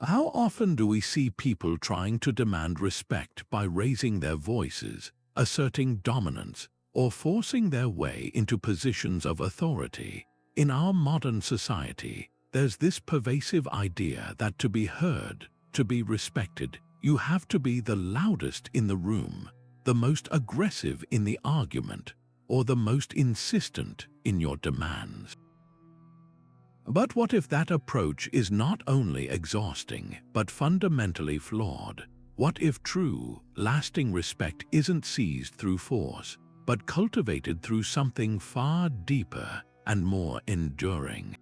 How often do we see people trying to demand respect by raising their voices, asserting dominance, or forcing their way into positions of authority? In our modern society, there's this pervasive idea that to be heard, to be respected, you have to be the loudest in the room, the most aggressive in the argument, or the most insistent in your demands. But what if that approach is not only exhausting, but fundamentally flawed? What if true, lasting respect isn't seized through force, but cultivated through something far deeper and more enduring?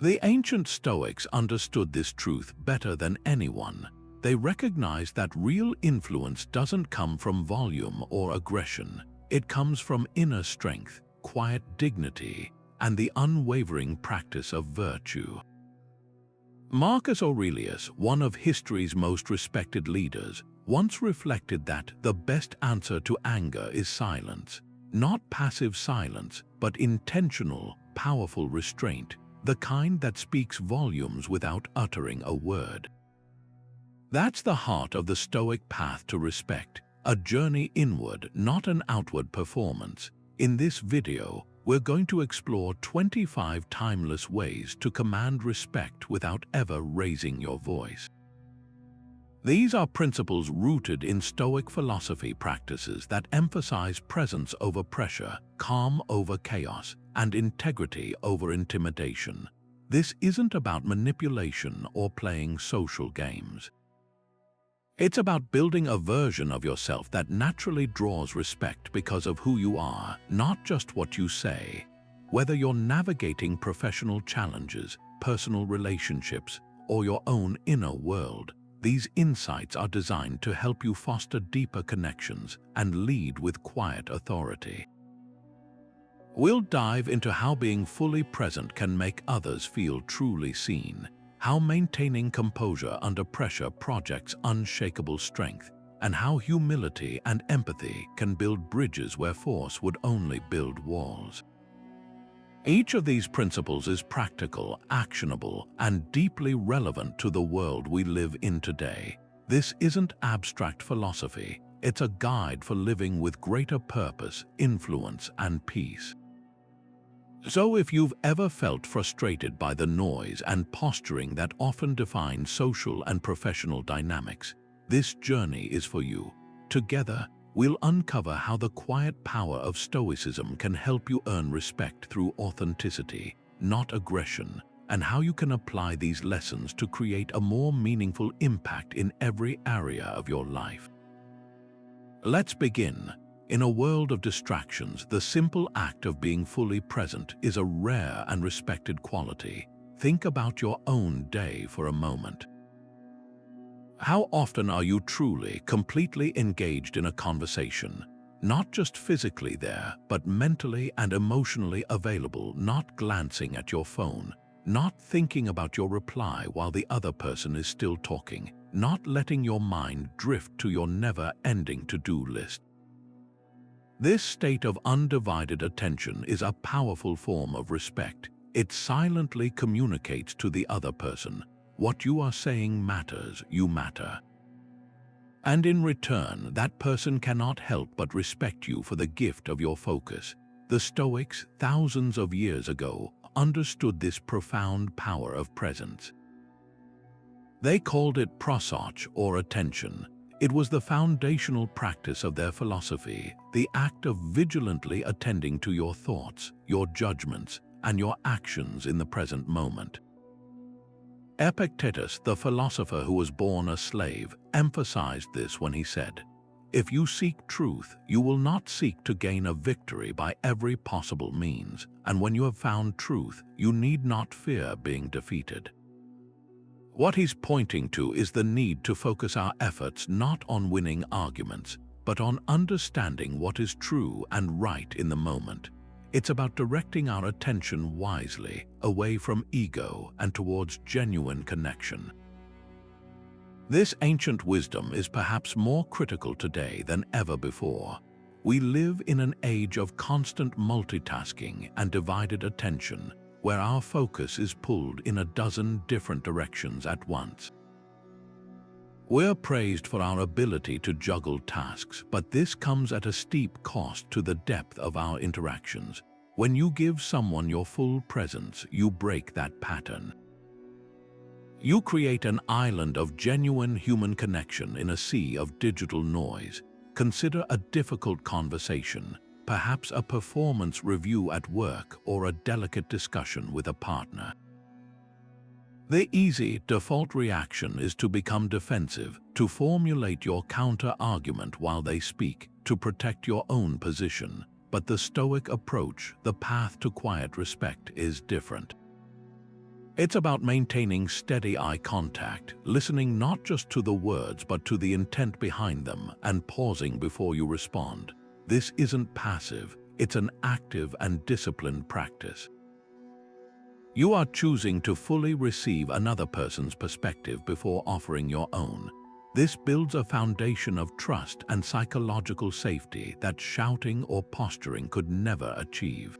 The ancient Stoics understood this truth better than anyone. They recognized that real influence doesn't come from volume or aggression. It comes from inner strength, quiet dignity, and the unwavering practice of virtue. Marcus Aurelius, one of history's most respected leaders, once reflected that the best answer to anger is silence. Not passive silence, but intentional, powerful restraint, the kind that speaks volumes without uttering a word. That's the heart of the Stoic path to respect, a journey inward, not an outward performance. In this video, we're going to explore 25 timeless ways to command respect without ever raising your voice. These are principles rooted in Stoic philosophy practices that emphasize presence over pressure, calm over chaos, and integrity over intimidation. This isn't about manipulation or playing social games. It's about building a version of yourself that naturally draws respect because of who you are, not just what you say. Whether you're navigating professional challenges, personal relationships, or your own inner world, these insights are designed to help you foster deeper connections and lead with quiet authority. We'll dive into how being fully present can make others feel truly seen, how maintaining composure under pressure projects unshakable strength, and how humility and empathy can build bridges where force would only build walls. Each of these principles is practical, actionable, and deeply relevant to the world we live in today. This isn't abstract philosophy, it's a guide for living with greater purpose, influence, and peace. So if you've ever felt frustrated by the noise and posturing that often define social and professional dynamics, this journey is for you. Together, we'll uncover how the quiet power of Stoicism can help you earn respect through authenticity, not aggression, and how you can apply these lessons to create a more meaningful impact in every area of your life. Let's begin. In a world of distractions, the simple act of being fully present is a rare and respected quality. Think about your own day for a moment. How often are you truly, completely engaged in a conversation? Not just physically there, but mentally and emotionally available, not glancing at your phone, not thinking about your reply while the other person is still talking, not letting your mind drift to your never-ending to-do list. This state of undivided attention is a powerful form of respect. It silently communicates to the other person, what you are saying matters, you matter. And in return, that person cannot help but respect you for the gift of your focus. The Stoics, thousands of years ago, understood this profound power of presence. They called it prosoch, or attention. It was the foundational practice of their philosophy, the act of vigilantly attending to your thoughts, your judgments, and your actions in the present moment. Epictetus, the philosopher who was born a slave, emphasized this when he said, "If you seek truth, you will not seek to gain a victory by every possible means, and when you have found truth, you need not fear being defeated." What he's pointing to is the need to focus our efforts not on winning arguments, but on understanding what is true and right in the moment. It's about directing our attention wisely, away from ego and towards genuine connection. This ancient wisdom is perhaps more critical today than ever before. We live in an age of constant multitasking and divided attention, where our focus is pulled in a dozen different directions at once. We're praised for our ability to juggle tasks, but this comes at a steep cost to the depth of our interactions. When you give someone your full presence, you break that pattern. You create an island of genuine human connection in a sea of digital noise. Consider a difficult conversation, perhaps a performance review at work or a delicate discussion with a partner. The easy default reaction is to become defensive, to formulate your counter-argument while they speak, to protect your own position. But the Stoic approach, the path to quiet respect, is different. It's about maintaining steady eye contact, listening not just to the words but to the intent behind them, and pausing before you respond. This isn't passive, it's an active and disciplined practice. You are choosing to fully receive another person's perspective before offering your own. This builds a foundation of trust and psychological safety that shouting or posturing could never achieve.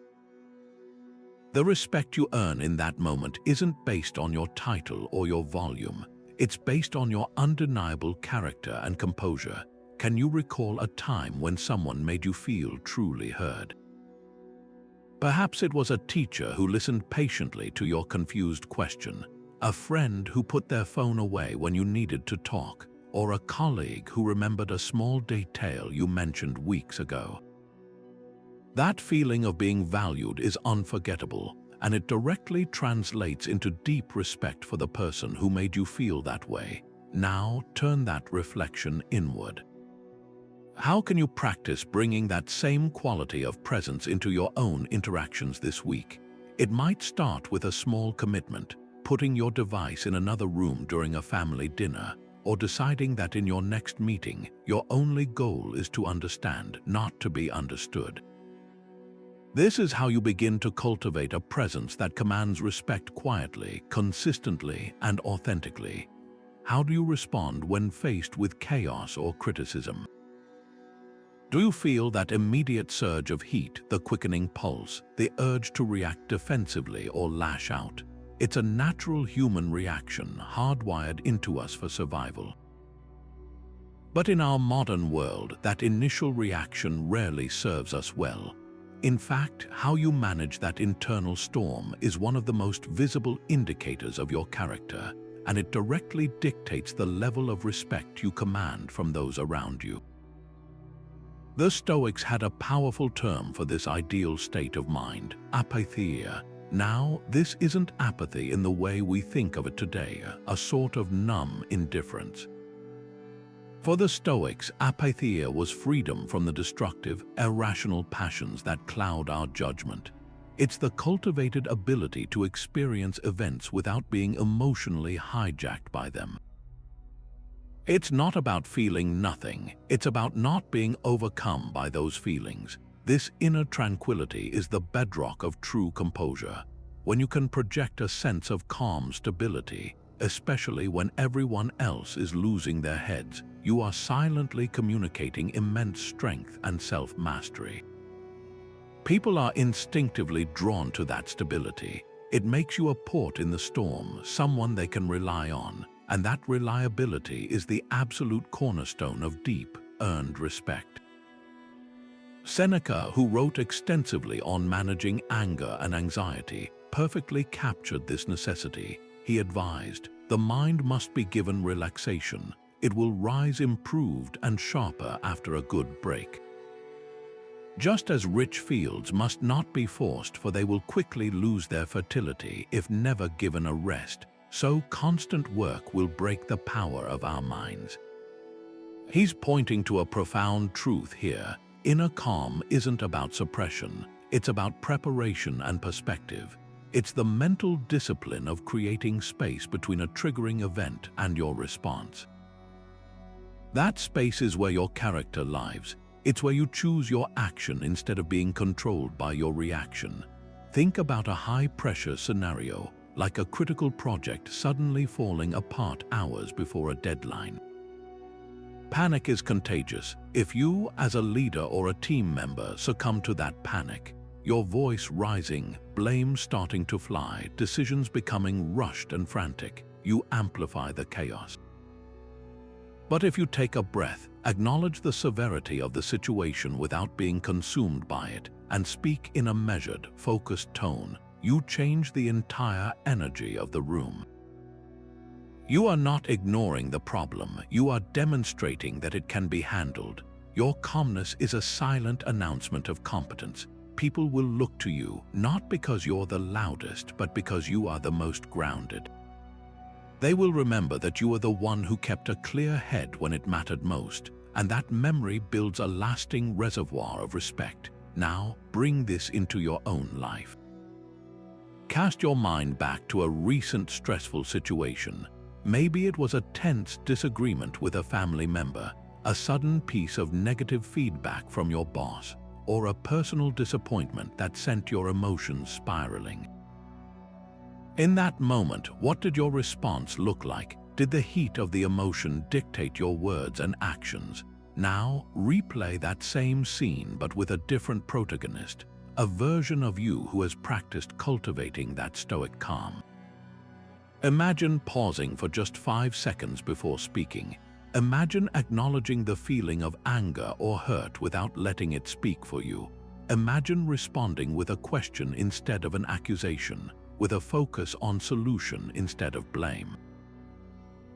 The respect you earn in that moment isn't based on your title or your volume. It's based on your undeniable character and composure. Can you recall a time when someone made you feel truly heard? Perhaps it was a teacher who listened patiently to your confused question, a friend who put their phone away when you needed to talk, or a colleague who remembered a small detail you mentioned weeks ago. That feeling of being valued is unforgettable, and it directly translates into deep respect for the person who made you feel that way. Now turn that reflection inward. How can you practice bringing that same quality of presence into your own interactions this week? It might start with a small commitment, putting your device in another room during a family dinner, or deciding that in your next meeting, your only goal is to understand, not to be understood. This is how you begin to cultivate a presence that commands respect quietly, consistently, and authentically. How do you respond when faced with chaos or criticism? Do you feel that immediate surge of heat, the quickening pulse, the urge to react defensively or lash out? It's a natural human reaction hardwired into us for survival. But in our modern world, that initial reaction rarely serves us well. In fact, how you manage that internal storm is one of the most visible indicators of your character, and it directly dictates the level of respect you command from those around you. The Stoics had a powerful term for this ideal state of mind, apatheia. Now, this isn't apathy in the way we think of it today, a sort of numb indifference. For the Stoics, apatheia was freedom from the destructive, irrational passions that cloud our judgment. It's the cultivated ability to experience events without being emotionally hijacked by them. It's not about feeling nothing, it's about not being overcome by those feelings. This inner tranquility is the bedrock of true composure. When you can project a sense of calm stability, especially when everyone else is losing their heads, you are silently communicating immense strength and self-mastery. People are instinctively drawn to that stability. It makes you a port in the storm, someone they can rely on, and that reliability is the absolute cornerstone of deep, earned respect. Seneca, who wrote extensively on managing anger and anxiety, perfectly captured this necessity. He advised, "The mind must be given relaxation. It will rise improved and sharper after a good break." Just as rich fields must not be forced, for they will quickly lose their fertility if never given a rest, so constant work will break the power of our minds. He's pointing to a profound truth here. Inner calm isn't about suppression, it's about preparation and perspective. It's the mental discipline of creating space between a triggering event and your response. That space is where your character lives. It's where you choose your action instead of being controlled by your reaction. Think about a high-pressure scenario, like a critical project suddenly falling apart hours before a deadline. Panic is contagious. If you, as a leader or a team member, succumb to that panic, your voice rising, blame starting to fly, decisions becoming rushed and frantic. You amplify the chaos. But if you take a breath, acknowledge the severity of the situation without being consumed by it, and speak in a measured, focused tone, you change the entire energy of the room. You are not ignoring the problem, you are demonstrating that it can be handled. Your calmness is a silent announcement of competence. People will look to you, not because you're the loudest, but because you are the most grounded. They will remember that you are the one who kept a clear head when it mattered most, and that memory builds a lasting reservoir of respect. Now, bring this into your own life. Cast your mind back to a recent stressful situation. Maybe it was a tense disagreement with a family member, a sudden piece of negative feedback from your boss, or a personal disappointment that sent your emotions spiraling. In that moment, what did your response look like? Did the heat of the emotion dictate your words and actions? Now, replay that same scene but with a different protagonist, a version of you who has practiced cultivating that stoic calm. Imagine pausing for just 5 seconds before speaking. Imagine acknowledging the feeling of anger or hurt without letting it speak for you. Imagine responding with a question instead of an accusation, with a focus on solution instead of blame.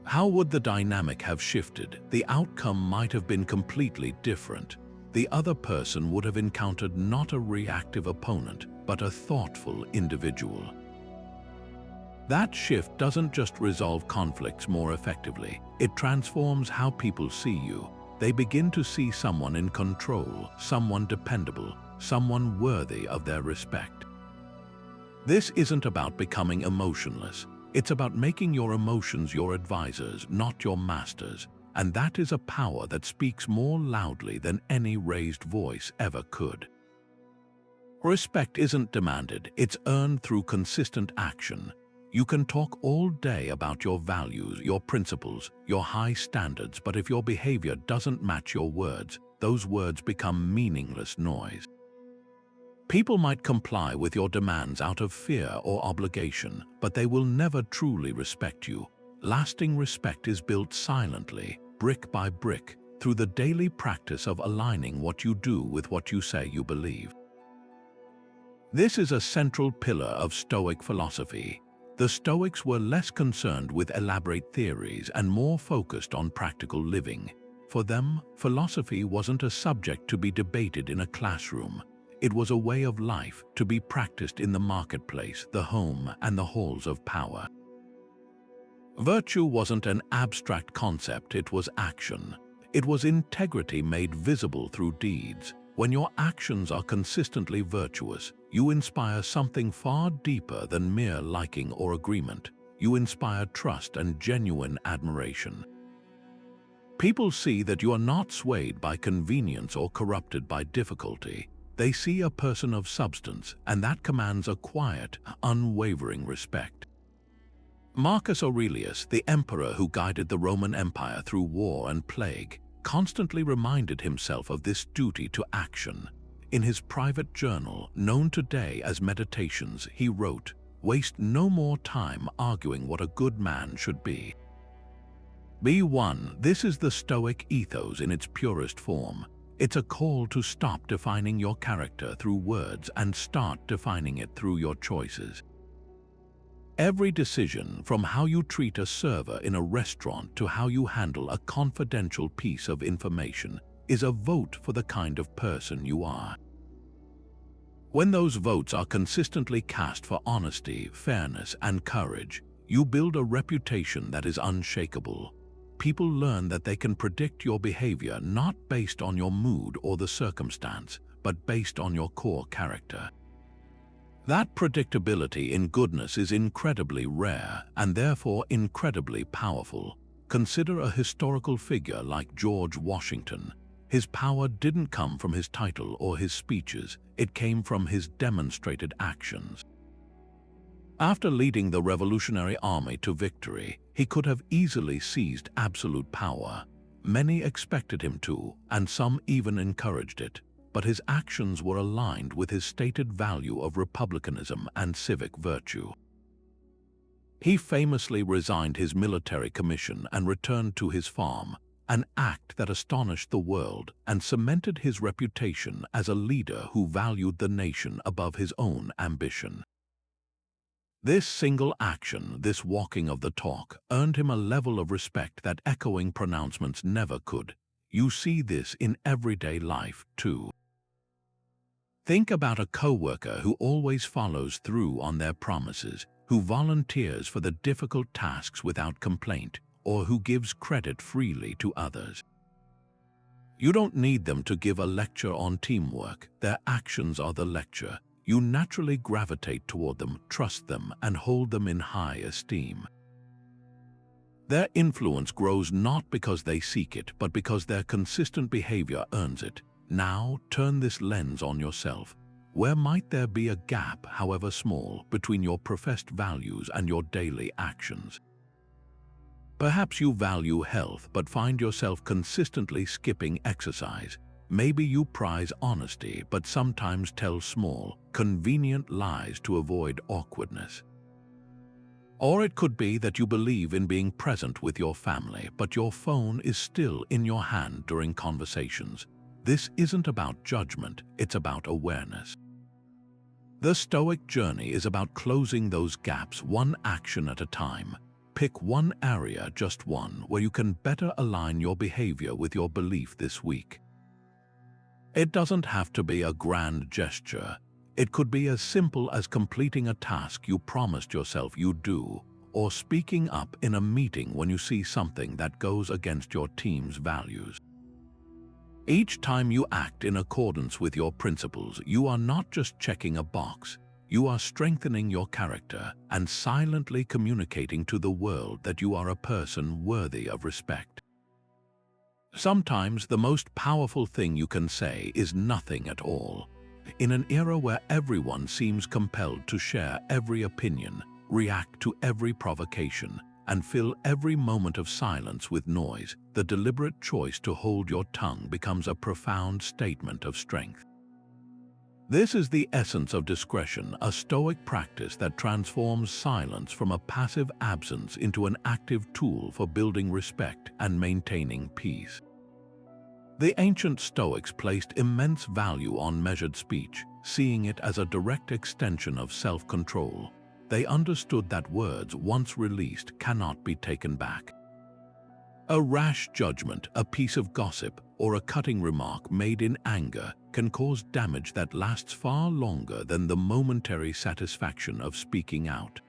How would the dynamic have shifted? The outcome might have been completely different. The other person would have encountered not a reactive opponent, but a thoughtful individual. That shift doesn't just resolve conflicts more effectively, it transforms how people see you. They begin to see someone in control, someone dependable, someone worthy of their respect. This isn't about becoming emotionless. It's about making your emotions your advisors, not your masters. And that is a power that speaks more loudly than any raised voice ever could. Respect isn't demanded, it's earned through consistent action. You can talk all day about your values, your principles, your high standards, but if your behavior doesn't match your words, those words become meaningless noise. People might comply with your demands out of fear or obligation, but they will never truly respect you. Lasting respect is built silently, brick by brick, through the daily practice of aligning what you do with what you say you believe. This is a central pillar of Stoic philosophy. The Stoics were less concerned with elaborate theories and more focused on practical living. For them, philosophy wasn't a subject to be debated in a classroom. It was a way of life to be practiced in the marketplace, the home, and the halls of power. Virtue wasn't an abstract concept, it was action. It was integrity made visible through deeds. When your actions are consistently virtuous, you inspire something far deeper than mere liking or agreement. You inspire trust and genuine admiration. People see that you are not swayed by convenience or corrupted by difficulty. They see a person of substance, and that commands a quiet, unwavering respect. Marcus Aurelius, the emperor who guided the Roman Empire through war and plague, constantly reminded himself of this duty to action. In his private journal, known today as Meditations, he wrote, "Waste no more time arguing what a good man should be. Be one." This is the Stoic ethos in its purest form. It's a call to stop defining your character through words and start defining it through your choices. Every decision, from how you treat a server in a restaurant to how you handle a confidential piece of information, is a vote for the kind of person you are. When those votes are consistently cast for honesty, fairness, and courage, you build a reputation that is unshakable. People learn that they can predict your behavior not based on your mood or the circumstance, but based on your core character. That predictability in goodness is incredibly rare and therefore incredibly powerful. Consider a historical figure like George Washington. His power didn't come from his title or his speeches, it came from his demonstrated actions. After leading the Revolutionary Army to victory, he could have easily seized absolute power. Many expected him to, and some even encouraged it. but his actions were aligned with his stated value of republicanism and civic virtue. He famously resigned his military commission and returned to his farm, an act that astonished the world and cemented his reputation as a leader who valued the nation above his own ambition. This single action, this walking of the talk, earned him a level of respect that echoing pronouncements never could. You see this in everyday life, too. Think about a coworker who always follows through on their promises, who volunteers for the difficult tasks without complaint, or who gives credit freely to others. You don't need them to give a lecture on teamwork. Their actions are the lecture. You naturally gravitate toward them, trust them, and hold them in high esteem. Their influence grows not because they seek it, but because their consistent behavior earns it. Now, turn this lens on yourself. Where might there be a gap, however small, between your professed values and your daily actions? Perhaps you value health but find yourself consistently skipping exercise. Maybe you prize honesty but sometimes tell small, convenient lies to avoid awkwardness. Or it could be that you believe in being present with your family, but your phone is still in your hand during conversations. This isn't about judgment, it's about awareness. The Stoic journey is about closing those gaps one action at a time. Pick one area, just one, where you can better align your behavior with your belief this week. It doesn't have to be a grand gesture. It could be as simple as completing a task you promised yourself you'd do, or speaking up in a meeting when you see something that goes against your team's values. Each time you act in accordance with your principles, you are not just checking a box. You are strengthening your character and silently communicating to the world that you are a person worthy of respect. Sometimes the most powerful thing you can say is nothing at all. In an era where everyone seems compelled to share every opinion, react to every provocation, and fill every moment of silence with noise, the deliberate choice to hold your tongue becomes a profound statement of strength. This is the essence of discretion, a Stoic practice that transforms silence from a passive absence into an active tool for building respect and maintaining peace. The ancient Stoics placed immense value on measured speech, seeing it as a direct extension of self-control. They understood that words once released cannot be taken back. A rash judgment, a piece of gossip, or a cutting remark made in anger can cause damage that lasts far longer than the momentary satisfaction of speaking out.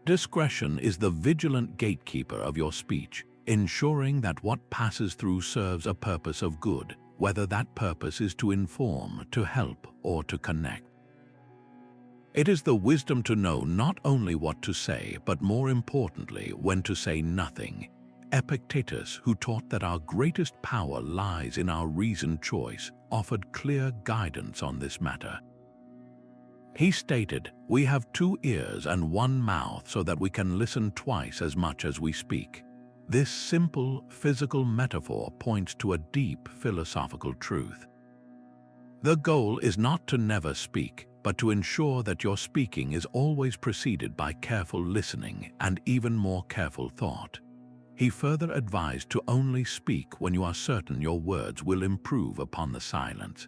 Discretion is the vigilant gatekeeper of your speech, ensuring that what passes through serves a purpose of good, whether that purpose is to inform, to help, or to connect. It is the wisdom to know not only what to say, but more importantly, when to say nothing. Epictetus, who taught that our greatest power lies in our reasoned choice, offered clear guidance on this matter. He stated, "We have 2 ears and 1 mouth so that we can listen twice as much as we speak." This simple, physical metaphor points to a deep philosophical truth. The goal is not to never speak, but to ensure that your speaking is always preceded by careful listening and even more careful thought. He further advised to only speak when you are certain your words will improve upon the silence.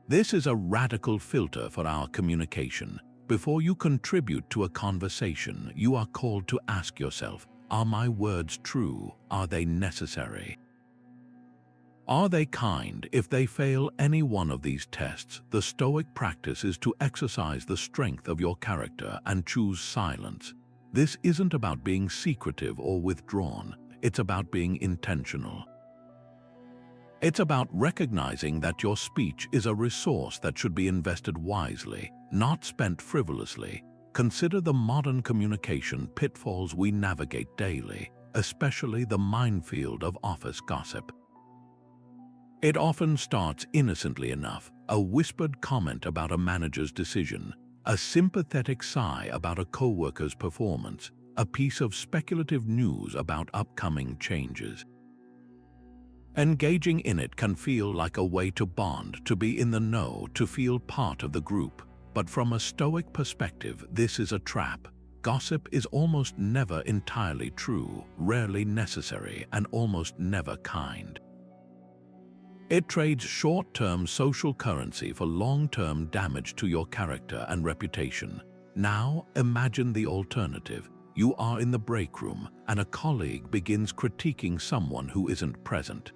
This is a radical filter for our communication. Before you contribute to a conversation, you are called to ask yourself, are my words true? Are they necessary? Are they kind? If they fail any one of these tests, the Stoic practice is to exercise the strength of your character and choose silence. This isn't about being secretive or withdrawn, it's about being intentional. It's about recognizing that your speech is a resource that should be invested wisely, not spent frivolously. Consider the modern communication pitfalls we navigate daily, especially the minefield of office gossip. It often starts innocently enough, a whispered comment about a manager's decision, a sympathetic sigh about a coworker's performance, a piece of speculative news about upcoming changes. Engaging in it can feel like a way to bond, to be in the know, to feel part of the group. But from a Stoic perspective, this is a trap. Gossip is almost never entirely true, rarely necessary, and almost never kind. It trades short-term social currency for long-term damage to your character and reputation. Now, imagine the alternative. You are in the break room, and a colleague begins critiquing someone who isn't present.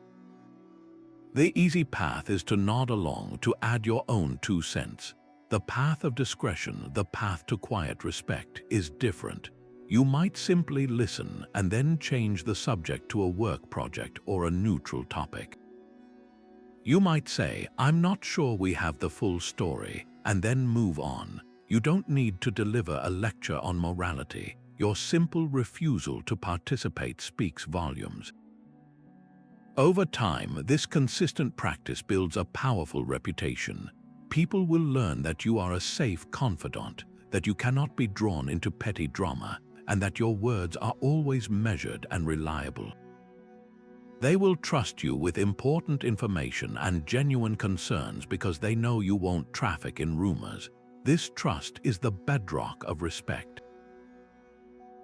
The easy path is to nod along, to add your own 2 cents. The path of discretion, the path to quiet respect, is different. You might simply listen and then change the subject to a work project or a neutral topic. You might say, "I'm not sure we have the full story," and then move on. You don't need to deliver a lecture on morality. Your simple refusal to participate speaks volumes. Over time, this consistent practice builds a powerful reputation. People will learn that you are a safe confidant, that you cannot be drawn into petty drama, and that your words are always measured and reliable. They will trust you with important information and genuine concerns because they know you won't traffic in rumors. This trust is the bedrock of respect.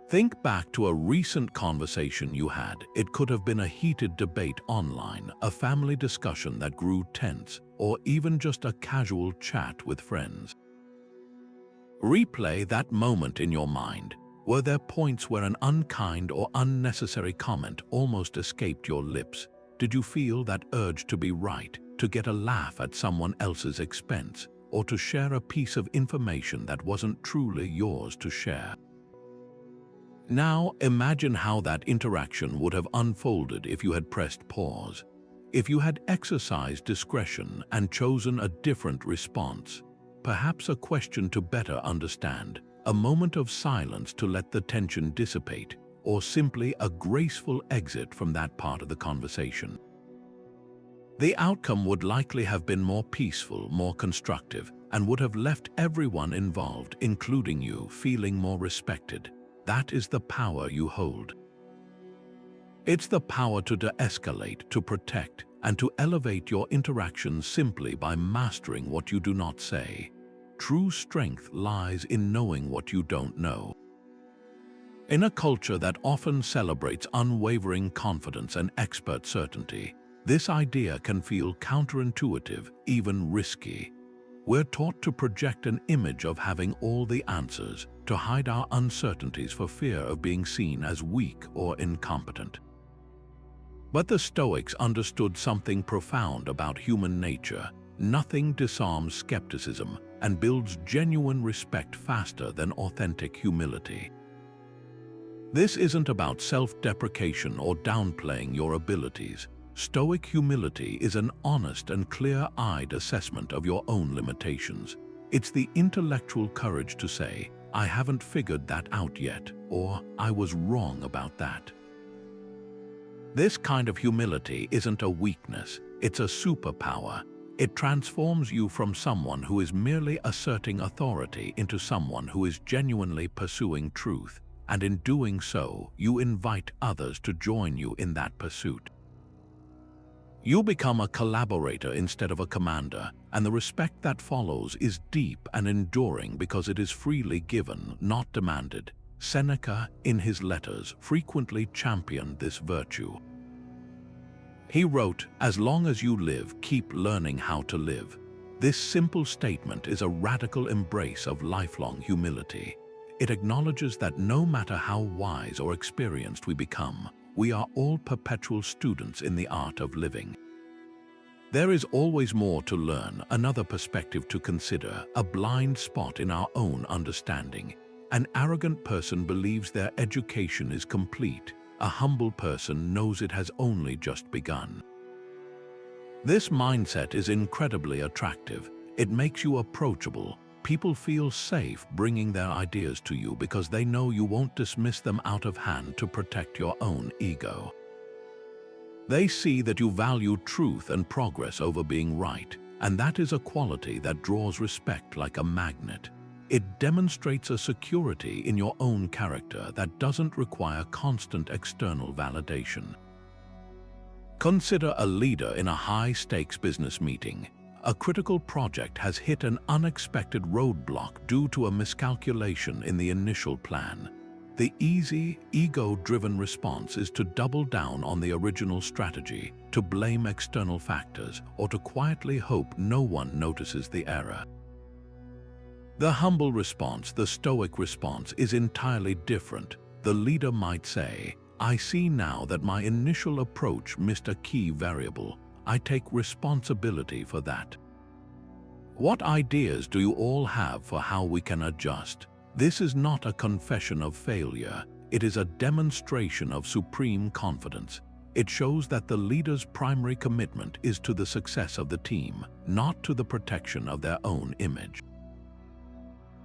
Think back to a recent conversation you had. It could have been a heated debate online, a family discussion that grew tense, or even just a casual chat with friends. Replay that moment in your mind. Were there points where an unkind or unnecessary comment almost escaped your lips? Did you feel that urge to be right, to get a laugh at someone else's expense, or to share a piece of information that wasn't truly yours to share? Now imagine how that interaction would have unfolded if you had pressed pause, if you had exercised discretion and chosen a different response, perhaps a question to better understand, a moment of silence to let the tension dissipate, or simply a graceful exit from that part of the conversation. The outcome would likely have been more peaceful, more constructive, and would have left everyone involved, including you, feeling more respected. That is the power you hold. It's the power to de-escalate, to protect, and to elevate your interactions simply by mastering what you do not say. True strength lies in knowing what you don't know. In a culture that often celebrates unwavering confidence and expert certainty, this idea can feel counterintuitive, even risky. We're taught to project an image of having all the answers, to hide our uncertainties for fear of being seen as weak or incompetent. But the Stoics understood something profound about human nature. Nothing disarms skepticism and builds genuine respect faster than authentic humility. This isn't about self-deprecation or downplaying your abilities. Stoic humility is an honest and clear-eyed assessment of your own limitations. It's the intellectual courage to say, "I haven't figured that out yet," or "I was wrong about that." This kind of humility isn't a weakness, it's a superpower. It transforms you from someone who is merely asserting authority into someone who is genuinely pursuing truth, and in doing so, you invite others to join you in that pursuit. You become a collaborator instead of a commander, and the respect that follows is deep and enduring because it is freely given, not demanded. Seneca, in his letters, frequently championed this virtue. He wrote, "As long as you live, keep learning how to live." This simple statement is a radical embrace of lifelong humility. It acknowledges that no matter how wise or experienced we become, we are all perpetual students in the art of living. There is always more to learn, another perspective to consider, a blind spot in our own understanding. An arrogant person believes their education is complete. A humble person knows it has only just begun. This mindset is incredibly attractive. It makes you approachable. People feel safe bringing their ideas to you because they know you won't dismiss them out of hand to protect your own ego. They see that you value truth and progress over being right, and that is a quality that draws respect like a magnet. It demonstrates a security in your own character that doesn't require constant external validation. Consider a leader in a high-stakes business meeting. A critical project has hit an unexpected roadblock due to a miscalculation in the initial plan. The easy, ego-driven response is to double down on the original strategy, to blame external factors, or to quietly hope no one notices the error. The humble response, the Stoic response, is entirely different. The leader might say, "I see now that my initial approach missed a key variable. I take responsibility for that. What ideas do you all have for how we can adjust?" This is not a confession of failure. It is a demonstration of supreme confidence. It shows that the leader's primary commitment is to the success of the team, not to the protection of their own image.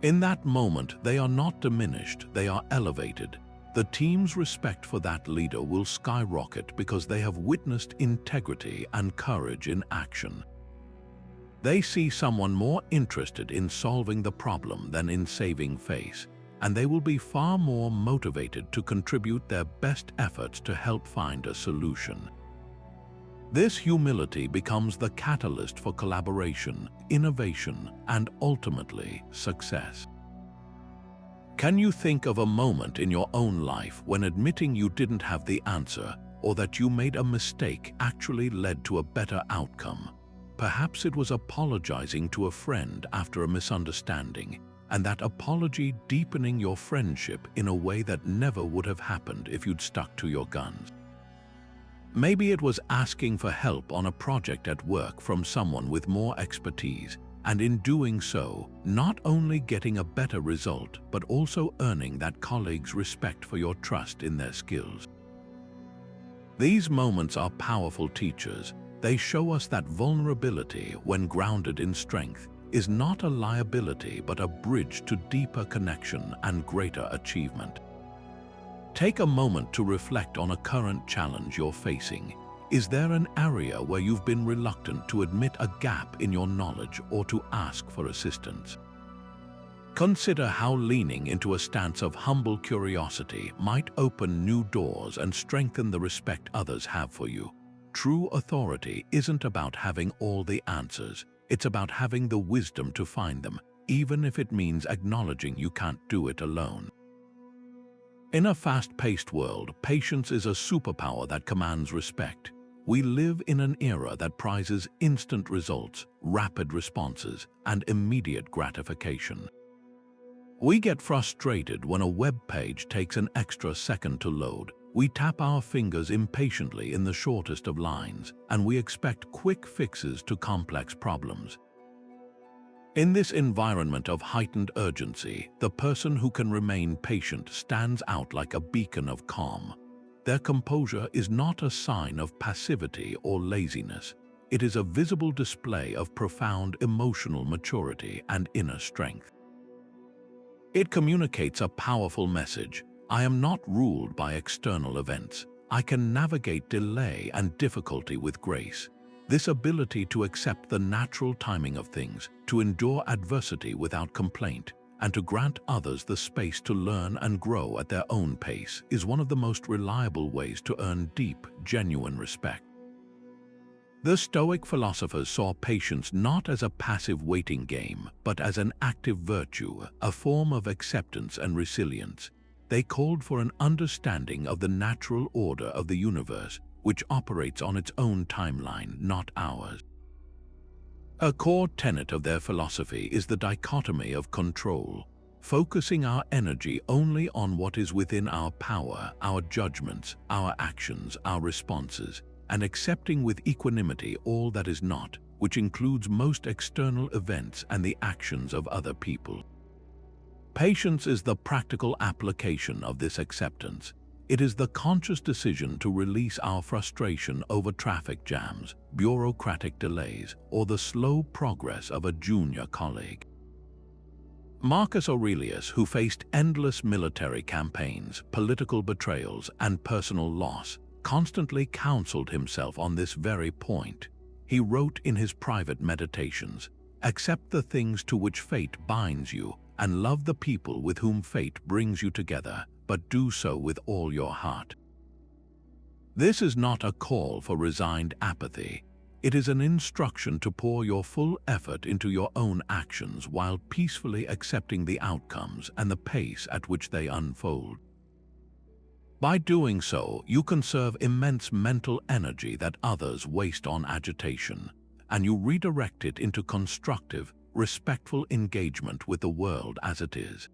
In that moment, they are not diminished, they are elevated. The team's respect for that leader will skyrocket because they have witnessed integrity and courage in action. They see someone more interested in solving the problem than in saving face, and they will be far more motivated to contribute their best efforts to help find a solution. This humility becomes the catalyst for collaboration, innovation, and ultimately success. Can you think of a moment in your own life when admitting you didn't have the answer or that you made a mistake actually led to a better outcome? Perhaps it was apologizing to a friend after a misunderstanding, and that apology deepening your friendship in a way that never would have happened if you'd stuck to your guns. Maybe it was asking for help on a project at work from someone with more expertise, and in doing so, not only getting a better result, but also earning that colleague's respect for your trust in their skills. These moments are powerful teachers. They show us that vulnerability, when grounded in strength, is not a liability but a bridge to deeper connection and greater achievement. Take a moment to reflect on a current challenge you're facing. Is there an area where you've been reluctant to admit a gap in your knowledge or to ask for assistance? Consider how leaning into a stance of humble curiosity might open new doors and strengthen the respect others have for you. True authority isn't about having all the answers. It's about having the wisdom to find them, even if it means acknowledging you can't do it alone. In a fast-paced world, patience is a superpower that commands respect. We live in an era that prizes instant results, rapid responses, and immediate gratification. We get frustrated when a web page takes an extra second to load. We tap our fingers impatiently in the shortest of lines, and we expect quick fixes to complex problems. In this environment of heightened urgency, the person who can remain patient stands out like a beacon of calm. Their composure is not a sign of passivity or laziness. It is a visible display of profound emotional maturity and inner strength. It communicates a powerful message. I am not ruled by external events. I can navigate delay and difficulty with grace. This ability to accept the natural timing of things, to endure adversity without complaint, and to grant others the space to learn and grow at their own pace is one of the most reliable ways to earn deep, genuine respect. The Stoic philosophers saw patience not as a passive waiting game, but as an active virtue, a form of acceptance and resilience. They called for an understanding of the natural order of the universe, which operates on its own timeline, not ours. A core tenet of their philosophy is the dichotomy of control, focusing our energy only on what is within our power, our judgments, our actions, our responses, and accepting with equanimity all that is not, which includes most external events and the actions of other people. Patience is the practical application of this acceptance. It is the conscious decision to release our frustration over traffic jams, bureaucratic delays, or the slow progress of a junior colleague. Marcus Aurelius, who faced endless military campaigns, political betrayals, and personal loss, constantly counseled himself on this very point. He wrote in his private meditations, "Accept the things to which fate binds you, and love the people with whom fate brings you together, but do so with all your heart." This is not a call for resigned apathy. It is an instruction to pour your full effort into your own actions while peacefully accepting the outcomes and the pace at which they unfold. By doing so, you conserve immense mental energy that others waste on agitation, and you redirect it into constructive, respectful engagement with the world as it is.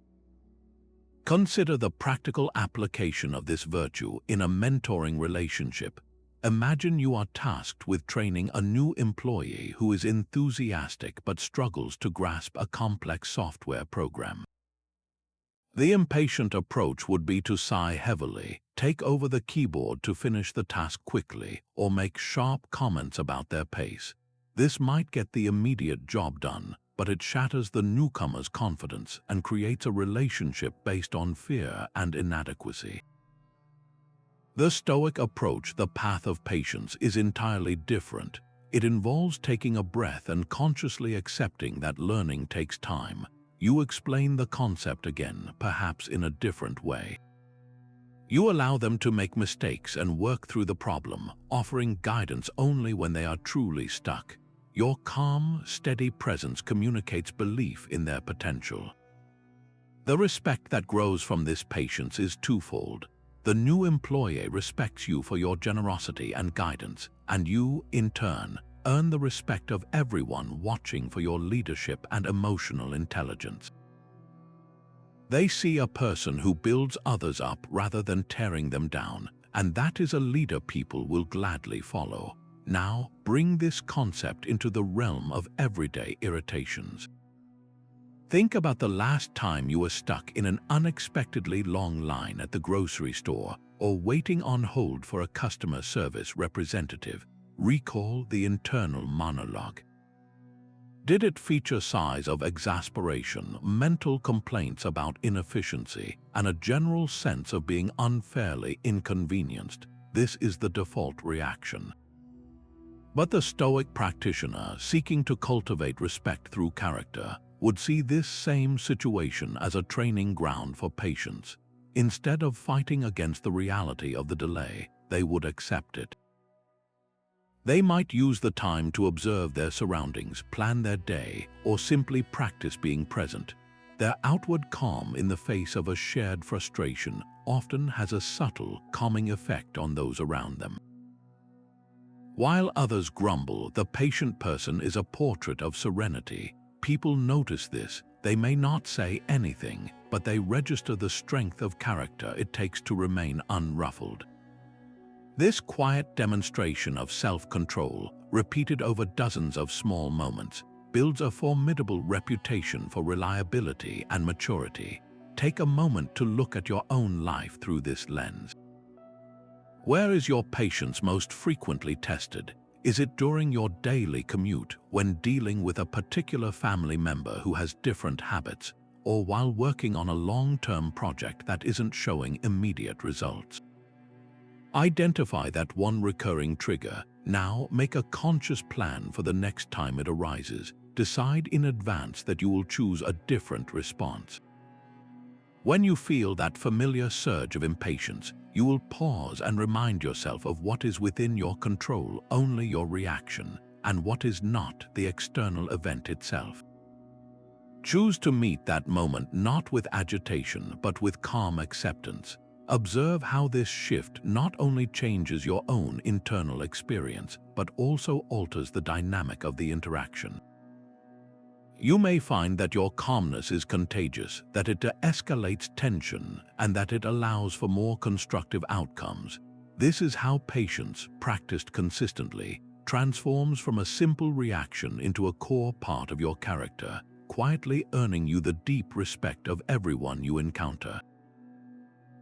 Consider the practical application of this virtue in a mentoring relationship. Imagine you are tasked with training a new employee who is enthusiastic but struggles to grasp a complex software program. The impatient approach would be to sigh heavily, take over the keyboard to finish the task quickly, or make sharp comments about their pace. This might get the immediate job done, but it shatters the newcomer's confidence and creates a relationship based on fear and inadequacy. The Stoic approach, the path of patience, is entirely different. It involves taking a breath and consciously accepting that learning takes time. You explain the concept again, perhaps in a different way. You allow them to make mistakes and work through the problem, offering guidance only when they are truly stuck. Your calm, steady presence communicates belief in their potential. The respect that grows from this patience is twofold. The new employee respects you for your generosity and guidance, and you, in turn, earn the respect of everyone watching for your leadership and emotional intelligence. They see a person who builds others up rather than tearing them down, and that is a leader people will gladly follow. Now, bring this concept into the realm of everyday irritations. Think about the last time you were stuck in an unexpectedly long line at the grocery store or waiting on hold for a customer service representative. Recall the internal monologue. Did it feature sighs of exasperation, mental complaints about inefficiency, and a general sense of being unfairly inconvenienced? This is the default reaction. But the Stoic practitioner, seeking to cultivate respect through character, would see this same situation as a training ground for patience. Instead of fighting against the reality of the delay, they would accept it. They might use the time to observe their surroundings, plan their day, or simply practice being present. Their outward calm in the face of a shared frustration often has a subtle, calming effect on those around them. While others grumble, the patient person is a portrait of serenity. People notice this. They may not say anything, but they register the strength of character it takes to remain unruffled. This quiet demonstration of self-control, repeated over dozens of small moments, builds a formidable reputation for reliability and maturity. Take a moment to look at your own life through this lens. Where is your patience most frequently tested? Is it during your daily commute, when dealing with a particular family member who has different habits, or while working on a long-term project that isn't showing immediate results? Identify that one recurring trigger. Now make a conscious plan for the next time it arises. Decide in advance that you will choose a different response. When you feel that familiar surge of impatience, you will pause and remind yourself of what is within your control, only your reaction, and what is not, the external event itself. Choose to meet that moment not with agitation, but with calm acceptance. Observe how this shift not only changes your own internal experience, but also alters the dynamic of the interaction. You may find that your calmness is contagious, that it de-escalates tension, and that it allows for more constructive outcomes. This is how patience, practiced consistently, transforms from a simple reaction into a core part of your character, quietly earning you the deep respect of everyone you encounter.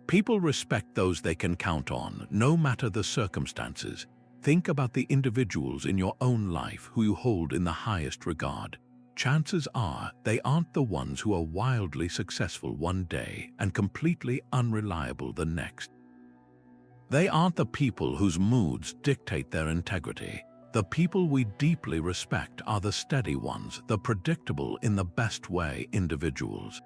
People respect those they can count on, no matter the circumstances. Think about the individuals in your own life who you hold in the highest regard. Chances are they aren't the ones who are wildly successful one day and completely unreliable the next. They aren't the people whose moods dictate their integrity. The people we deeply respect are the steady ones, the predictable in the best way individuals.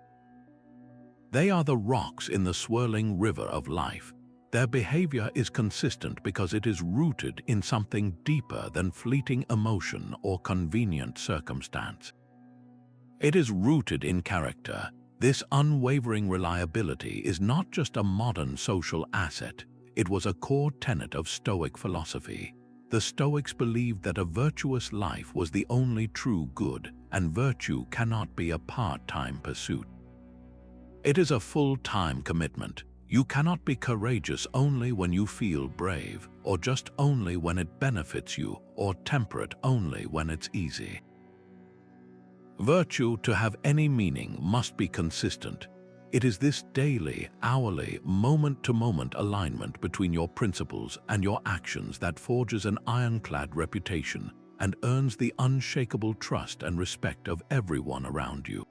They are the rocks in the swirling river of life. Their behavior is consistent because it is rooted in something deeper than fleeting emotion or convenient circumstance. It is rooted in character. This unwavering reliability is not just a modern social asset, it was a core tenet of Stoic philosophy. The Stoics believed that a virtuous life was the only true good, and virtue cannot be a part-time pursuit. It is a full-time commitment. You cannot be courageous only when you feel brave, or just only when it benefits you, or temperate only when it's easy. Virtue, to have any meaning, must be consistent. It is this daily, hourly, moment-to-moment alignment between your principles and your actions that forges an ironclad reputation and earns the unshakable trust and respect of everyone around you.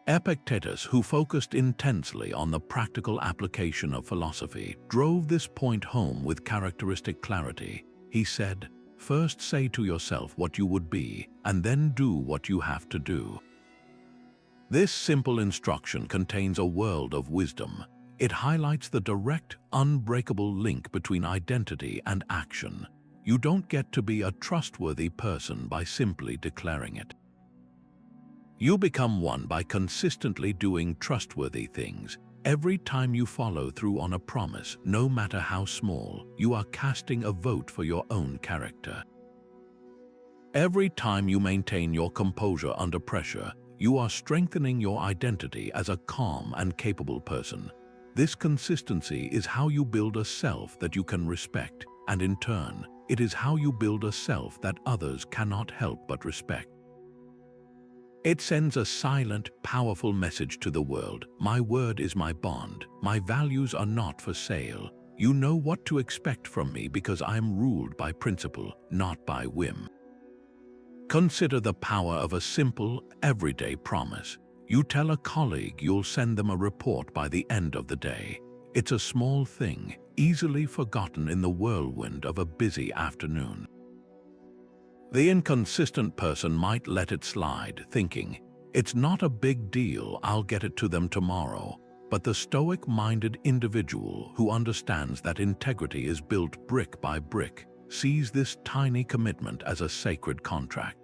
Epictetus, who focused intensely on the practical application of philosophy, drove this point home with characteristic clarity. He said, "First say to yourself what you would be, and then do what you have to do." This simple instruction contains a world of wisdom. It highlights the direct, unbreakable link between identity and action. You don't get to be a trustworthy person by simply declaring it. You become one by consistently doing trustworthy things. Every time you follow through on a promise, no matter how small, you are casting a vote for your own character. Every time you maintain your composure under pressure, you are strengthening your identity as a calm and capable person. This consistency is how you build a self that you can respect, and in turn, it is how you build a self that others cannot help but respect. It sends a silent, powerful message to the world. My word is my bond. My values are not for sale. You know what to expect from me because I am ruled by principle, not by whim. Consider the power of a simple, everyday promise. You tell a colleague you'll send them a report by the end of the day. It's a small thing, easily forgotten in the whirlwind of a busy afternoon. The inconsistent person might let it slide, thinking, "It's not a big deal, I'll get it to them tomorrow." But the Stoic-minded individual who understands that integrity is built brick by brick sees this tiny commitment as a sacred contract.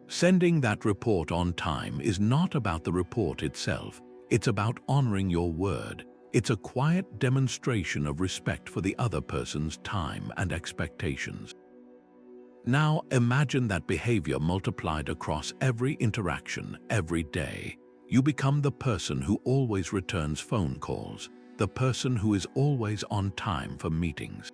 Sending that report on time is not about the report itself, it's about honoring your word. It's a quiet demonstration of respect for the other person's time and expectations. Now imagine that behavior multiplied across every interaction, every day. You become the person who always returns phone calls, the person who is always on time for meetings,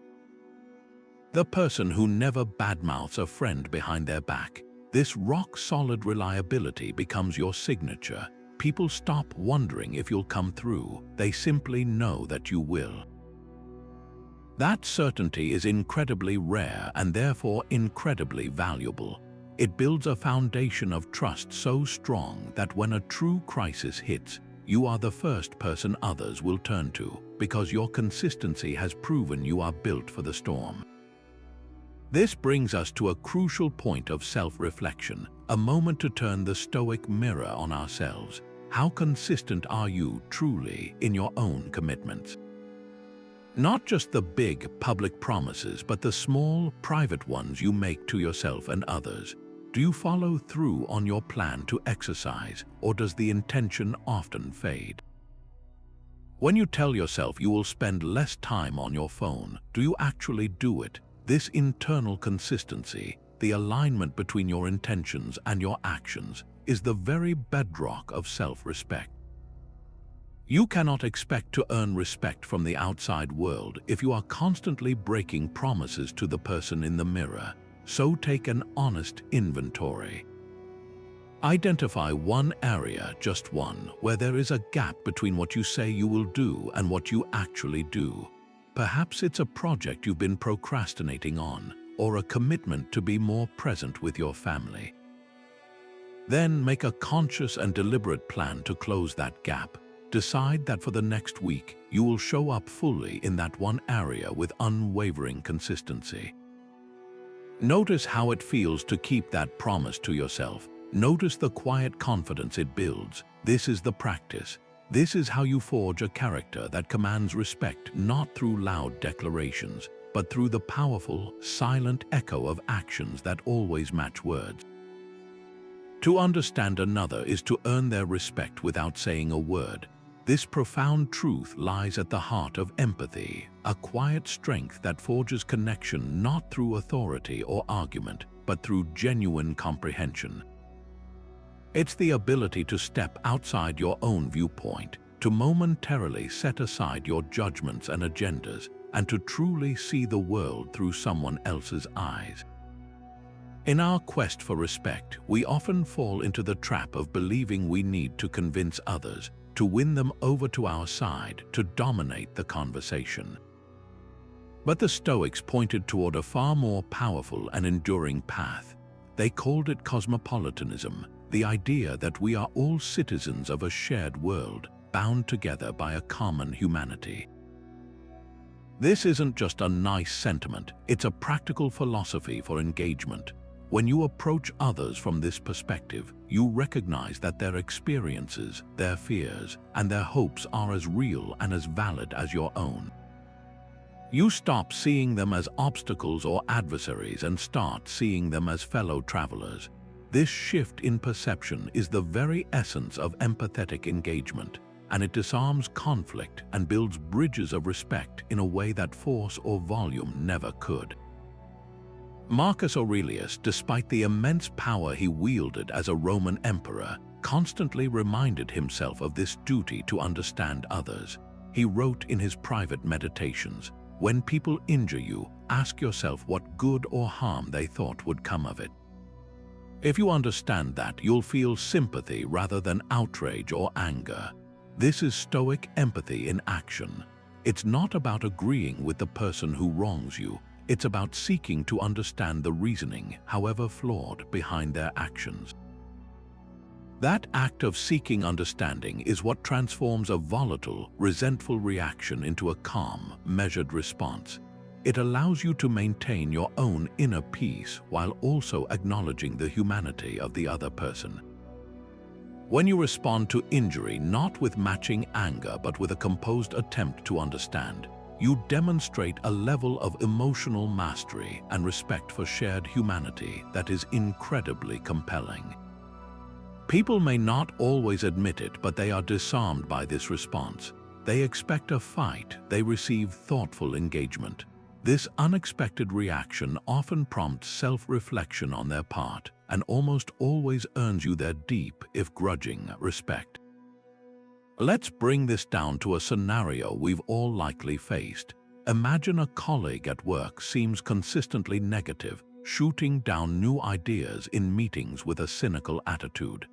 the person who never badmouths a friend behind their back. This rock-solid reliability becomes your signature. People stop wondering if you'll come through, they simply know that you will. That certainty is incredibly rare and therefore incredibly valuable. It builds a foundation of trust so strong that when a true crisis hits, you are the first person others will turn to because your consistency has proven you are built for the storm. This brings us to a crucial point of self-reflection, a moment to turn the Stoic mirror on ourselves. How consistent are you truly in your own commitments? Not just the big, public promises, but the small, private ones you make to yourself and others. Do you follow through on your plan to exercise, or does the intention often fade? When you tell yourself you will spend less time on your phone, do you actually do it? This internal consistency, the alignment between your intentions and your actions, is the very bedrock of self-respect. You cannot expect to earn respect from the outside world if you are constantly breaking promises to the person in the mirror. So take an honest inventory. Identify one area, just one, where there is a gap between what you say you will do and what you actually do. Perhaps it's a project you've been procrastinating on, or a commitment to be more present with your family. Then make a conscious and deliberate plan to close that gap. Decide that for the next week, you will show up fully in that one area with unwavering consistency. Notice how it feels to keep that promise to yourself. Notice the quiet confidence it builds. This is the practice. This is how you forge a character that commands respect not through loud declarations, but through the powerful, silent echo of actions that always match words. To understand another is to earn their respect without saying a word. This profound truth lies at the heart of empathy, a quiet strength that forges connection not through authority or argument, but through genuine comprehension. It's the ability to step outside your own viewpoint, to momentarily set aside your judgments and agendas, and to truly see the world through someone else's eyes. In our quest for respect, we often fall into the trap of believing we need to convince others, to win them over to our side, to dominate the conversation. But the Stoics pointed toward a far more powerful and enduring path. They called it cosmopolitanism, the idea that we are all citizens of a shared world, bound together by a common humanity. This isn't just a nice sentiment, it's a practical philosophy for engagement. When you approach others from this perspective, you recognize that their experiences, their fears, and their hopes are as real and as valid as your own. You stop seeing them as obstacles or adversaries and start seeing them as fellow travelers. This shift in perception is the very essence of empathetic engagement, and it disarms conflict and builds bridges of respect in a way that force or volume never could. Marcus Aurelius, despite the immense power he wielded as a Roman emperor, constantly reminded himself of this duty to understand others. He wrote in his private meditations, "When people injure you, ask yourself what good or harm they thought would come of it." If you understand that, you'll feel sympathy rather than outrage or anger. This is Stoic empathy in action. It's not about agreeing with the person who wrongs you. It's about seeking to understand the reasoning, however flawed, behind their actions. That act of seeking understanding is what transforms a volatile, resentful reaction into a calm, measured response. It allows you to maintain your own inner peace while also acknowledging the humanity of the other person. When you respond to injury not with matching anger but with a composed attempt to understand, you demonstrate a level of emotional mastery and respect for shared humanity that is incredibly compelling. People may not always admit it, but they are disarmed by this response. They expect a fight, they receive thoughtful engagement. This unexpected reaction often prompts self-reflection on their part and almost always earns you their deep, if grudging, respect. Let's bring this down to a scenario we've all likely faced. Imagine a colleague at work seems consistently negative, shooting down new ideas in meetings with a cynical attitude.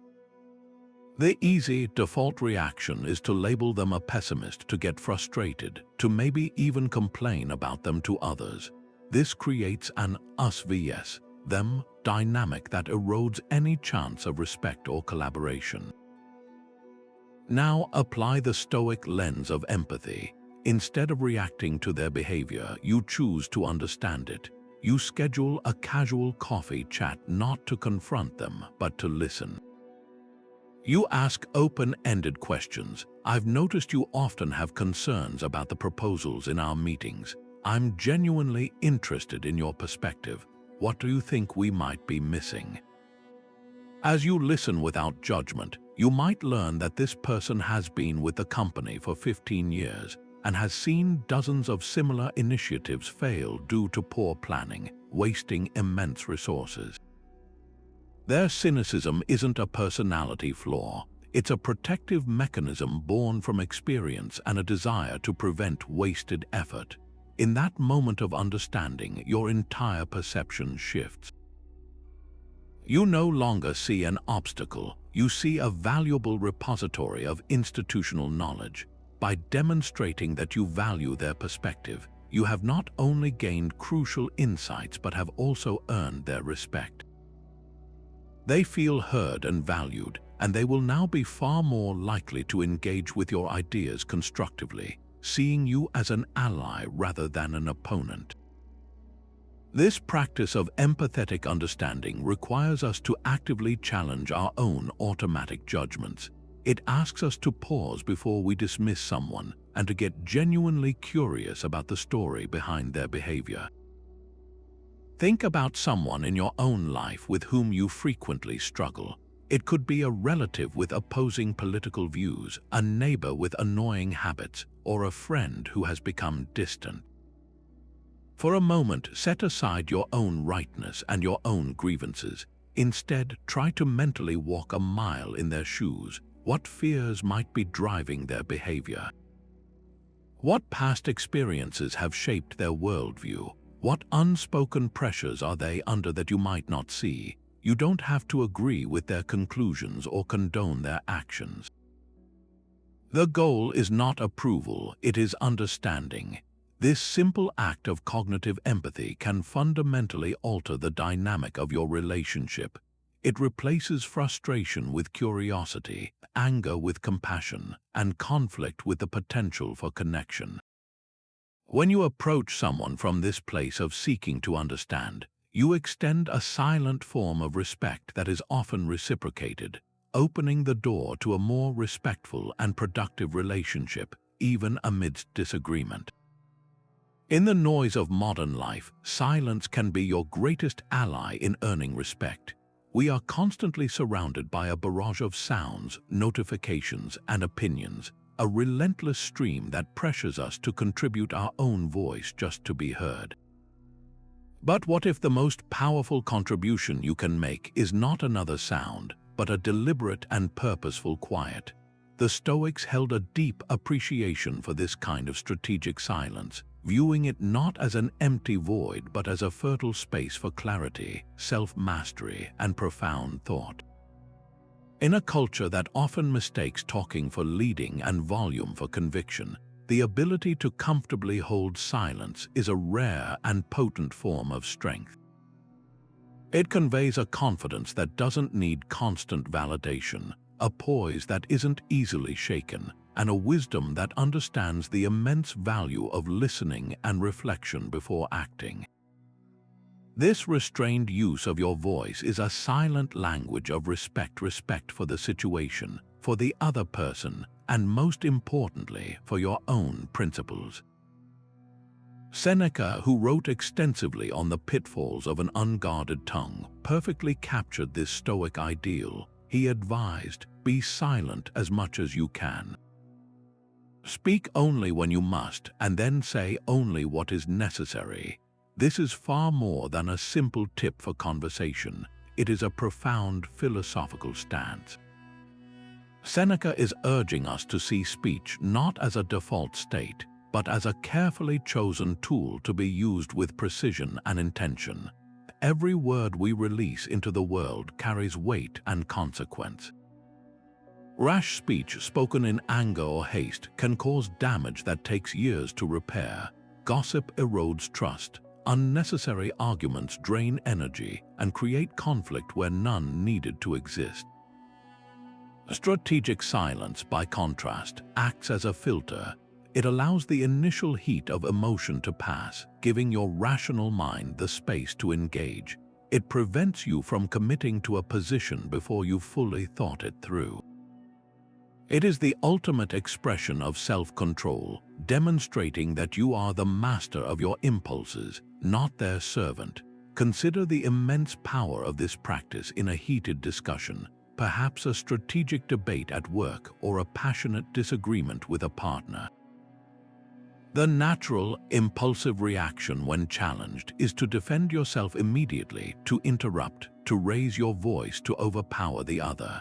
The easy, default reaction is to label them a pessimist, to get frustrated, to maybe even complain about them to others. This creates an us vs. them dynamic that erodes any chance of respect or collaboration. Now apply the Stoic lens of empathy. Instead of reacting to their behavior, you choose to understand it. You schedule a casual coffee chat not to confront them, but to listen. You ask open-ended questions. "I've noticed you often have concerns about the proposals in our meetings. I'm genuinely interested in your perspective. What do you think we might be missing?" As you listen without judgment, you might learn that this person has been with the company for 15 years and has seen dozens of similar initiatives fail due to poor planning, wasting immense resources. Their cynicism isn't a personality flaw, it's a protective mechanism born from experience and a desire to prevent wasted effort. In that moment of understanding, your entire perception shifts. You no longer see an obstacle, you see a valuable repository of institutional knowledge. By demonstrating that you value their perspective, you have not only gained crucial insights but have also earned their respect. They feel heard and valued, and they will now be far more likely to engage with your ideas constructively, seeing you as an ally rather than an opponent. This practice of empathetic understanding requires us to actively challenge our own automatic judgments. It asks us to pause before we dismiss someone and to get genuinely curious about the story behind their behavior. Think about someone in your own life with whom you frequently struggle. It could be a relative with opposing political views, a neighbor with annoying habits, or a friend who has become distant. For a moment, set aside your own rightness and your own grievances. Instead, try to mentally walk a mile in their shoes. What fears might be driving their behavior? What past experiences have shaped their worldview? What unspoken pressures are they under that you might not see? You don't have to agree with their conclusions or condone their actions. The goal is not approval, it is understanding. This simple act of cognitive empathy can fundamentally alter the dynamic of your relationship. It replaces frustration with curiosity, anger with compassion, and conflict with the potential for connection. When you approach someone from this place of seeking to understand, you extend a silent form of respect that is often reciprocated, opening the door to a more respectful and productive relationship, even amidst disagreement. In the noise of modern life, silence can be your greatest ally in earning respect. We are constantly surrounded by a barrage of sounds, notifications, and opinions, a relentless stream that pressures us to contribute our own voice just to be heard. But what if the most powerful contribution you can make is not another sound, but a deliberate and purposeful quiet? The Stoics held a deep appreciation for this kind of strategic silence, viewing it not as an empty void but as a fertile space for clarity, self-mastery, and profound thought. In a culture that often mistakes talking for leading and volume for conviction, the ability to comfortably hold silence is a rare and potent form of strength. It conveys a confidence that doesn't need constant validation, a poise that isn't easily shaken, and a wisdom that understands the immense value of listening and reflection before acting. This restrained use of your voice is a silent language of respect for the situation, for the other person, and most importantly, for your own principles. Seneca, who wrote extensively on the pitfalls of an unguarded tongue, perfectly captured this Stoic ideal. He advised, "Be silent as much as you can. Speak only when you must, and then say only what is necessary." This is far more than a simple tip for conversation. It is a profound philosophical stance. Seneca is urging us to see speech not as a default state, but as a carefully chosen tool to be used with precision and intention. Every word we release into the world carries weight and consequence. Rash speech spoken in anger or haste can cause damage that takes years to repair. Gossip erodes trust. Unnecessary arguments drain energy and create conflict where none needed to exist. Strategic silence, by contrast, acts as a filter. It allows the initial heat of emotion to pass, giving your rational mind the space to engage. It prevents you from committing to a position before you fully thought it through. It is the ultimate expression of self-control, demonstrating that you are the master of your impulses, not their servant. Consider the immense power of this practice in a heated discussion, perhaps a strategic debate at work or a passionate disagreement with a partner. The natural, impulsive reaction when challenged is to defend yourself immediately, to interrupt, to raise your voice to overpower the other.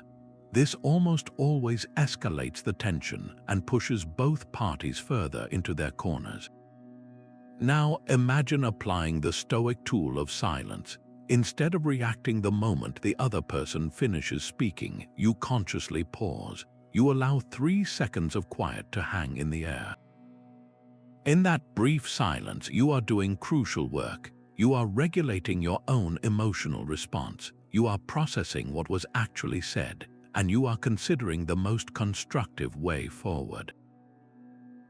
This almost always escalates the tension and pushes both parties further into their corners. Now imagine applying the Stoic tool of silence. Instead of reacting the moment the other person finishes speaking, you consciously pause. You allow 3 seconds of quiet to hang in the air. In that brief silence, you are doing crucial work. You are regulating your own emotional response. You are processing what was actually said, and you are considering the most constructive way forward.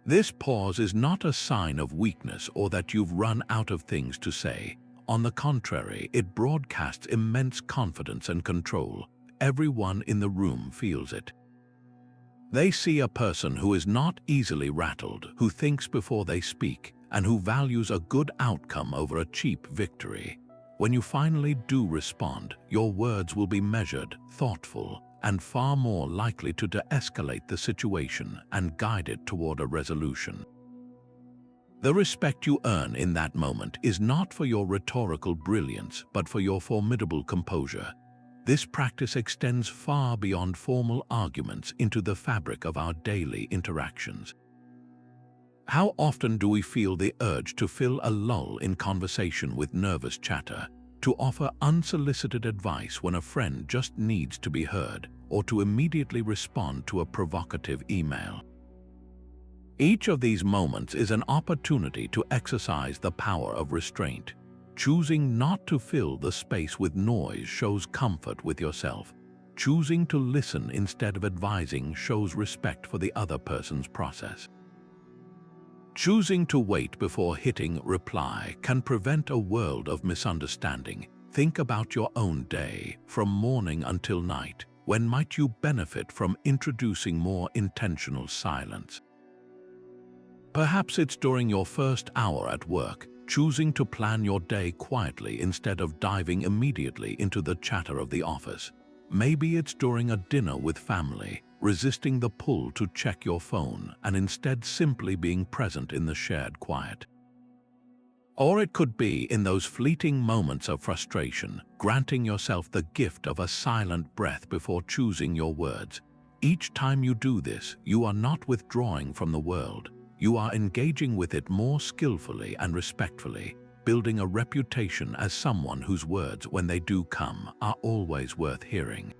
This pause is not a sign of weakness or that you've run out of things to say. On the contrary, it broadcasts immense confidence and control. Everyone in the room feels it. They see a person who is not easily rattled, who thinks before they speak, and who values a good outcome over a cheap victory. When you finally do respond, your words will be measured, thoughtful, and far more likely to de-escalate the situation and guide it toward a resolution. The respect you earn in that moment is not for your rhetorical brilliance, but for your formidable composure. This practice extends far beyond formal arguments into the fabric of our daily interactions. How often do we feel the urge to fill a lull in conversation with nervous chatter, to offer unsolicited advice when a friend just needs to be heard, or to immediately respond to a provocative email? Each of these moments is an opportunity to exercise the power of restraint. Choosing not to fill the space with noise shows comfort with yourself. Choosing to listen instead of advising shows respect for the other person's process. Choosing to wait before hitting reply can prevent a world of misunderstanding. Think about your own day, from morning until night. When might you benefit from introducing more intentional silence? Perhaps it's during your first hour at work, choosing to plan your day quietly instead of diving immediately into the chatter of the office. Maybe it's during a dinner with family, resisting the pull to check your phone and instead simply being present in the shared quiet. Or it could be in those fleeting moments of frustration, granting yourself the gift of a silent breath before choosing your words. Each time you do this, you are not withdrawing from the world. You are engaging with it more skillfully and respectfully, building a reputation as someone whose words, when they do come, are always worth hearing.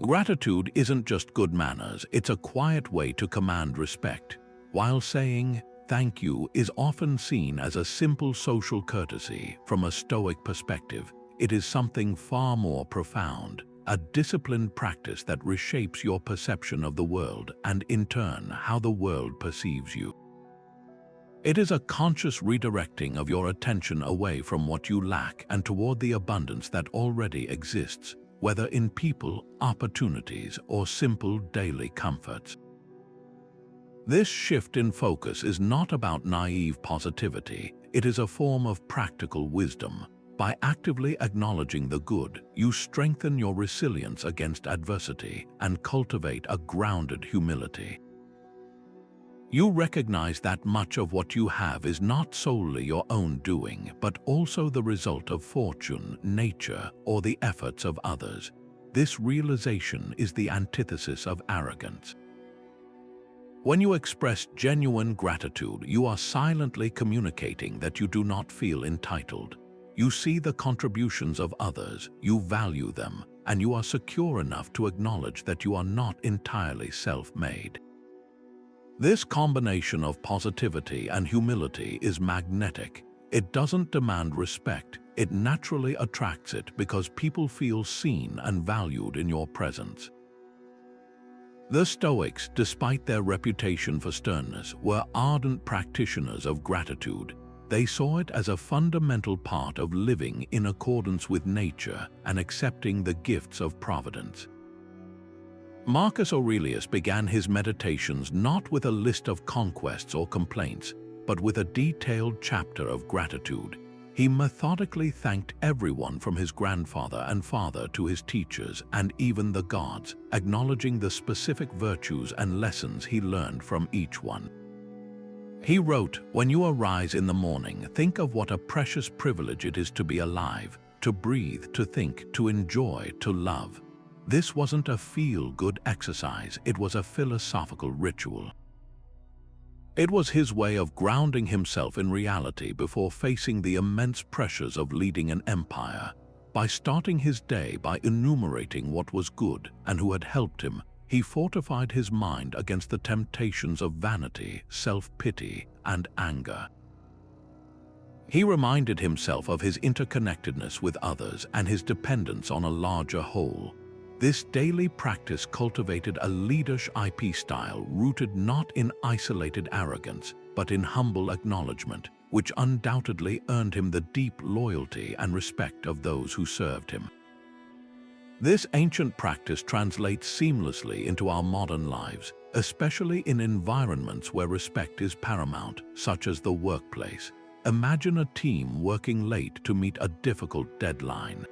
Gratitude isn't just good manners, it's a quiet way to command respect. While saying thank you is often seen as a simple social courtesy, from a Stoic perspective, it is something far more profound. A disciplined practice that reshapes your perception of the world and, in turn, how the world perceives you. It is a conscious redirecting of your attention away from what you lack and toward the abundance that already exists, whether in people, opportunities, or simple daily comforts. This shift in focus is not about naive positivity, it is a form of practical wisdom. By actively acknowledging the good, you strengthen your resilience against adversity and cultivate a grounded humility. You recognize that much of what you have is not solely your own doing, but also the result of fortune, nature, or the efforts of others. This realization is the antithesis of arrogance. When you express genuine gratitude, you are silently communicating that you do not feel entitled. You see the contributions of others, you value them, and you are secure enough to acknowledge that you are not entirely self-made. This combination of positivity and humility is magnetic. It doesn't demand respect, it naturally attracts it because people feel seen and valued in your presence. The Stoics, despite their reputation for sternness, were ardent practitioners of gratitude. They saw it as a fundamental part of living in accordance with nature and accepting the gifts of providence. Marcus Aurelius began his meditations not with a list of conquests or complaints, but with a detailed chapter of gratitude. He methodically thanked everyone from his grandfather and father to his teachers and even the gods, acknowledging the specific virtues and lessons he learned from each one. He wrote, "When you arise in the morning, think of what a precious privilege it is to be alive, to breathe, to think, to enjoy, to love." This wasn't a feel-good exercise, it was a philosophical ritual. It was his way of grounding himself in reality before facing the immense pressures of leading an empire. By starting his day by enumerating what was good and who had helped him, he fortified his mind against the temptations of vanity, self-pity, and anger. He reminded himself of his interconnectedness with others and his dependence on a larger whole. This daily practice cultivated a leadership style rooted not in isolated arrogance, but in humble acknowledgement, which undoubtedly earned him the deep loyalty and respect of those who served him. This ancient practice translates seamlessly into our modern lives, especially in environments where respect is paramount, such as the workplace. Imagine a team working late to meet a difficult deadline.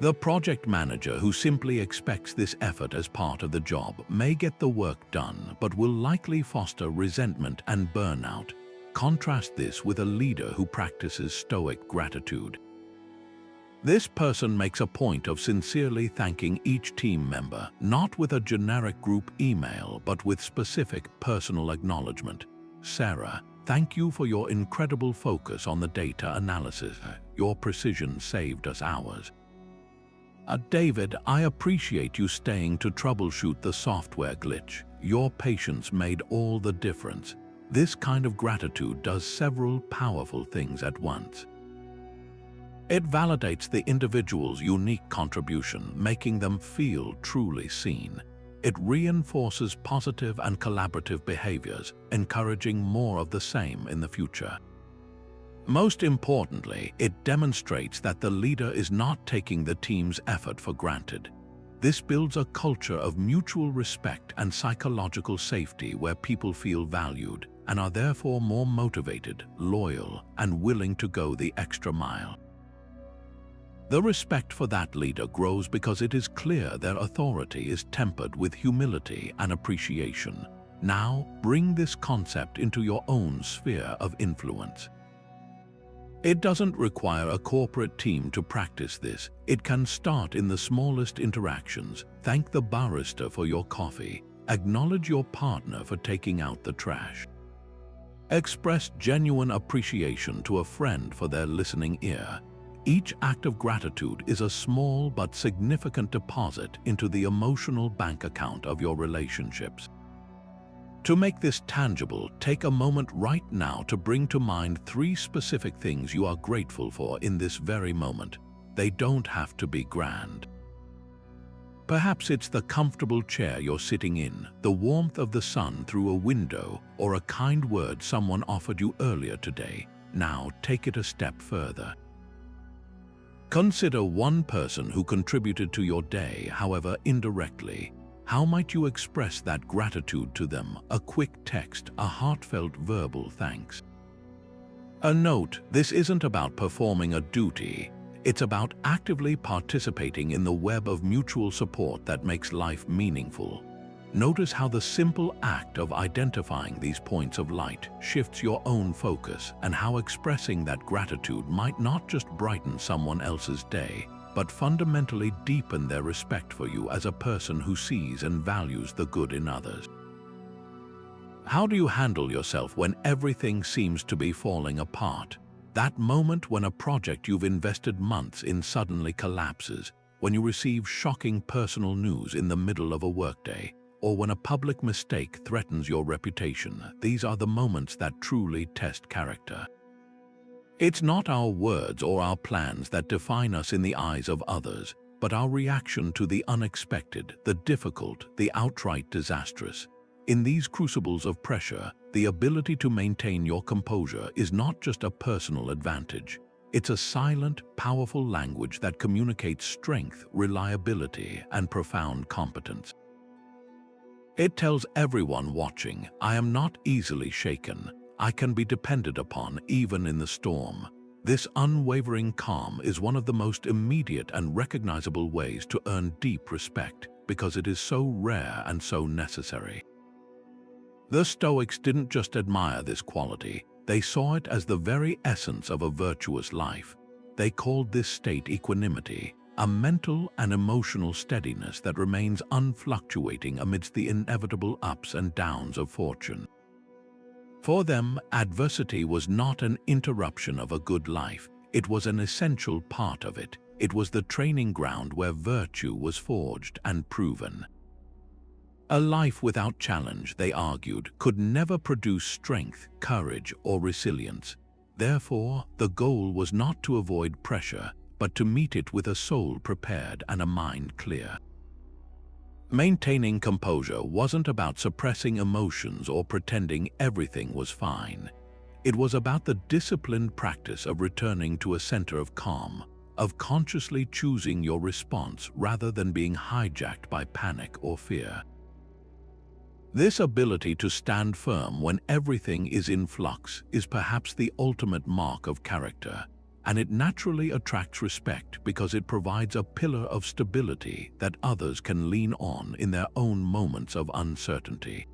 The project manager who simply expects this effort as part of the job may get the work done, but will likely foster resentment and burnout. Contrast this with a leader who practices Stoic gratitude. This person makes a point of sincerely thanking each team member, not with a generic group email, but with specific personal acknowledgement. Sarah, thank you for your incredible focus on the data analysis. Your precision saved us hours. David, I appreciate you staying to troubleshoot the software glitch. Your patience made all the difference. This kind of gratitude does several powerful things at once. It validates the individual's unique contribution, making them feel truly seen. It reinforces positive and collaborative behaviors, encouraging more of the same in the future. Most importantly, it demonstrates that the leader is not taking the team's effort for granted. This builds a culture of mutual respect and psychological safety where people feel valued and are therefore more motivated, loyal, and willing to go the extra mile. The respect for that leader grows because it is clear their authority is tempered with humility and appreciation. Now, bring this concept into your own sphere of influence. It doesn't require a corporate team to practice this. It can start in the smallest interactions. Thank the barista for your coffee. Acknowledge your partner for taking out the trash. Express genuine appreciation to a friend for their listening ear. Each act of gratitude is a small but significant deposit into the emotional bank account of your relationships. To make this tangible, take a moment right now to bring to mind 3 specific things you are grateful for in this very moment. They don't have to be grand. Perhaps it's the comfortable chair you're sitting in, the warmth of the sun through a window, or a kind word someone offered you earlier today. Now take it a step further. Consider one person who contributed to your day, however indirectly. How might you express that gratitude to them? A quick text, a heartfelt verbal thanks. A note, this isn't about performing a duty. It's about actively participating in the web of mutual support that makes life meaningful. Notice how the simple act of identifying these points of light shifts your own focus, and how expressing that gratitude might not just brighten someone else's day, but fundamentally deepen their respect for you as a person who sees and values the good in others. How do you handle yourself when everything seems to be falling apart? That moment when a project you've invested months in suddenly collapses, when you receive shocking personal news in the middle of a workday, or when a public mistake threatens your reputation. These are the moments that truly test character. It's not our words or our plans that define us in the eyes of others, but our reaction to the unexpected, the difficult, the outright disastrous. In these crucibles of pressure, the ability to maintain your composure is not just a personal advantage. It's a silent, powerful language that communicates strength, reliability, and profound competence. It tells everyone watching, I am not easily shaken. I can be depended upon even in the storm. This unwavering calm is one of the most immediate and recognizable ways to earn deep respect, because it is so rare and so necessary. The Stoics didn't just admire this quality, they saw it as the very essence of a virtuous life. They called this state equanimity, a mental and emotional steadiness that remains unfluctuating amidst the inevitable ups and downs of fortune. For them, adversity was not an interruption of a good life, it was an essential part of it. It was the training ground where virtue was forged and proven. A life without challenge, they argued, could never produce strength, courage, or resilience. Therefore, the goal was not to avoid pressure, but to meet it with a soul prepared and a mind clear. Maintaining composure wasn't about suppressing emotions or pretending everything was fine. It was about the disciplined practice of returning to a center of calm, of consciously choosing your response rather than being hijacked by panic or fear. This ability to stand firm when everything is in flux is perhaps the ultimate mark of character, and it naturally attracts respect because it provides a pillar of stability that others can lean on in their own moments of uncertainty.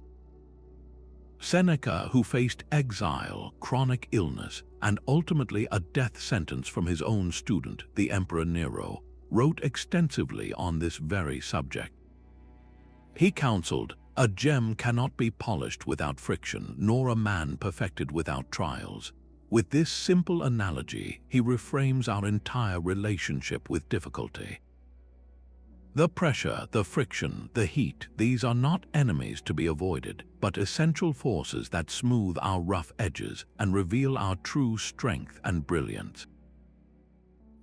Seneca, who faced exile, chronic illness, and ultimately a death sentence from his own student, the Emperor Nero, wrote extensively on this very subject. He counseled, "A gem cannot be polished without friction, nor a man perfected without trials." With this simple analogy, he reframes our entire relationship with difficulty. The pressure, the friction, the heat, these are not enemies to be avoided, but essential forces that smooth our rough edges and reveal our true strength and brilliance.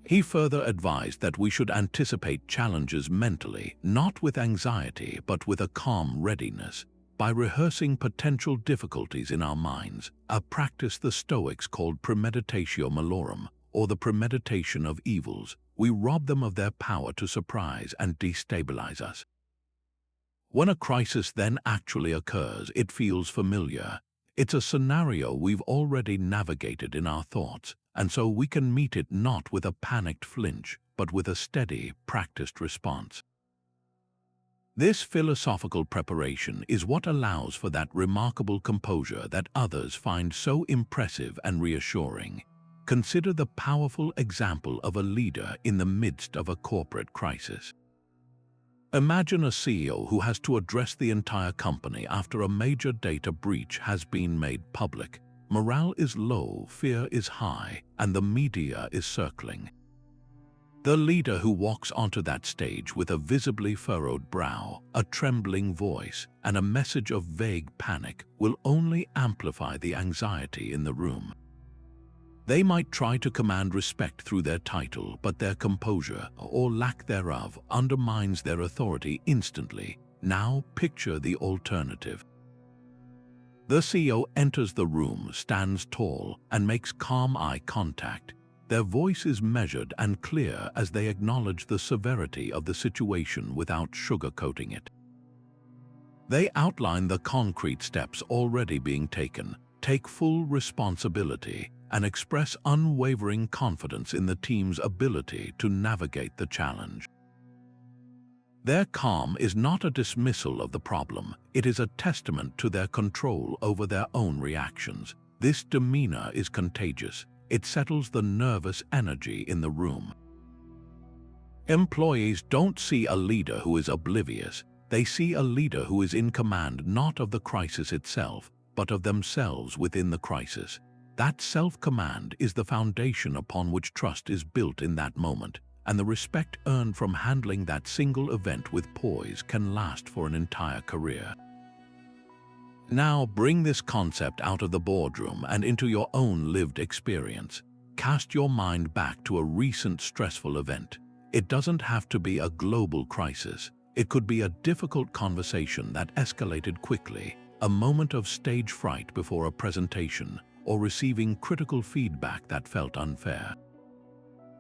He further advised that we should anticipate challenges mentally, not with anxiety, but with a calm readiness, by rehearsing potential difficulties in our minds, a practice the Stoics called premeditatio malorum, or the premeditation of evils. We rob them of their power to surprise and destabilize us. When a crisis then actually occurs, it feels familiar. It's a scenario we've already navigated in our thoughts, and so we can meet it not with a panicked flinch, but with a steady, practiced response. This philosophical preparation is what allows for that remarkable composure that others find so impressive and reassuring. Consider the powerful example of a leader in the midst of a corporate crisis. Imagine a CEO who has to address the entire company after a major data breach has been made public. Morale is low, fear is high, and the media is circling. The leader who walks onto that stage with a visibly furrowed brow, a trembling voice, and a message of vague panic will only amplify the anxiety in the room. They might try to command respect through their title, but their composure, or lack thereof, undermines their authority instantly. Now picture the alternative. The CEO enters the room, stands tall, and makes calm eye contact. Their voice is measured and clear as they acknowledge the severity of the situation without sugarcoating it. They outline the concrete steps already being taken, take full responsibility, and express unwavering confidence in the team's ability to navigate the challenge. Their calm is not a dismissal of the problem, it is a testament to their control over their own reactions. This demeanor is contagious. It settles the nervous energy in the room. Employees don't see a leader who is oblivious. They see a leader who is in command not of the crisis itself, but of themselves within the crisis. That self-command is the foundation upon which trust is built in that moment, and the respect earned from handling that single event with poise can last for an entire career. Now bring this concept out of the boardroom and into your own lived experience. Cast your mind back to a recent stressful event. It doesn't have to be a global crisis. It could be a difficult conversation that escalated quickly, a moment of stage fright before a presentation, or receiving critical feedback that felt unfair.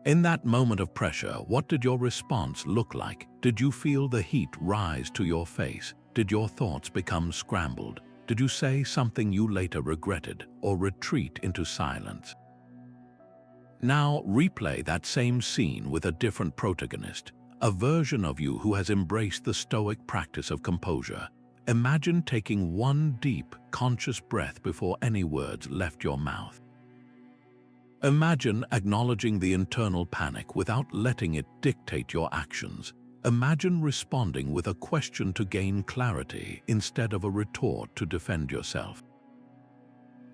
In that moment of pressure, what did your response look like? Did you feel the heat rise to your face? Did your thoughts become scrambled? Did you say something you later regretted, or retreat into silence? Now replay that same scene with a different protagonist, a version of you who has embraced the Stoic practice of composure. Imagine taking one deep, conscious breath before any words left your mouth. Imagine acknowledging the internal panic without letting it dictate your actions. Imagine responding with a question to gain clarity instead of a retort to defend yourself.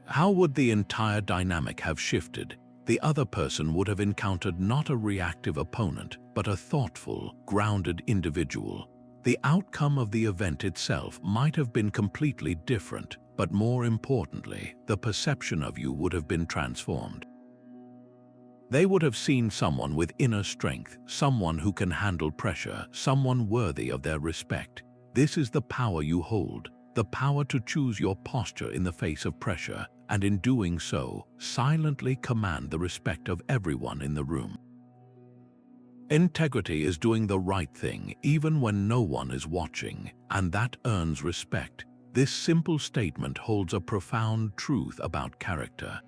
How would the entire dynamic have shifted? The other person would have encountered not a reactive opponent, but a thoughtful, grounded individual. The outcome of the event itself might have been completely different, but more importantly, the perception of you would have been transformed. They would have seen someone with inner strength, someone who can handle pressure, someone worthy of their respect. This is the power you hold, the power to choose your posture in the face of pressure, and in doing so, silently command the respect of everyone in the room. Integrity is doing the right thing even when no one is watching, and that earns respect. This simple statement holds a profound truth about character.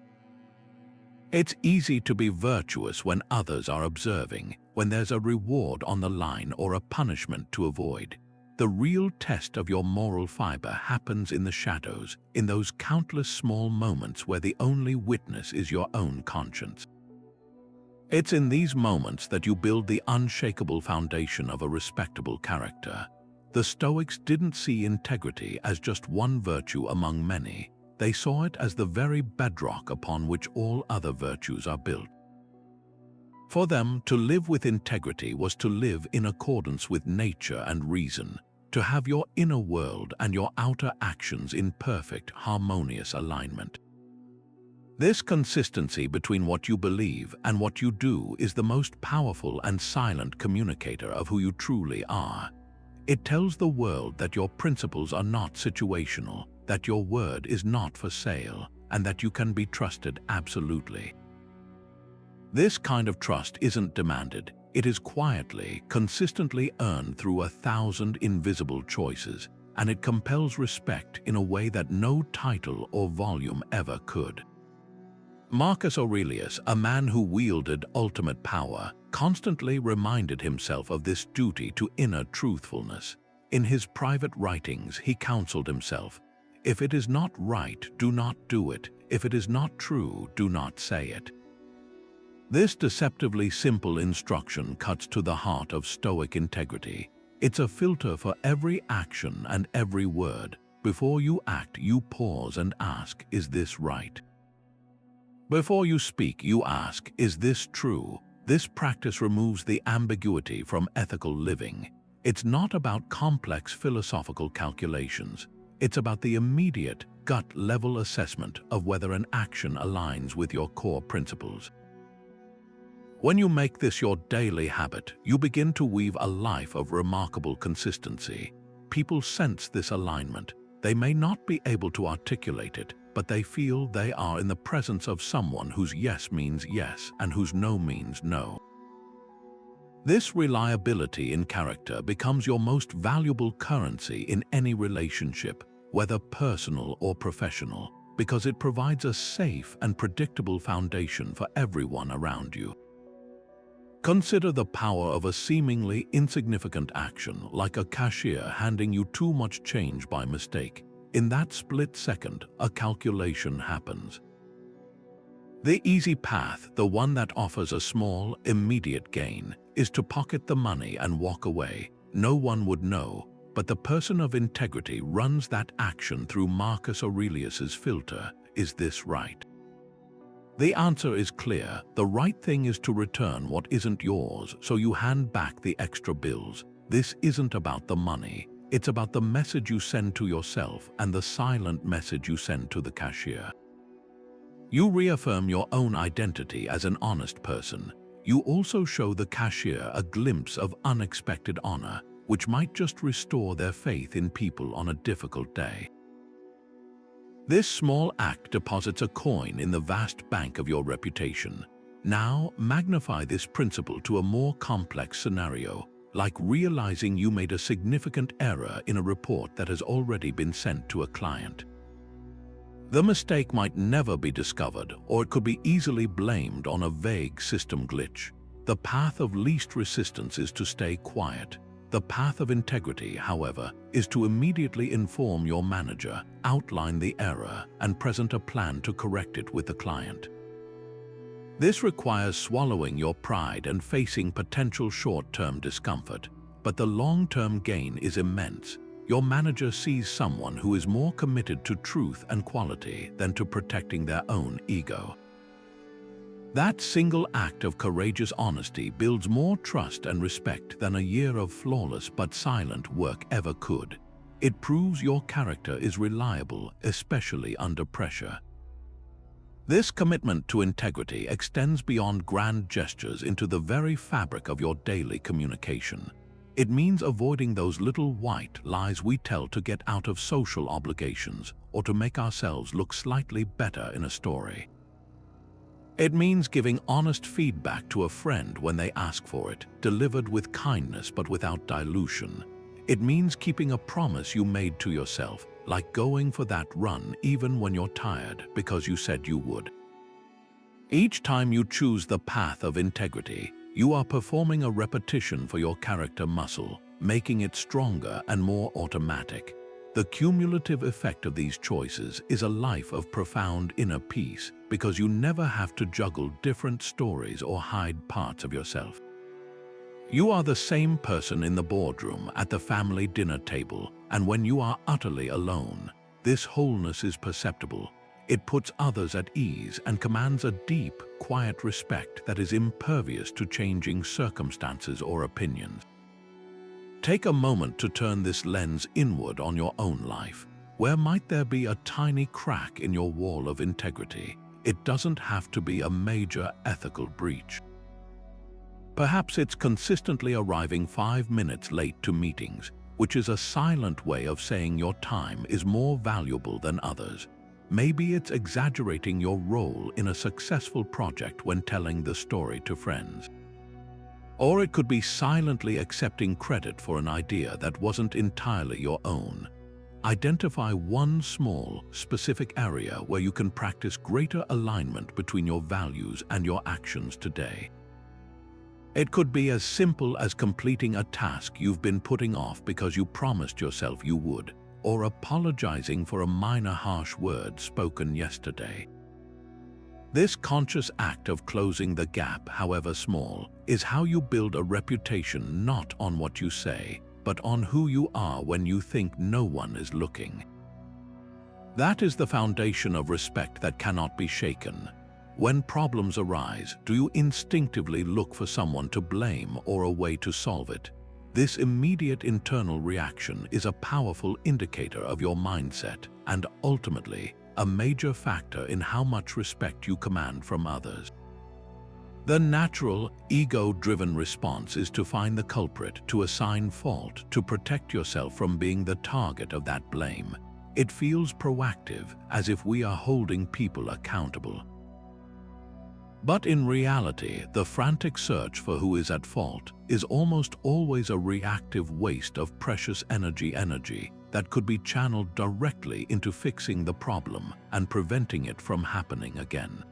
It's easy to be virtuous when others are observing, when there's a reward on the line or a punishment to avoid. The real test of your moral fiber happens in the shadows, in those countless small moments where the only witness is your own conscience. It's in these moments that you build the unshakable foundation of a respectable character. The Stoics didn't see integrity as just one virtue among many. They saw it as the very bedrock upon which all other virtues are built. For them, to live with integrity was to live in accordance with nature and reason, to have your inner world and your outer actions in perfect, harmonious alignment. This consistency between what you believe and what you do is the most powerful and silent communicator of who you truly are. It tells the world that your principles are not situational, that your word is not for sale, and that you can be trusted absolutely. This kind of trust isn't demanded. It is quietly, consistently earned through 1,000 invisible choices, and it compels respect in a way that no title or volume ever could. Marcus Aurelius, a man who wielded ultimate power, constantly reminded himself of this duty to inner truthfulness. In his private writings, he counseled himself, "If it is not right, do not do it. If it is not true, do not say it." This deceptively simple instruction cuts to the heart of Stoic integrity. It's a filter for every action and every word. Before you act, you pause and ask, "Is this right?" Before you speak, you ask, "Is this true?" This practice removes the ambiguity from ethical living. It's not about complex philosophical calculations. It's about the immediate, gut-level assessment of whether an action aligns with your core principles. When you make this your daily habit, you begin to weave a life of remarkable consistency. People sense this alignment. They may not be able to articulate it, but they feel they are in the presence of someone whose yes means yes and whose no means no. This reliability in character becomes your most valuable currency in any relationship, whether personal or professional, because it provides a safe and predictable foundation for everyone around you. Consider the power of a seemingly insignificant action, like a cashier handing you too much change by mistake. In that split second, a calculation happens. The easy path, the one that offers a small, immediate gain, is to pocket the money and walk away. No one would know, but the person of integrity runs that action through Marcus Aurelius's filter. Is this right? The answer is clear. The right thing is to return what isn't yours, so you hand back the extra bills. This isn't about the money. It's about the message you send to yourself and the silent message you send to the cashier. You reaffirm your own identity as an honest person. You also show the cashier a glimpse of unexpected honor, which might just restore their faith in people on a difficult day. This small act deposits a coin in the vast bank of your reputation. Now, magnify this principle to a more complex scenario, like realizing you made a significant error in a report that has already been sent to a client. The mistake might never be discovered, or it could be easily blamed on a vague system glitch. The path of least resistance is to stay quiet. The path of integrity, however, is to immediately inform your manager, outline the error, and present a plan to correct it with the client. This requires swallowing your pride and facing potential short-term discomfort, but the long-term gain is immense. Your manager sees someone who is more committed to truth and quality than to protecting their own ego. That single act of courageous honesty builds more trust and respect than a year of flawless but silent work ever could. It proves your character is reliable, especially under pressure. This commitment to integrity extends beyond grand gestures into the very fabric of your daily communication. It means avoiding those little white lies we tell to get out of social obligations or to make ourselves look slightly better in a story. It means giving honest feedback to a friend when they ask for it, delivered with kindness but without dilution. It means keeping a promise you made to yourself, like going for that run even when you're tired because you said you would. Each time you choose the path of integrity, you are performing a repetition for your character muscle, making it stronger and more automatic. The cumulative effect of these choices is a life of profound inner peace, because you never have to juggle different stories or hide parts of yourself. You are the same person in the boardroom, at the family dinner table, and when you are utterly alone. This wholeness is perceptible. It puts others at ease and commands a deep, quiet respect that is impervious to changing circumstances or opinions. Take a moment to turn this lens inward on your own life. Where might there be a tiny crack in your wall of integrity? It doesn't have to be a major ethical breach. Perhaps it's consistently arriving 5 minutes late to meetings, which is a silent way of saying your time is more valuable than others. Maybe it's exaggerating your role in a successful project when telling the story to friends. Or it could be silently accepting credit for an idea that wasn't entirely your own. Identify one small, specific area where you can practice greater alignment between your values and your actions today. It could be as simple as completing a task you've been putting off because you promised yourself you would, or apologizing for a minor harsh word spoken yesterday. This conscious act of closing the gap, however small, is how you build a reputation not on what you say, but on who you are when you think no one is looking. That is the foundation of respect that cannot be shaken. When problems arise, do you instinctively look for someone to blame or a way to solve it? This immediate internal reaction is a powerful indicator of your mindset and, ultimately, a major factor in how much respect you command from others. The natural, ego-driven response is to find the culprit, to assign fault, to protect yourself from being the target of that blame. It feels proactive, as if we are holding people accountable. But in reality, the frantic search for who is at fault is almost always a reactive waste of precious energy that could be channeled directly into fixing the problem and preventing it from happening again.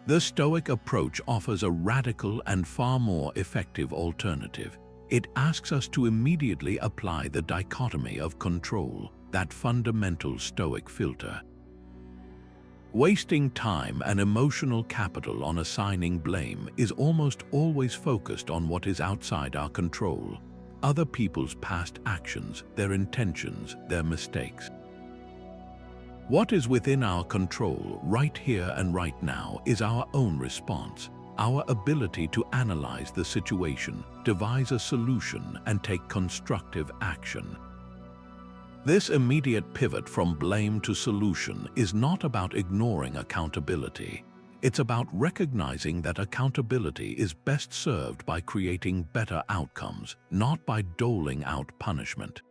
The Stoic approach offers a radical and far more effective alternative. It asks us to immediately apply the dichotomy of control, that fundamental Stoic filter. Wasting time and emotional capital on assigning blame is almost always focused on what is outside our control. Other people's past actions, their intentions, their mistakes. What is within our control, right here and right now, is our own response, our ability to analyze the situation, devise a solution, and take constructive action. This immediate pivot from blame to solution is not about ignoring accountability. It's about recognizing that accountability is best served by creating better outcomes, not by doling out punishment.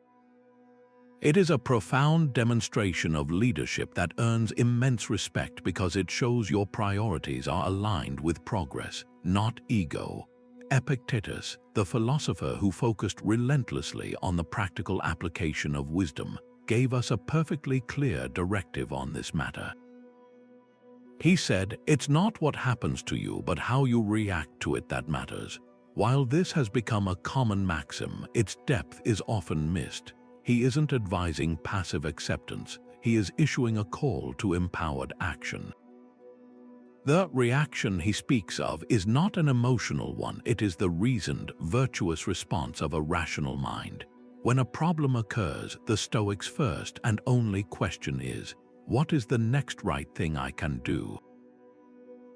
It is a profound demonstration of leadership that earns immense respect because it shows your priorities are aligned with progress, not ego. Epictetus, the philosopher who focused relentlessly on the practical application of wisdom, gave us a perfectly clear directive on this matter. He said, "It's not what happens to you, but how you react to it that matters." While this has become a common maxim, its depth is often missed. He isn't advising passive acceptance, he is issuing a call to empowered action. The reaction he speaks of is not an emotional one, it is the reasoned, virtuous response of a rational mind. When a problem occurs, the Stoics' first and only question is, what is the next right thing I can do?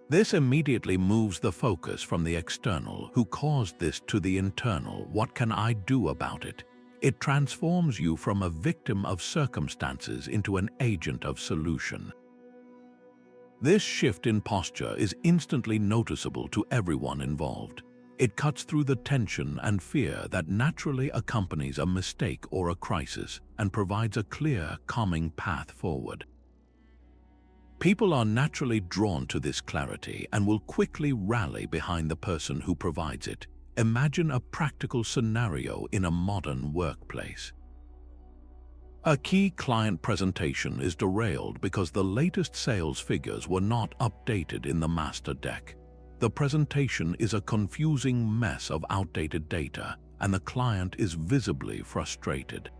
This immediately moves the focus from the external, who caused this, to the internal, what can I do about it? It transforms you from a victim of circumstances into an agent of solution. This shift in posture is instantly noticeable to everyone involved. It cuts through the tension and fear that naturally accompanies a mistake or a crisis and provides a clear, calming path forward. People are naturally drawn to this clarity and will quickly rally behind the person who provides it. Imagine a practical scenario in a modern workplace. A key client presentation is derailed because the latest sales figures were not updated in the master deck. The presentation is a confusing mess of outdated data, and the client is visibly frustrated.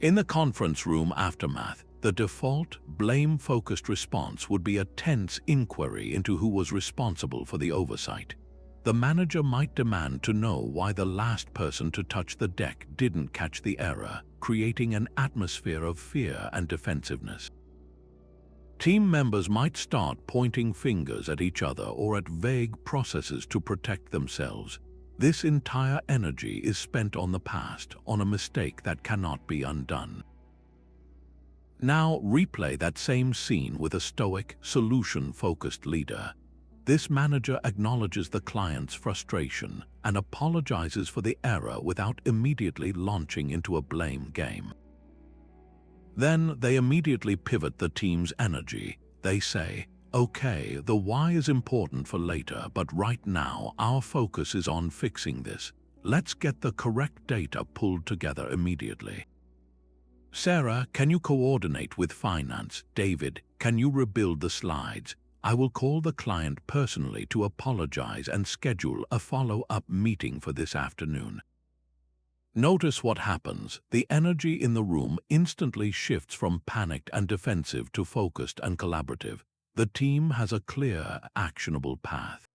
In the conference room aftermath, the default, blame-focused response would be a tense inquiry into who was responsible for the oversight. The manager might demand to know why the last person to touch the deck didn't catch the error, creating an atmosphere of fear and defensiveness. Team members might start pointing fingers at each other or at vague processes to protect themselves. This entire energy is spent on the past, on a mistake that cannot be undone. Now replay that same scene with a stoic, solution-focused leader. This manager acknowledges the client's frustration and apologizes for the error without immediately launching into a blame game. Then they immediately pivot the team's energy. They say, "Okay, the why is important for later, but right now our focus is on fixing this. Let's get the correct data pulled together immediately. Sarah, can you coordinate with finance? David, can you rebuild the slides? I will call the client personally to apologize and schedule a follow-up meeting for this afternoon." Notice what happens. The energy in the room instantly shifts from panicked and defensive to focused and collaborative. The team has a clear, actionable path.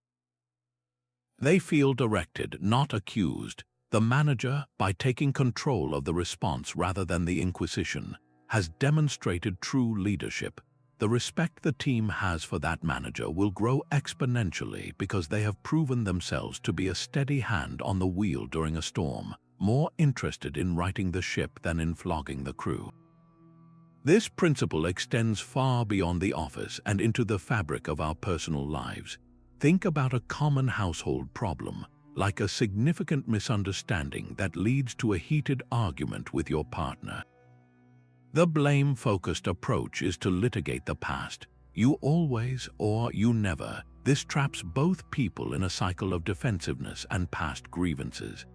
They feel directed, not accused. The manager, by taking control of the response rather than the inquisition, has demonstrated true leadership. The respect the team has for that manager will grow exponentially because they have proven themselves to be a steady hand on the wheel during a storm, more interested in righting the ship than in flogging the crew. This principle extends far beyond the office and into the fabric of our personal lives. Think about a common household problem, like a significant misunderstanding that leads to a heated argument with your partner. The blame-focused approach is to litigate the past. You always or you never. This traps both people in a cycle of defensiveness and past grievances.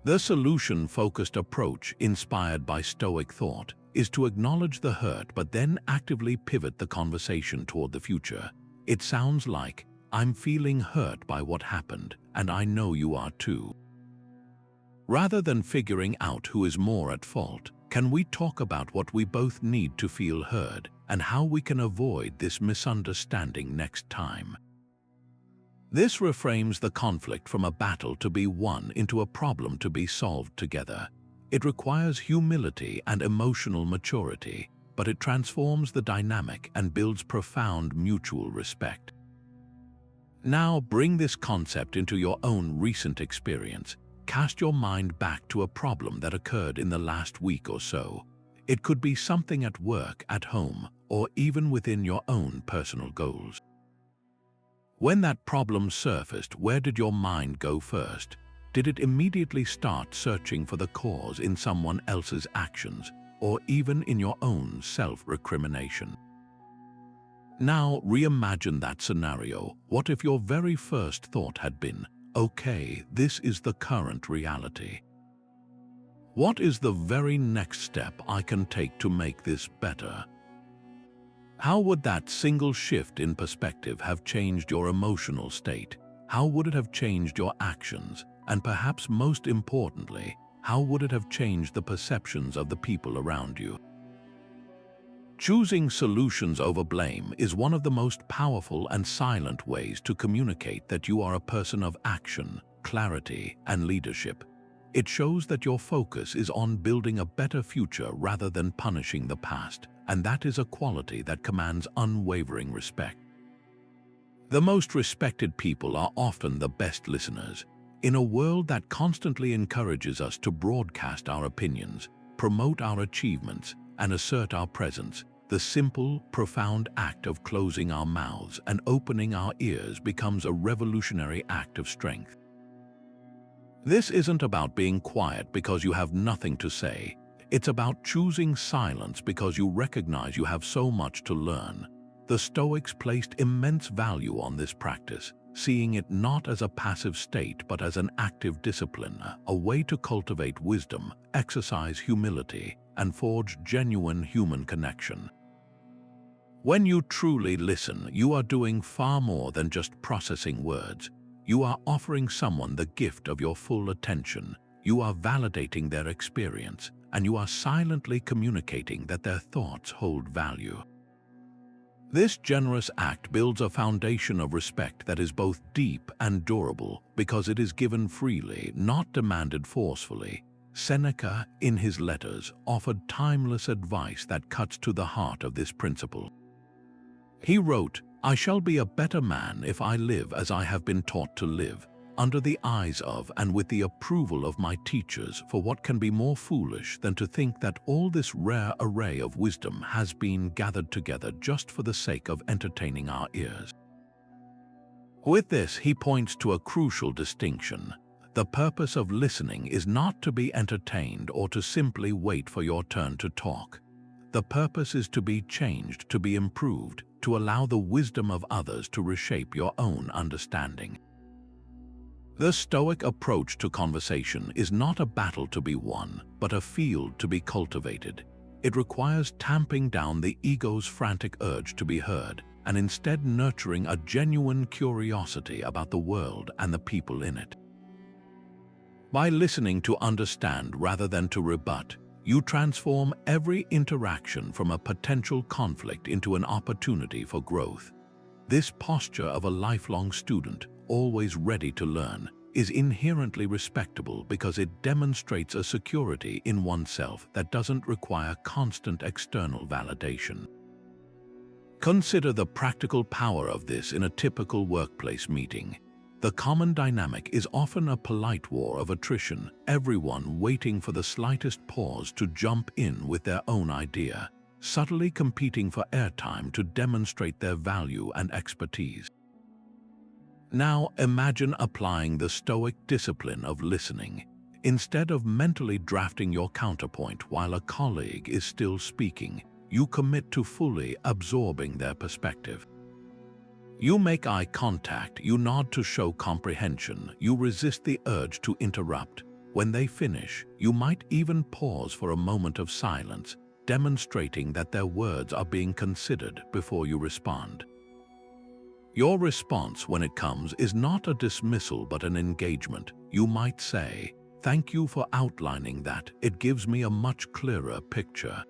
The solution-focused approach, inspired by Stoic thought, is to acknowledge the hurt but then actively pivot the conversation toward the future. It sounds like, "I'm feeling hurt by what happened, and I know you are too." Rather than figuring out who is more at fault, can we talk about what we both need to feel heard and how we can avoid this misunderstanding next time? This reframes the conflict from a battle to be won into a problem to be solved together. It requires humility and emotional maturity, but it transforms the dynamic and builds profound mutual respect. Now bring this concept into your own recent experience. Cast your mind back to a problem that occurred in the last week or so. It could be something at work, at home, or even within your own personal goals. When that problem surfaced, where did your mind go first? Did it immediately start searching for the cause in someone else's actions, or even in your own self-recrimination? Now reimagine that scenario. What if your very first thought had been, "Okay, this is the current reality. What is the very next step I can take to make this better?" How would that single shift in perspective have changed your emotional state? How would it have changed your actions? And perhaps most importantly, how would it have changed the perceptions of the people around you? Choosing solutions over blame is one of the most powerful and silent ways to communicate that you are a person of action, clarity, and leadership. It shows that your focus is on building a better future rather than punishing the past, and that is a quality that commands unwavering respect. The most respected people are often the best listeners. In a world that constantly encourages us to broadcast our opinions, promote our achievements, and assert our presence, the simple, profound act of closing our mouths and opening our ears becomes a revolutionary act of strength. This isn't about being quiet because you have nothing to say. It's about choosing silence because you recognize you have so much to learn. The Stoics placed immense value on this practice, seeing it not as a passive state but as an active discipline, a way to cultivate wisdom, exercise humility, and forge genuine human connection. When you truly listen, you are doing far more than just processing words. You are offering someone the gift of your full attention. You are validating their experience, and you are silently communicating that their thoughts hold value. This generous act builds a foundation of respect that is both deep and durable because it is given freely, not demanded forcefully. Seneca, in his letters, offered timeless advice that cuts to the heart of this principle. He wrote, "I shall be a better man if I live as I have been taught to live, under the eyes of and with the approval of my teachers, for what can be more foolish than to think that all this rare array of wisdom has been gathered together just for the sake of entertaining our ears." With this, he points to a crucial distinction. The purpose of listening is not to be entertained or to simply wait for your turn to talk. The purpose is to be changed, to be improved, to allow the wisdom of others to reshape your own understanding. The Stoic approach to conversation is not a battle to be won, but a field to be cultivated. It requires tamping down the ego's frantic urge to be heard, and instead nurturing a genuine curiosity about the world and the people in it. By listening to understand rather than to rebut, you transform every interaction from a potential conflict into an opportunity for growth. This posture of a lifelong student, always ready to learn, is inherently respectable because it demonstrates a security in oneself that doesn't require constant external validation. Consider the practical power of this in a typical workplace meeting. The common dynamic is often a polite war of attrition, everyone waiting for the slightest pause to jump in with their own idea, subtly competing for airtime to demonstrate their value and expertise. Now imagine applying the Stoic discipline of listening. Instead of mentally drafting your counterpoint while a colleague is still speaking, you commit to fully absorbing their perspective. You make eye contact, you nod to show comprehension, you resist the urge to interrupt. When they finish, you might even pause for a moment of silence, demonstrating that their words are being considered before you respond. Your response when it comes is not a dismissal but an engagement. You might say, "Thank you for outlining that. It gives me a much clearer picture."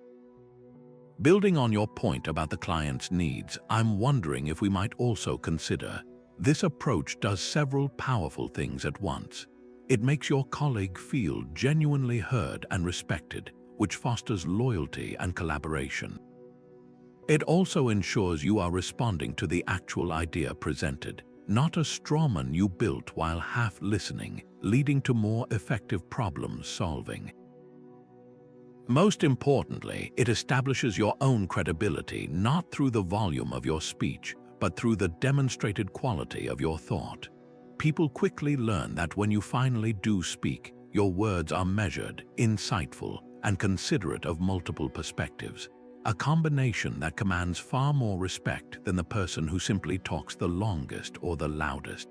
Building on your point about the client's needs, I'm wondering if we might also consider this approach does several powerful things at once. It makes your colleague feel genuinely heard and respected, which fosters loyalty and collaboration. It also ensures you are responding to the actual idea presented, not a strawman you built while half listening, leading to more effective problem solving. Most importantly, it establishes your own credibility not through the volume of your speech, but through the demonstrated quality of your thought. People quickly learn that when you finally do speak, your words are measured, insightful, and considerate of multiple perspectives, a combination that commands far more respect than the person who simply talks the longest or the loudest.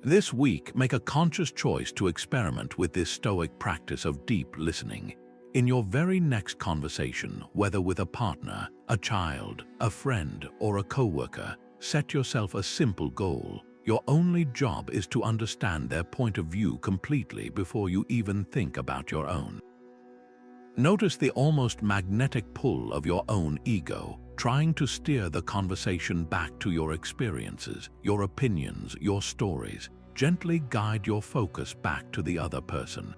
This week, make a conscious choice to experiment with this Stoic practice of deep listening. In your very next conversation, whether with a partner, a child, a friend, or a coworker, set yourself a simple goal. Your only job is to understand their point of view completely before you even think about your own. Notice the almost magnetic pull of your own ego, trying to steer the conversation back to your experiences, your opinions, your stories. Gently guide your focus back to the other person.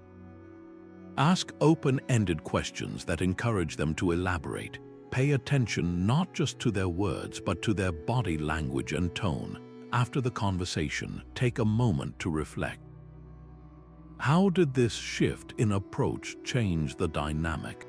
Ask open-ended questions that encourage them to elaborate. Pay attention not just to their words, but to their body language and tone. After the conversation, take a moment to reflect. How did this shift in approach change the dynamic?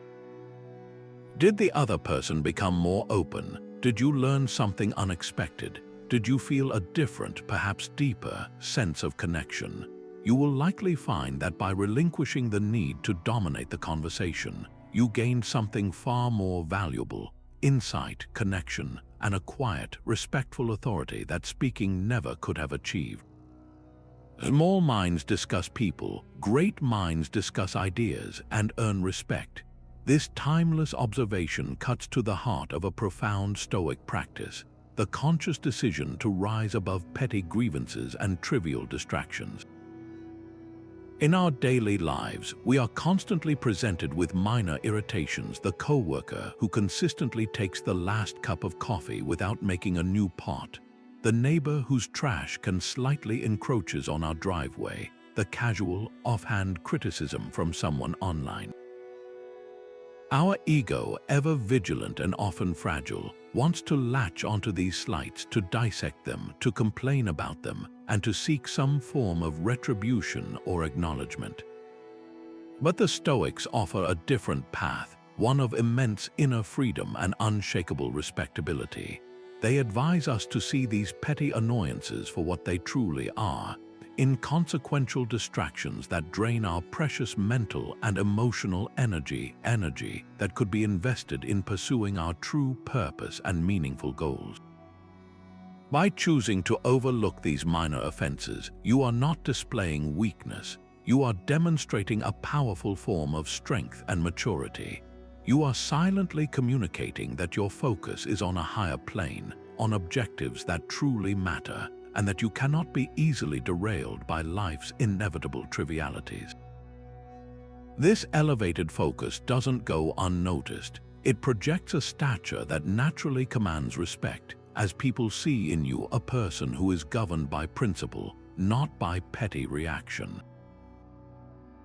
Did the other person become more open? Did you learn something unexpected? Did you feel a different, perhaps deeper, sense of connection? you will likely find that by relinquishing the need to dominate the conversation, you gained something far more valuable: insight, connection, and a quiet, respectful authority that speaking never could have achieved. Small minds discuss people, great minds discuss ideas and earn respect. This timeless observation cuts to the heart of a profound Stoic practice: the conscious decision to rise above petty grievances and trivial distractions. In our daily lives, we are constantly presented with minor irritations: the coworker who consistently takes the last cup of coffee without making a new pot, the neighbor whose trash can slightly encroaches on our driveway, the casual, offhand criticism from someone online. Our ego, ever vigilant and often fragile, wants to latch onto these slights, to dissect them, to complain about them, and to seek some form of retribution or acknowledgement. But the Stoics offer a different path, one of immense inner freedom and unshakable respectability. They advise us to see these petty annoyances for what they truly are: inconsequential distractions that drain our precious mental and emotional energy that could be invested in pursuing our true purpose and meaningful goals. By choosing to overlook these minor offenses, you are not displaying weakness. You are demonstrating a powerful form of strength and maturity. You are silently communicating that your focus is on a higher plane, on objectives that truly matter, and that you cannot be easily derailed by life's inevitable trivialities. This elevated focus doesn't go unnoticed. It projects a stature that naturally commands respect, as people see in you a person who is governed by principle, not by petty reaction.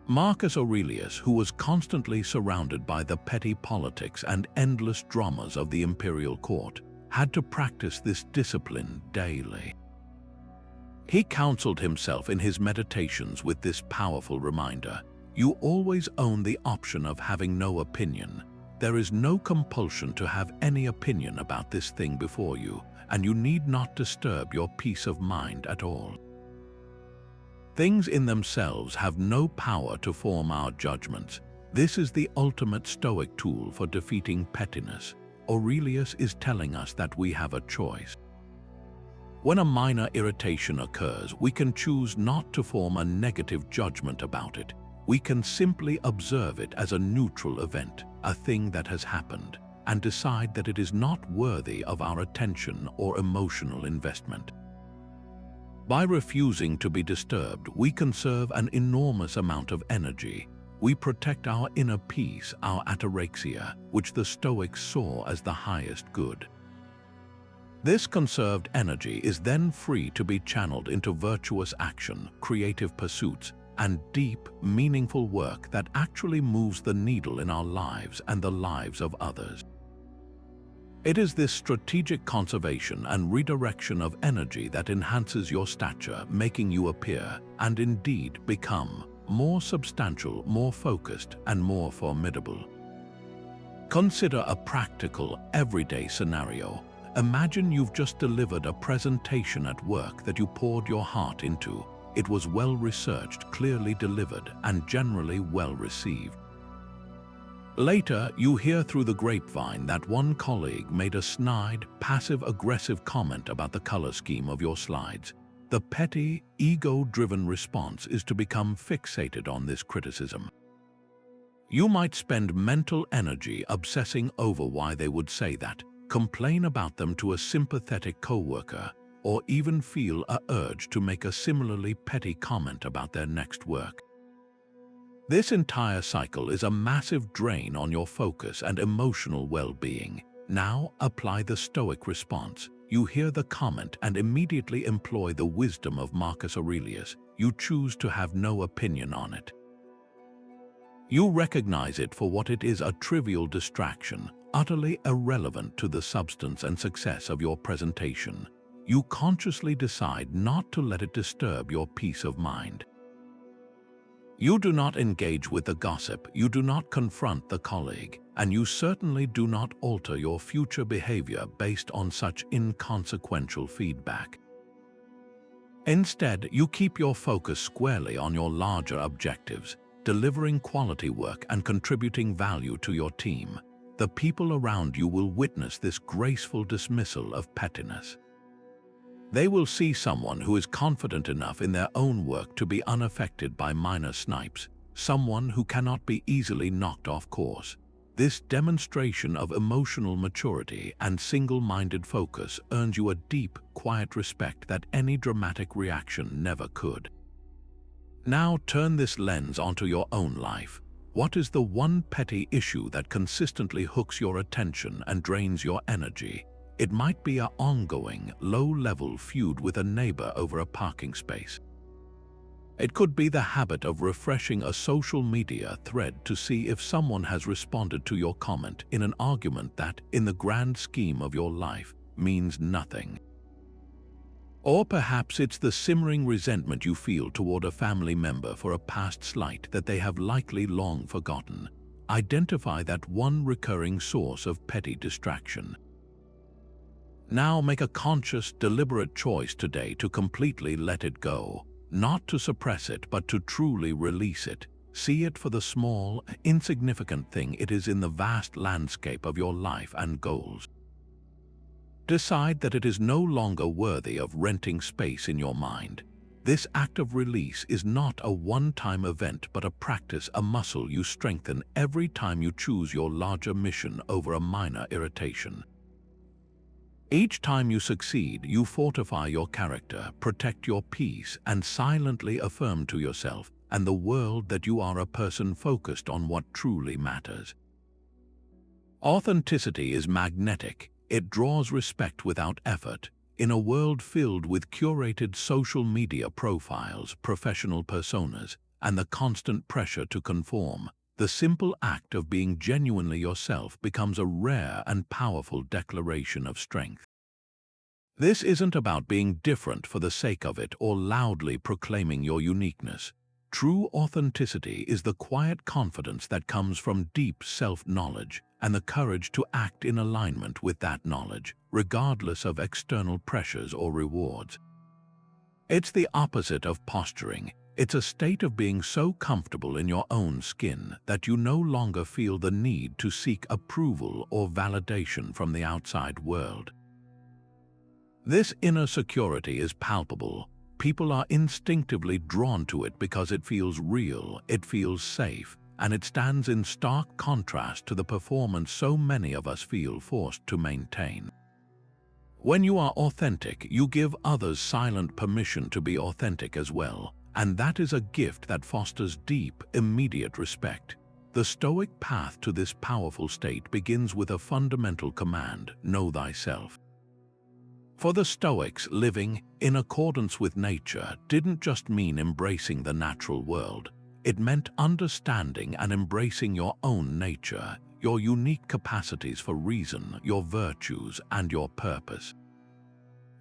Marcus Aurelius, who was constantly surrounded by the petty politics and endless dramas of the imperial court, had to practice this discipline daily. He counseled himself in his meditations with this powerful reminder: you always own the option of having no opinion. There is no compulsion to have any opinion about this thing before you, and you need not disturb your peace of mind at all. Things in themselves have no power to form our judgments. This is the ultimate Stoic tool for defeating pettiness. Aurelius is telling us that we have a choice. When a minor irritation occurs, we can choose not to form a negative judgment about it. We can simply observe it as a neutral event, a thing that has happened, and decide that it is not worthy of our attention or emotional investment. By refusing to be disturbed, we conserve an enormous amount of energy. We protect our inner peace, our ataraxia, which the Stoics saw as the highest good. This conserved energy is then free to be channeled into virtuous action, creative pursuits, and deep, meaningful work that actually moves the needle in our lives and the lives of others. It is this strategic conservation and redirection of energy that enhances your stature, making you appear, and indeed become, more substantial, more focused, and more formidable. Consider a practical, everyday scenario. Imagine you've just delivered a presentation at work that you poured your heart into. It was well researched, clearly delivered, and generally well received. Later, you hear through the grapevine that one colleague made a snide, passive-aggressive comment about the color scheme of your slides. The petty, ego-driven response is to become fixated on this criticism. You might spend mental energy obsessing over why they would say that, complain about them to a sympathetic coworker, or even feel an urge to make a similarly petty comment about their next work. This entire cycle is a massive drain on your focus and emotional well-being. Now apply the Stoic response. You hear the comment and immediately employ the wisdom of Marcus Aurelius. You choose to have no opinion on it. You recognize it for what it is: a trivial distraction, utterly irrelevant to the substance and success of your presentation. You consciously decide not to let it disturb your peace of mind. You do not engage with the gossip, you do not confront the colleague, and you certainly do not alter your future behavior based on such inconsequential feedback. Instead, you keep your focus squarely on your larger objectives, delivering quality work and contributing value to your team. The people around you will witness this graceful dismissal of pettiness. They will see someone who is confident enough in their own work to be unaffected by minor snipes, someone who cannot be easily knocked off course. This demonstration of emotional maturity and single-minded focus earns you a deep, quiet respect that any dramatic reaction never could. Now turn this lens onto your own life. What is the one petty issue that consistently hooks your attention and drains your energy? It might be an ongoing, low-level feud with a neighbor over a parking space. It could be the habit of refreshing a social media thread to see if someone has responded to your comment in an argument that, in the grand scheme of your life, means nothing. Or perhaps it's the simmering resentment you feel toward a family member for a past slight that they have likely long forgotten. Identify that one recurring source of petty distraction. Now make a conscious, deliberate choice today to completely let it go. Not to suppress it, but to truly release it. See it for the small, insignificant thing it is in the vast landscape of your life and goals. Decide that it is no longer worthy of renting space in your mind. This act of release is not a one-time event, but a practice, a muscle you strengthen every time you choose your larger mission over a minor irritation. Each time you succeed, you fortify your character, protect your peace, and silently affirm to yourself and the world that you are a person focused on what truly matters. Authenticity is magnetic. It draws respect without effort. In a world filled with curated social media profiles, professional personas, and the constant pressure to conform, the simple act of being genuinely yourself becomes a rare and powerful declaration of strength. This isn't about being different for the sake of it or loudly proclaiming your uniqueness. True authenticity is the quiet confidence that comes from deep self-knowledge and the courage to act in alignment with that knowledge, regardless of external pressures or rewards. It's the opposite of posturing. It's a state of being so comfortable in your own skin that you no longer feel the need to seek approval or validation from the outside world. This inner security is palpable. People are instinctively drawn to it because it feels real, it feels safe, and it stands in stark contrast to the performance so many of us feel forced to maintain. When you are authentic, you give others silent permission to be authentic as well, and that is a gift that fosters deep, immediate respect. The Stoic path to this powerful state begins with a fundamental command: know thyself. For the Stoics, living in accordance with nature didn't just mean embracing the natural world. It meant understanding and embracing your own nature, your unique capacities for reason, your virtues, and your purpose.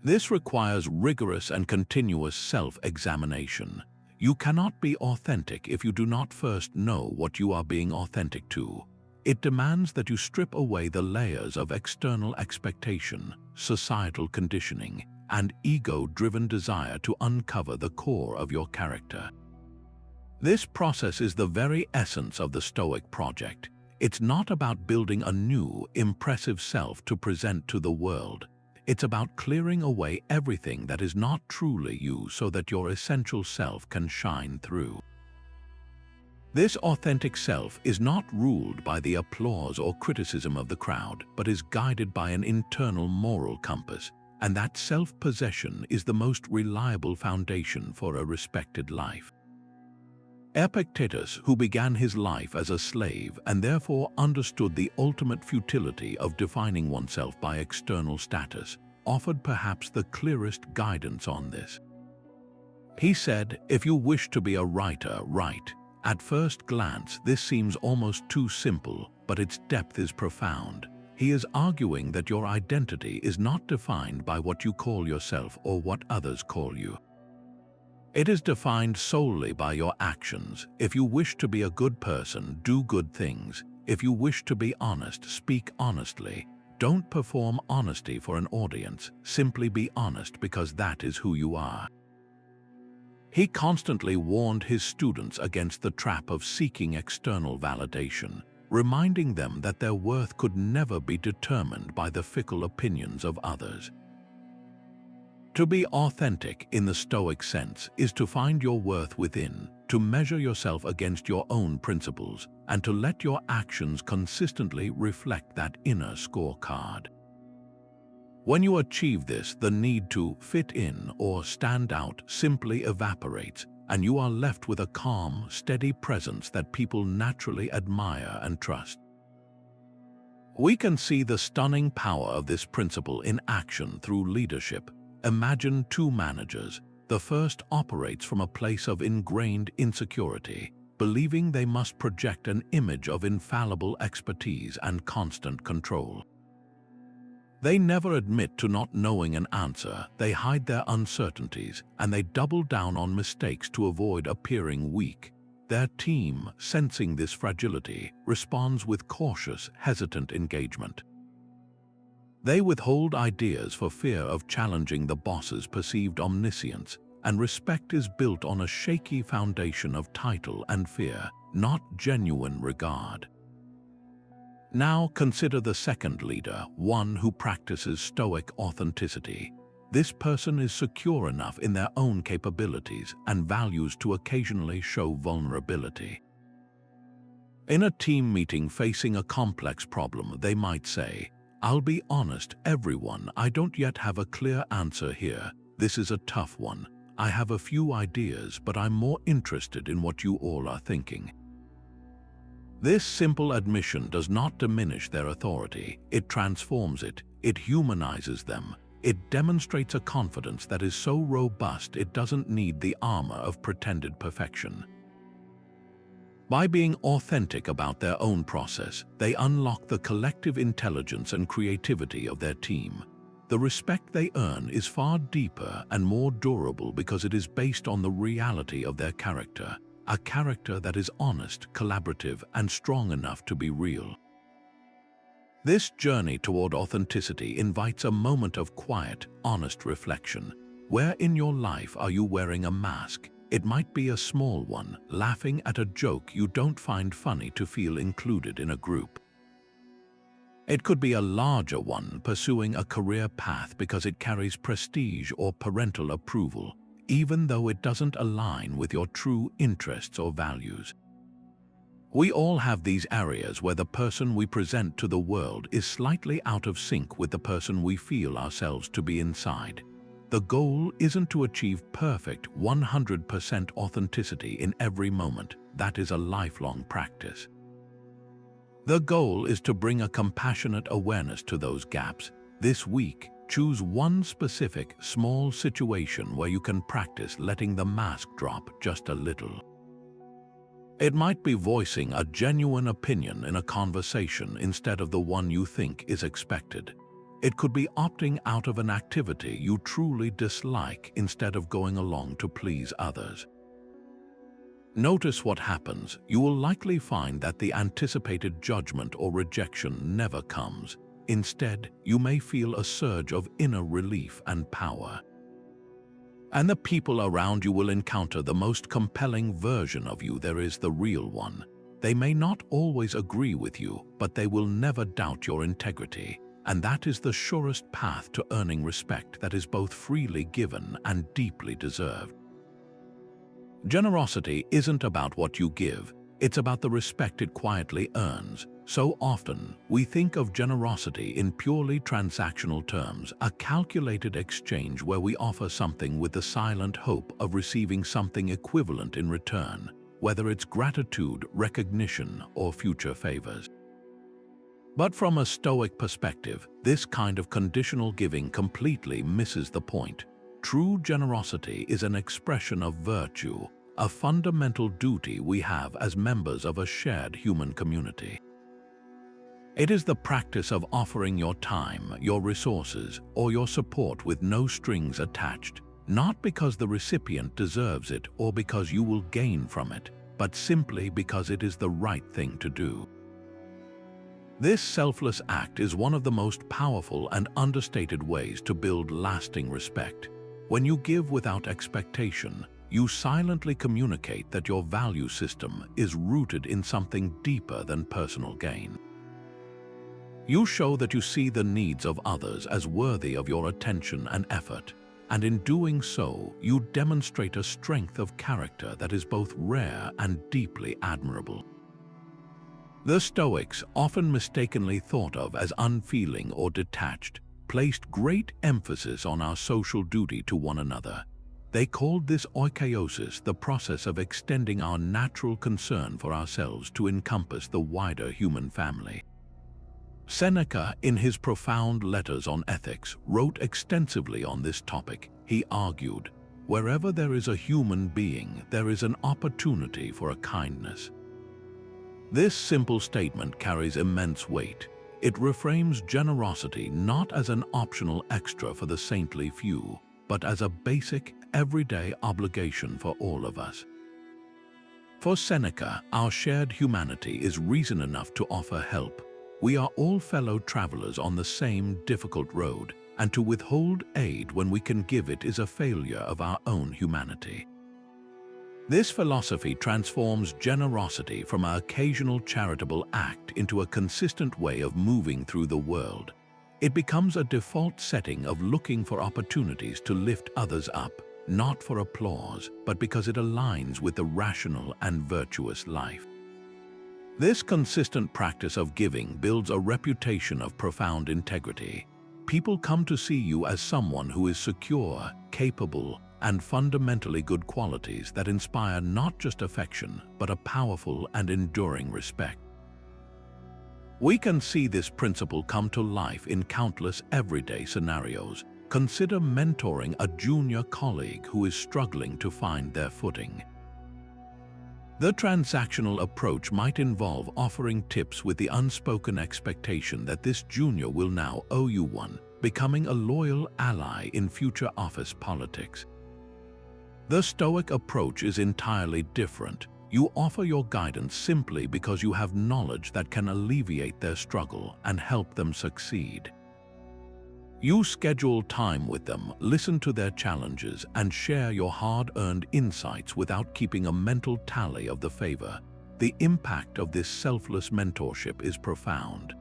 This requires rigorous and continuous self-examination. You cannot be authentic if you do not first know what you are being authentic to. It demands that you strip away the layers of external expectation, societal conditioning, and ego-driven desire to uncover the core of your character. This process is the very essence of the Stoic project. It's not about building a new, impressive self to present to the world. It's about clearing away everything that is not truly you so that your essential self can shine through. This authentic self is not ruled by the applause or criticism of the crowd, but is guided by an internal moral compass, and that self-possession is the most reliable foundation for a respected life. Epictetus, who began his life as a slave and therefore understood the ultimate futility of defining oneself by external status, offered perhaps the clearest guidance on this. He said, "If you wish to be a writer, write." At first glance, this seems almost too simple, but its depth is profound. He is arguing that your identity is not defined by what you call yourself or what others call you. It is defined solely by your actions. If you wish to be a good person, do good things. If you wish to be honest, speak honestly. Don't perform honesty for an audience. Simply be honest because that is who you are. He constantly warned his students against the trap of seeking external validation, reminding them that their worth could never be determined by the fickle opinions of others. To be authentic in the Stoic sense is to find your worth within, to measure yourself against your own principles, and to let your actions consistently reflect that inner scorecard. When you achieve this, the need to fit in or stand out simply evaporates, and you are left with a calm, steady presence that people naturally admire and trust. We can see the stunning power of this principle in action through leadership. Imagine two managers. The first operates from a place of ingrained insecurity, believing they must project an image of infallible expertise and constant control. They never admit to not knowing an answer, they hide their uncertainties, and they double down on mistakes to avoid appearing weak. Their team, sensing this fragility, responds with cautious, hesitant engagement. They withhold ideas for fear of challenging the boss's perceived omniscience, and respect is built on a shaky foundation of title and fear, not genuine regard. Now consider the second leader, one who practices Stoic authenticity. This person is secure enough in their own capabilities and values to occasionally show vulnerability. In a team meeting facing a complex problem, they might say, "I'll be honest, everyone, I don't yet have a clear answer here. This is a tough one. I have a few ideas, but I'm more interested in what you all are thinking." This simple admission does not diminish their authority, it transforms it, it humanizes them, it demonstrates a confidence that is so robust it doesn't need the armor of pretended perfection. By being authentic about their own process, they unlock the collective intelligence and creativity of their team. The respect they earn is far deeper and more durable because it is based on the reality of their character. A character that is honest, collaborative, and strong enough to be real. This journey toward authenticity invites a moment of quiet, honest reflection. Where in your life are you wearing a mask? It might be a small one, laughing at a joke you don't find funny to feel included in a group. It could be a larger one, pursuing a career path because it carries prestige or parental approval, even though it doesn't align with your true interests or values. We all have these areas where the person we present to the world is slightly out of sync with the person we feel ourselves to be inside. The goal isn't to achieve perfect 100% authenticity in every moment. That is a lifelong practice. The goal is to bring a compassionate awareness to those gaps. This week, choose one specific, small situation where you can practice letting the mask drop just a little. It might be voicing a genuine opinion in a conversation instead of the one you think is expected. It could be opting out of an activity you truly dislike instead of going along to please others. Notice what happens. You will likely find that the anticipated judgment or rejection never comes. Instead, you may feel a surge of inner relief and power. And the people around you will encounter the most compelling version of you there is, the real one. They may not always agree with you, but they will never doubt your integrity. And that is the surest path to earning respect that is both freely given and deeply deserved. Generosity isn't about what you give, it's about the respect it quietly earns. So often, we think of generosity in purely transactional terms, a calculated exchange where we offer something with the silent hope of receiving something equivalent in return, whether it's gratitude, recognition, or future favors. But from a Stoic perspective, this kind of conditional giving completely misses the point. True generosity is an expression of virtue, a fundamental duty we have as members of a shared human community. It is the practice of offering your time, your resources, or your support with no strings attached, not because the recipient deserves it or because you will gain from it, but simply because it is the right thing to do. This selfless act is one of the most powerful and understated ways to build lasting respect. When you give without expectation, you silently communicate that your value system is rooted in something deeper than personal gain. You show that you see the needs of others as worthy of your attention and effort, and in doing so, you demonstrate a strength of character that is both rare and deeply admirable. The Stoics, often mistakenly thought of as unfeeling or detached, placed great emphasis on our social duty to one another. They called this oikeiosis, the process of extending our natural concern for ourselves to encompass the wider human family. Seneca, in his profound letters on ethics, wrote extensively on this topic. He argued, "Wherever there is a human being, there is an opportunity for a kindness." This simple statement carries immense weight. It reframes generosity not as an optional extra for the saintly few, but as a basic, everyday obligation for all of us. For Seneca, our shared humanity is reason enough to offer help. We are all fellow travelers on the same difficult road, and to withhold aid when we can give it is a failure of our own humanity. This philosophy transforms generosity from an occasional charitable act into a consistent way of moving through the world. It becomes a default setting of looking for opportunities to lift others up, not for applause, but because it aligns with the rational and virtuous life. This consistent practice of giving builds a reputation of profound integrity. People come to see you as someone who is secure, capable, and fundamentally good qualities that inspire not just affection, but a powerful and enduring respect. We can see this principle come to life in countless everyday scenarios. Consider mentoring a junior colleague who is struggling to find their footing. The transactional approach might involve offering tips with the unspoken expectation that this junior will now owe you one, becoming a loyal ally in future office politics. The Stoic approach is entirely different. You offer your guidance simply because you have knowledge that can alleviate their struggle and help them succeed. You schedule time with them, listen to their challenges, and share your hard-earned insights without keeping a mental tally of the favor. The impact of this selfless mentorship is profound.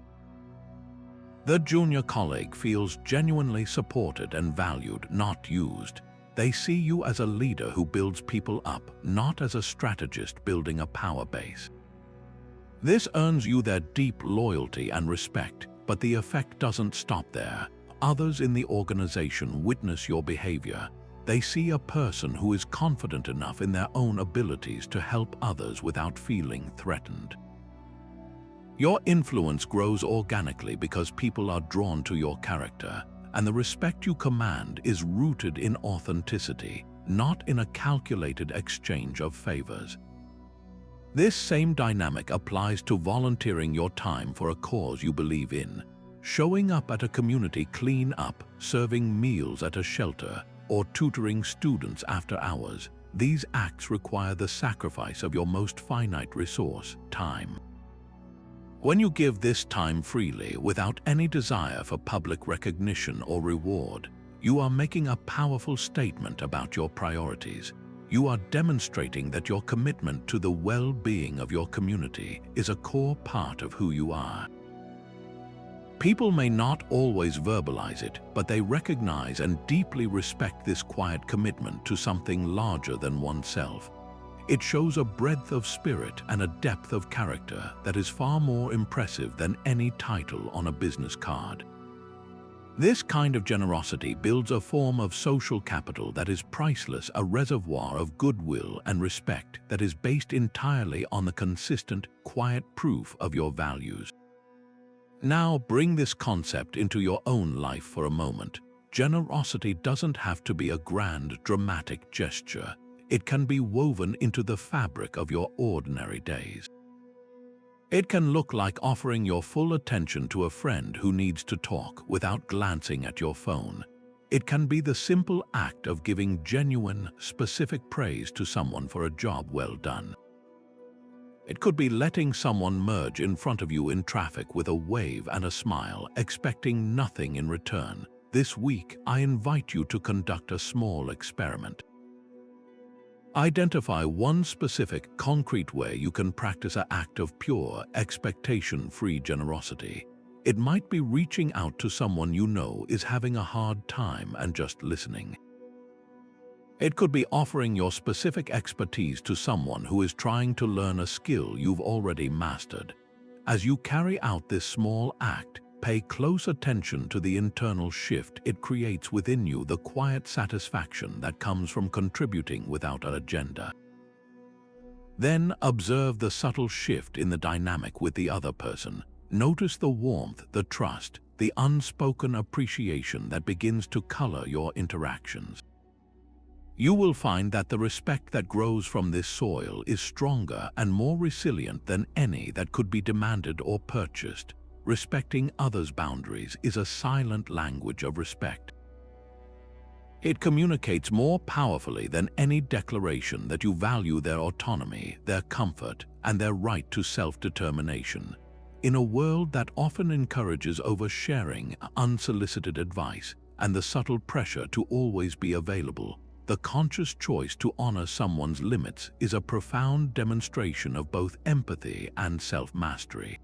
The junior colleague feels genuinely supported and valued, not used. They see you as a leader who builds people up, not as a strategist building a power base. This earns you their deep loyalty and respect, but the effect doesn't stop there. Others in the organization witness your behavior. They see a person who is confident enough in their own abilities to help others without feeling threatened. Your influence grows organically because people are drawn to your character, and the respect you command is rooted in authenticity, not in a calculated exchange of favors. This same dynamic applies to volunteering your time for a cause you believe in. Showing up at a community clean-up, serving meals at a shelter, or tutoring students after hours. These acts require the sacrifice of your most finite resource, time. When you give this time freely, without any desire for public recognition or reward, you are making a powerful statement about your priorities. You are demonstrating that your commitment to the well-being of your community is a core part of who you are. People may not always verbalize it, but they recognize and deeply respect this quiet commitment to something larger than oneself. It shows a breadth of spirit and a depth of character that is far more impressive than any title on a business card. This kind of generosity builds a form of social capital that is priceless, a reservoir of goodwill and respect that is based entirely on the consistent, quiet proof of your values. Now bring this concept into your own life for a moment. Generosity doesn't have to be a grand, dramatic gesture. It can be woven into the fabric of your ordinary days. It can look like offering your full attention to a friend who needs to talk without glancing at your phone. It can be the simple act of giving genuine, specific praise to someone for a job well done. It could be letting someone merge in front of you in traffic with a wave and a smile, expecting nothing in return. This week, I invite you to conduct a small experiment. Identify one specific, concrete way you can practice an act of pure, expectation-free generosity. It might be reaching out to someone you know is having a hard time and just listening. It could be offering your specific expertise to someone who is trying to learn a skill you've already mastered. As you carry out this small act, pay close attention to the internal shift it creates within you, the quiet satisfaction that comes from contributing without an agenda. Then observe the subtle shift in the dynamic with the other person. Notice the warmth, the trust, the unspoken appreciation that begins to color your interactions. You will find that the respect that grows from this soil is stronger and more resilient than any that could be demanded or purchased. Respecting others' boundaries is a silent language of respect. It communicates more powerfully than any declaration that you value their autonomy, their comfort, and their right to self-determination. In a world that often encourages oversharing, unsolicited advice, and the subtle pressure to always be available, the conscious choice to honor someone's limits is a profound demonstration of both empathy and self-mastery.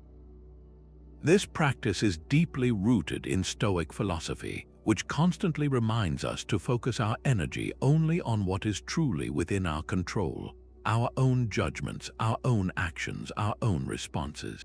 This practice is deeply rooted in Stoic philosophy, which constantly reminds us to focus our energy only on what is truly within our control, our own judgments, our own actions, our own responses.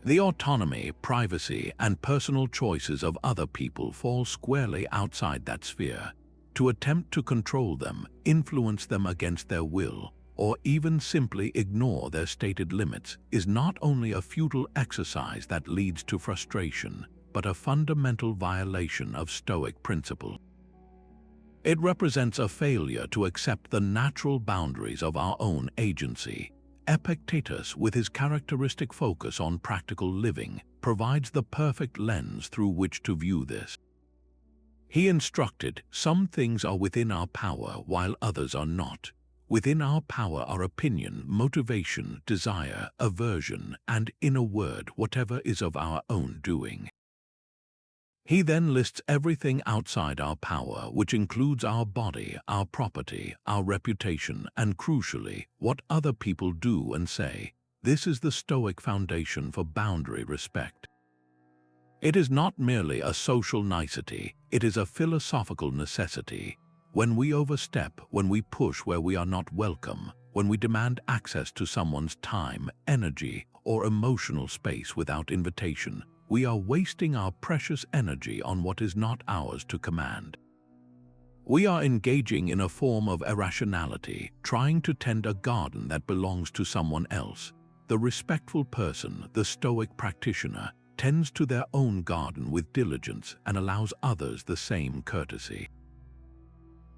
The autonomy, privacy, and personal choices of other people fall squarely outside that sphere. To attempt to control them, influence them against their will, or even simply ignore their stated limits is not only a futile exercise that leads to frustration, but a fundamental violation of Stoic principle. It represents a failure to accept the natural boundaries of our own agency. Epictetus, with his characteristic focus on practical living, provides the perfect lens through which to view this. He instructed, "Some things are within our power while others are not. Within our power are opinion, motivation, desire, aversion, and, in a word, whatever is of our own doing." He then lists everything outside our power, which includes our body, our property, our reputation, and crucially, what other people do and say. This is the Stoic foundation for boundary respect. It is not merely a social nicety, it is a philosophical necessity. When we overstep, when we push where we are not welcome, when we demand access to someone's time, energy, or emotional space without invitation, we are wasting our precious energy on what is not ours to command. We are engaging in a form of irrationality, trying to tend a garden that belongs to someone else. The respectful person, the Stoic practitioner, tends to their own garden with diligence and allows others the same courtesy.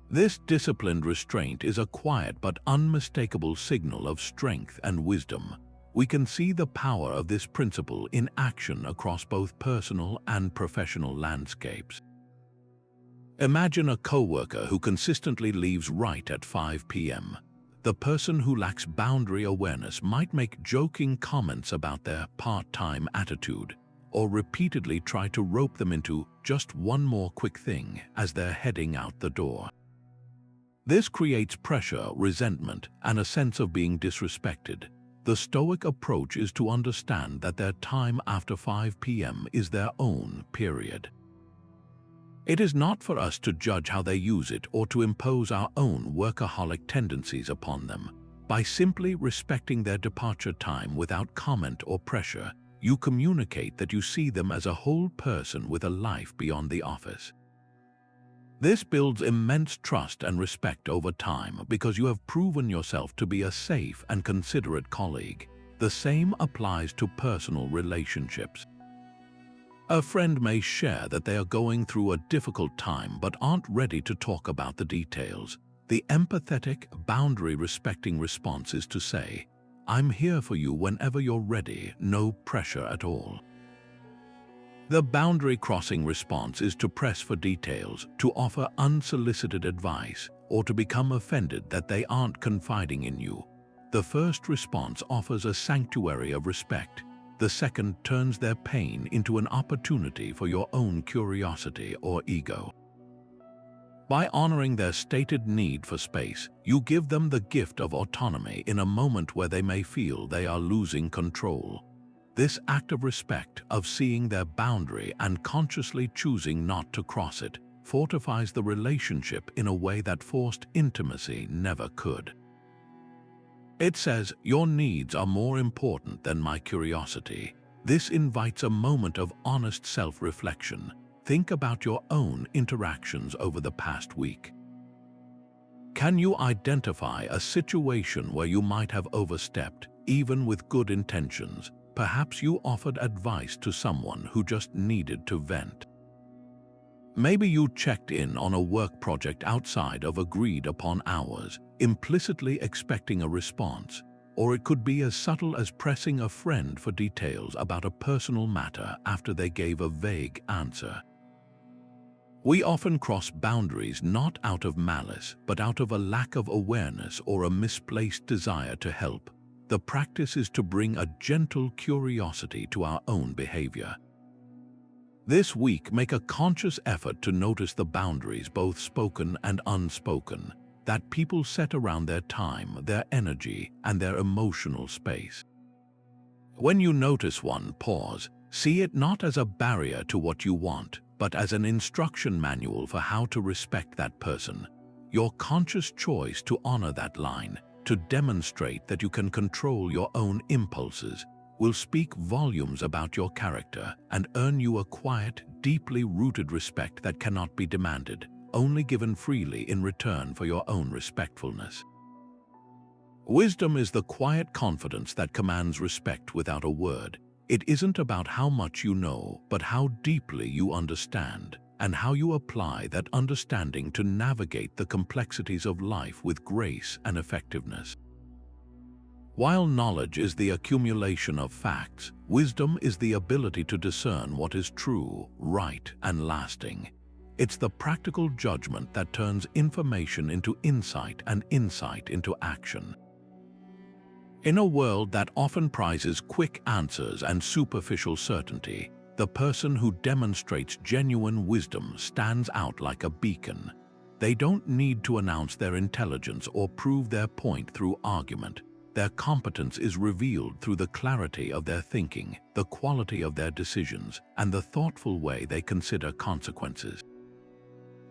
This disciplined restraint is a quiet but unmistakable signal of strength and wisdom. We can see the power of this principle in action across both personal and professional landscapes. Imagine a coworker who consistently leaves right at 5 p.m. The person who lacks boundary awareness might make joking comments about their part-time attitude, or repeatedly try to rope them into just one more quick thing as they're heading out the door. This creates pressure, resentment, and a sense of being disrespected. The Stoic approach is to understand that their time after 5 p.m. is their own, period. It is not for us to judge how they use it or to impose our own workaholic tendencies upon them. By simply respecting their departure time without comment or pressure, you communicate that you see them as a whole person with a life beyond the office. This builds immense trust and respect over time because you have proven yourself to be a safe and considerate colleague. The same applies to personal relationships. A friend may share that they are going through a difficult time but aren't ready to talk about the details. The empathetic, boundary-respecting response is to say, "I'm here for you whenever you're ready, no pressure at all." The boundary-crossing response is to press for details, to offer unsolicited advice, or to become offended that they aren't confiding in you. The first response offers a sanctuary of respect. The second turns their pain into an opportunity for your own curiosity or ego. By honoring their stated need for space, you give them the gift of autonomy in a moment where they may feel they are losing control. This act of respect, of seeing their boundary and consciously choosing not to cross it, fortifies the relationship in a way that forced intimacy never could. It says, "Your needs are more important than my curiosity." This invites a moment of honest self-reflection. Think about your own interactions over the past week. Can you identify a situation where you might have overstepped, even with good intentions? Perhaps you offered advice to someone who just needed to vent. Maybe you checked in on a work project outside of agreed-upon hours, implicitly expecting a response. Or it could be as subtle as pressing a friend for details about a personal matter after they gave a vague answer. We often cross boundaries not out of malice, but out of a lack of awareness or a misplaced desire to help. The practice is to bring a gentle curiosity to our own behavior. This week, make a conscious effort to notice the boundaries, both spoken and unspoken, that people set around their time, their energy, and their emotional space. When you notice one, pause. See it not as a barrier to what you want, but as an instruction manual for how to respect that person. Your conscious choice to honor that line, to demonstrate that you can control your own impulses, will speak volumes about your character and earn you a quiet, deeply rooted respect that cannot be demanded, only given freely in return for your own respectfulness. Wisdom is the quiet confidence that commands respect without a word. It isn't about how much you know, but how deeply you understand, and how you apply that understanding to navigate the complexities of life with grace and effectiveness. While knowledge is the accumulation of facts, wisdom is the ability to discern what is true, right, and lasting. It's the practical judgment that turns information into insight and insight into action. In a world that often prizes quick answers and superficial certainty, the person who demonstrates genuine wisdom stands out like a beacon. They don't need to announce their intelligence or prove their point through argument. Their competence is revealed through the clarity of their thinking, the quality of their decisions, and the thoughtful way they consider consequences.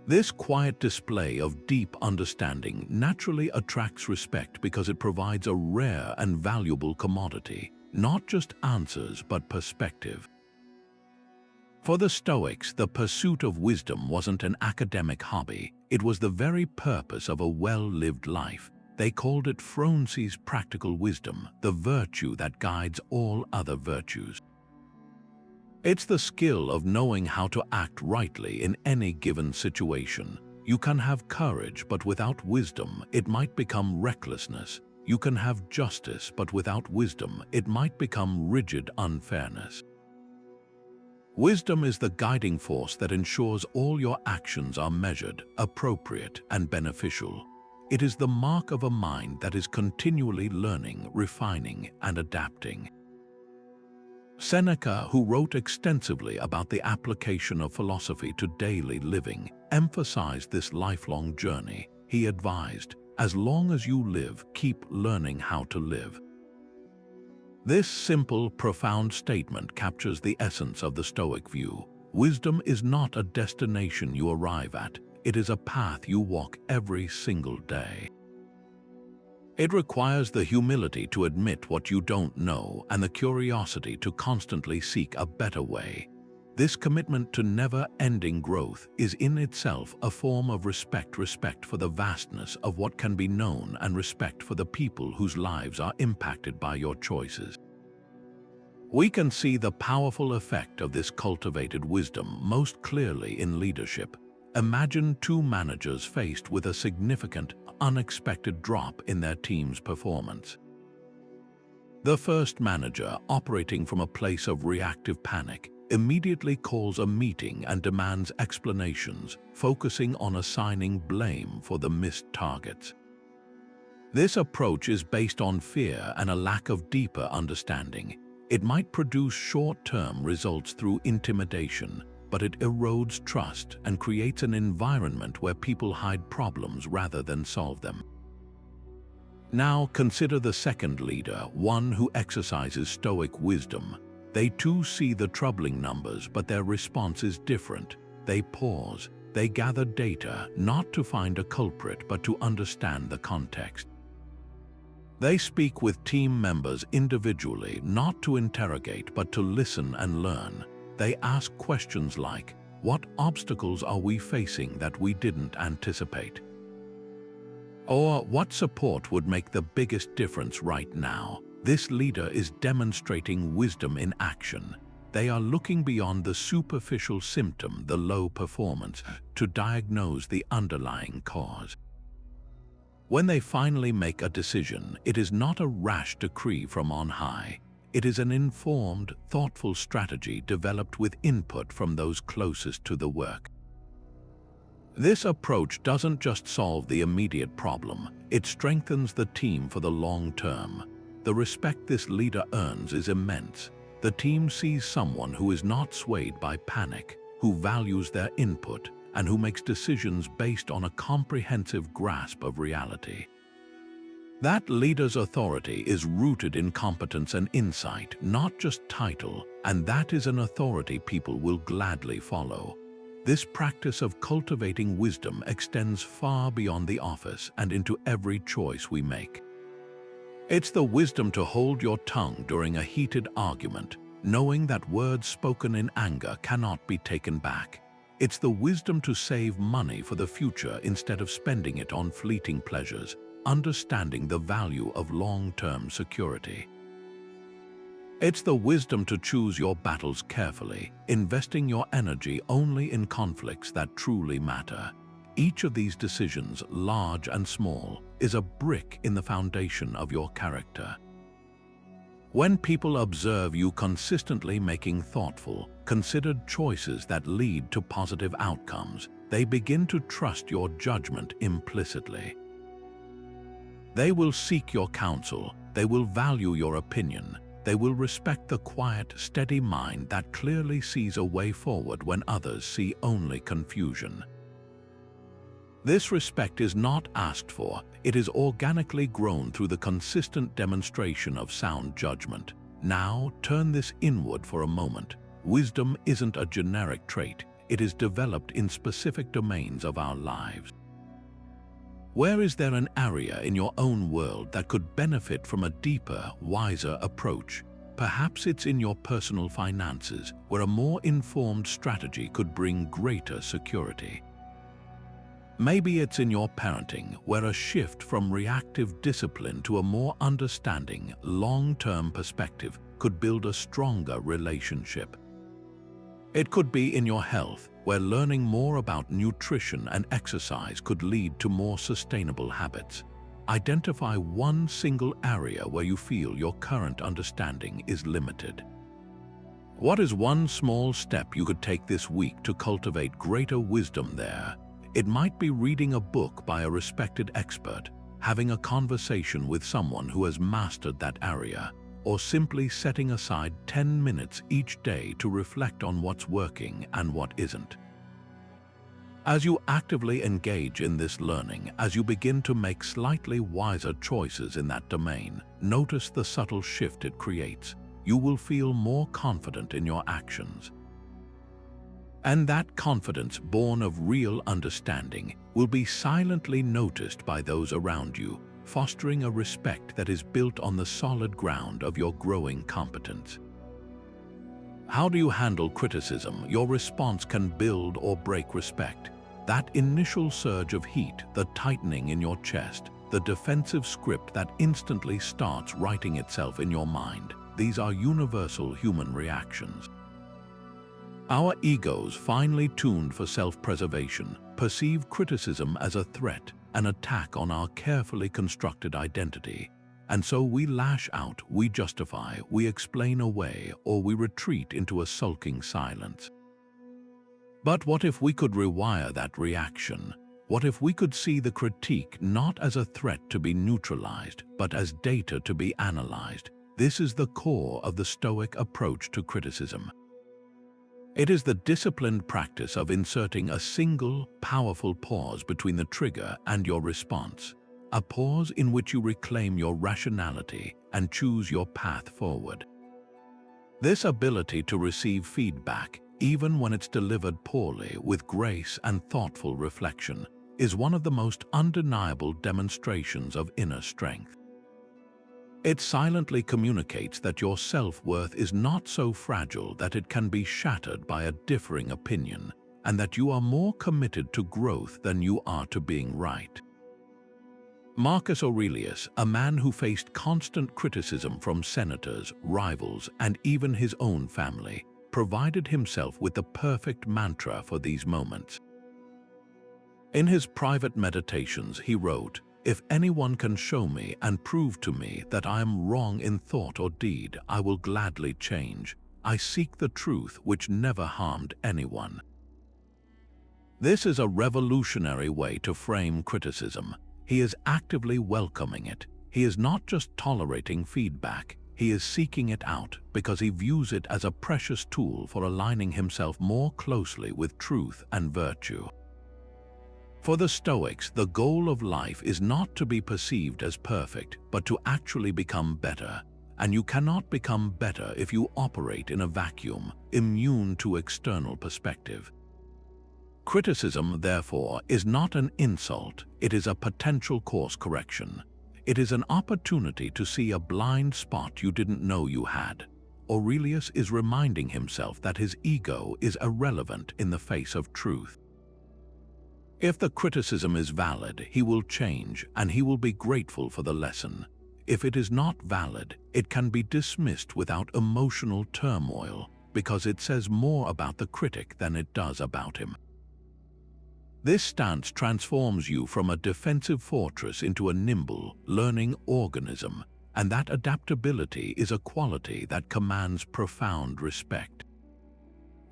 This quiet display of deep understanding naturally attracts respect because it provides a rare and valuable commodity, not just answers but perspective. For the Stoics, the pursuit of wisdom wasn't an academic hobby, it was the very purpose of a well-lived life. They called it Phronsi's practical wisdom, the virtue that guides all other virtues. It's the skill of knowing how to act rightly in any given situation. You can have courage, but without wisdom, it might become recklessness. You can have justice, but without wisdom, it might become rigid unfairness. Wisdom is the guiding force that ensures all your actions are measured, appropriate, and beneficial. It is the mark of a mind that is continually learning, refining, and adapting. Seneca, who wrote extensively about the application of philosophy to daily living, emphasized this lifelong journey. He advised, "As long as you live, keep learning how to live." This simple, profound statement captures the essence of the Stoic view. Wisdom is not a destination you arrive at. It is a path you walk every single day. It requires the humility to admit what you don't know and the curiosity to constantly seek a better way. This commitment to never-ending growth is in itself a form of respect for the vastness of what can be known and respect for the people whose lives are impacted by your choices. We can see the powerful effect of this cultivated wisdom most clearly in leadership. Imagine two managers faced with a significant, unexpected drop in their team's performance. The first manager, operating from a place of reactive panic, immediately calls a meeting and demands explanations, focusing on assigning blame for the missed targets. This approach is based on fear and a lack of deeper understanding. It might produce short-term results through intimidation, but it erodes trust and creates an environment where people hide problems rather than solve them. Now consider the second leader, one who exercises Stoic wisdom. They too see the troubling numbers, but their response is different. They pause. They gather data, not to find a culprit, but to understand the context. They speak with team members individually, not to interrogate, but to listen and learn. They ask questions like, what obstacles are we facing that we didn't anticipate? Or what support would make the biggest difference right now? This leader is demonstrating wisdom in action. They are looking beyond the superficial symptom, the low performance, to diagnose the underlying cause. When they finally make a decision, it is not a rash decree from on high. It is an informed, thoughtful strategy developed with input from those closest to the work. This approach doesn't just solve the immediate problem, it strengthens the team for the long term. The respect this leader earns is immense. The team sees someone who is not swayed by panic, who values their input, and who makes decisions based on a comprehensive grasp of reality. That leader's authority is rooted in competence and insight, not just title, and that is an authority people will gladly follow. This practice of cultivating wisdom extends far beyond the office and into every choice we make. It's the wisdom to hold your tongue during a heated argument, knowing that words spoken in anger cannot be taken back. It's the wisdom to save money for the future instead of spending it on fleeting pleasures, understanding the value of long-term security. It's the wisdom to choose your battles carefully, investing your energy only in conflicts that truly matter. Each of these decisions, large and small, is a brick in the foundation of your character. When people observe you consistently making thoughtful, considered choices that lead to positive outcomes, they begin to trust your judgment implicitly. They will seek your counsel, they will value your opinion, they will respect the quiet, steady mind that clearly sees a way forward when others see only confusion. This respect is not asked for, it is organically grown through the consistent demonstration of sound judgment. Now, turn this inward for a moment. Wisdom isn't a generic trait, it is developed in specific domains of our lives. Where is there an area in your own world that could benefit from a deeper, wiser approach? Perhaps it's in your personal finances, where a more informed strategy could bring greater security. Maybe it's in your parenting, where a shift from reactive discipline to a more understanding, long-term perspective could build a stronger relationship. It could be in your health, where learning more about nutrition and exercise could lead to more sustainable habits. Identify one single area where you feel your current understanding is limited. What is one small step you could take this week to cultivate greater wisdom there? It might be reading a book by a respected expert, having a conversation with someone who has mastered that area, or simply setting aside 10 minutes each day to reflect on what's working and what isn't. As you actively engage in this learning, as you begin to make slightly wiser choices in that domain, notice the subtle shift it creates. You will feel more confident in your actions. And that confidence, born of real understanding, will be silently noticed by those around you, fostering a respect that is built on the solid ground of your growing competence. How do you handle criticism? Your response can build or break respect. That initial surge of heat, the tightening in your chest, the defensive script that instantly starts writing itself in your mind, these are universal human reactions. Our egos, finely tuned for self-preservation, perceive criticism as a threat, an attack on our carefully constructed identity. And so we lash out, we justify, we explain away, or we retreat into a sulking silence. But what if we could rewire that reaction? What if we could see the critique not as a threat to be neutralized, but as data to be analyzed? This is the core of the Stoic approach to criticism. It is the disciplined practice of inserting a single, powerful pause between the trigger and your response, a pause in which you reclaim your rationality and choose your path forward. This ability to receive feedback, even when it's delivered poorly, with grace and thoughtful reflection, is one of the most undeniable demonstrations of inner strength. It silently communicates that your self-worth is not so fragile that it can be shattered by a differing opinion, and that you are more committed to growth than you are to being right. Marcus Aurelius, a man who faced constant criticism from senators, rivals, and even his own family, provided himself with the perfect mantra for these moments. In his private meditations, he wrote, "If anyone can show me and prove to me that I am wrong in thought or deed, I will gladly change. I seek the truth which never harmed anyone." This is a revolutionary way to frame criticism. He is actively welcoming it. He is not just tolerating feedback, he is seeking it out because he views it as a precious tool for aligning himself more closely with truth and virtue. For the Stoics, the goal of life is not to be perceived as perfect, but to actually become better. And you cannot become better if you operate in a vacuum, immune to external perspective. Criticism, therefore, is not an insult, it is a potential course correction. It is an opportunity to see a blind spot you didn't know you had. Aurelius is reminding himself that his ego is irrelevant in the face of truth. If the criticism is valid, he will change and he will be grateful for the lesson. If it is not valid, it can be dismissed without emotional turmoil because it says more about the critic than it does about him. This stance transforms you from a defensive fortress into a nimble, learning organism, and that adaptability is a quality that commands profound respect.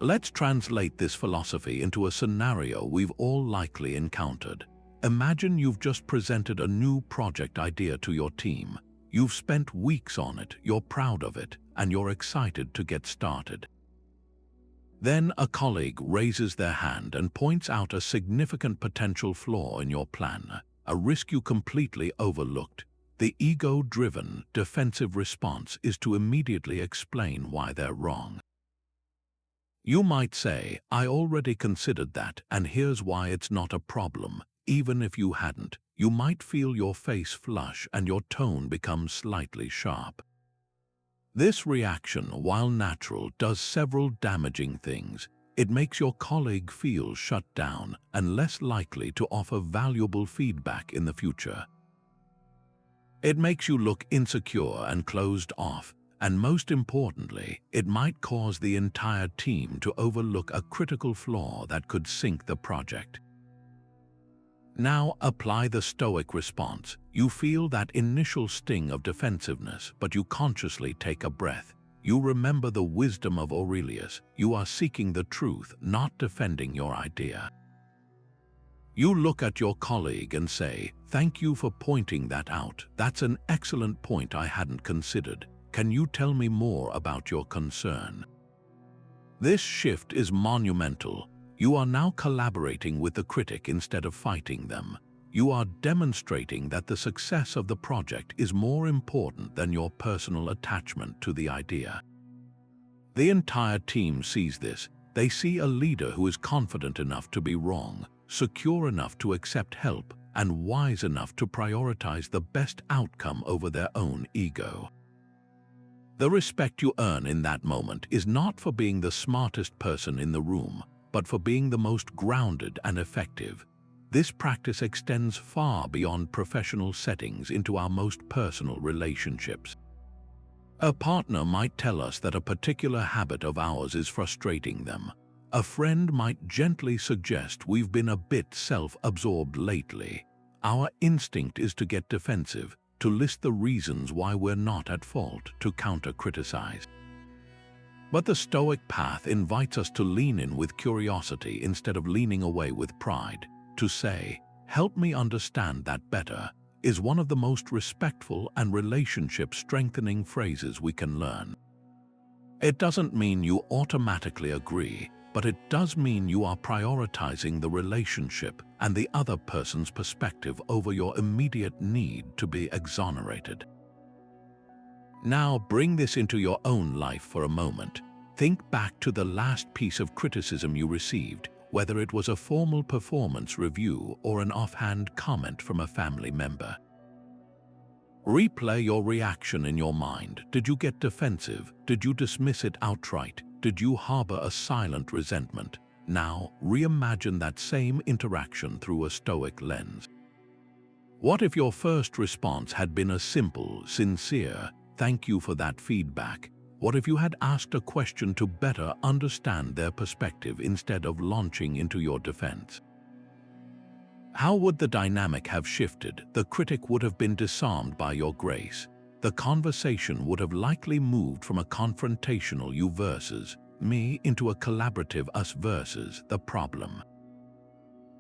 Let's translate this philosophy into a scenario we've all likely encountered. Imagine you've just presented a new project idea to your team. You've spent weeks on it, you're proud of it, and you're excited to get started. Then a colleague raises their hand and points out a significant potential flaw in your plan, a risk you completely overlooked. The ego-driven, defensive response is to immediately explain why they're wrong. You might say, "I already considered that, and here's why it's not a problem." Even if you hadn't, you might feel your face flush and your tone become slightly sharp. This reaction, while natural, does several damaging things. It makes your colleague feel shut down and less likely to offer valuable feedback in the future. It makes you look insecure and closed off, and most importantly, it might cause the entire team to overlook a critical flaw that could sink the project. Now apply the Stoic response. You feel that initial sting of defensiveness, but you consciously take a breath. You remember the wisdom of Aurelius. You are seeking the truth, not defending your idea. You look at your colleague and say, "Thank you for pointing that out. That's an excellent point I hadn't considered. Can you tell me more about your concern?" This shift is monumental. You are now collaborating with the critic instead of fighting them. You are demonstrating that the success of the project is more important than your personal attachment to the idea. The entire team sees this. They see a leader who is confident enough to be wrong, secure enough to accept help, and wise enough to prioritize the best outcome over their own ego. The respect you earn in that moment is not for being the smartest person in the room, but for being the most grounded and effective. This practice extends far beyond professional settings into our most personal relationships. A partner might tell us that a particular habit of ours is frustrating them. A friend might gently suggest we've been a bit self-absorbed lately. Our instinct is to get defensive, to list the reasons why we're not at fault, to counter-criticize. But the Stoic path invites us to lean in with curiosity instead of leaning away with pride. To say, "Help me understand that better," is one of the most respectful and relationship-strengthening phrases we can learn. It doesn't mean you automatically agree, but it does mean you are prioritizing the relationship and the other person's perspective over your immediate need to be exonerated. Now bring this into your own life for a moment. Think back to the last piece of criticism you received, whether it was a formal performance review or an offhand comment from a family member. Replay your reaction in your mind. Did you get defensive? Did you dismiss it outright? Did you harbor a silent resentment? Now, reimagine that same interaction through a Stoic lens. What if your first response had been a simple, sincere, "Thank you for that feedback"? What if you had asked a question to better understand their perspective instead of launching into your defense? How would the dynamic have shifted? The critic would have been disarmed by your grace. The conversation would have likely moved from a confrontational you versus me into a collaborative us versus the problem.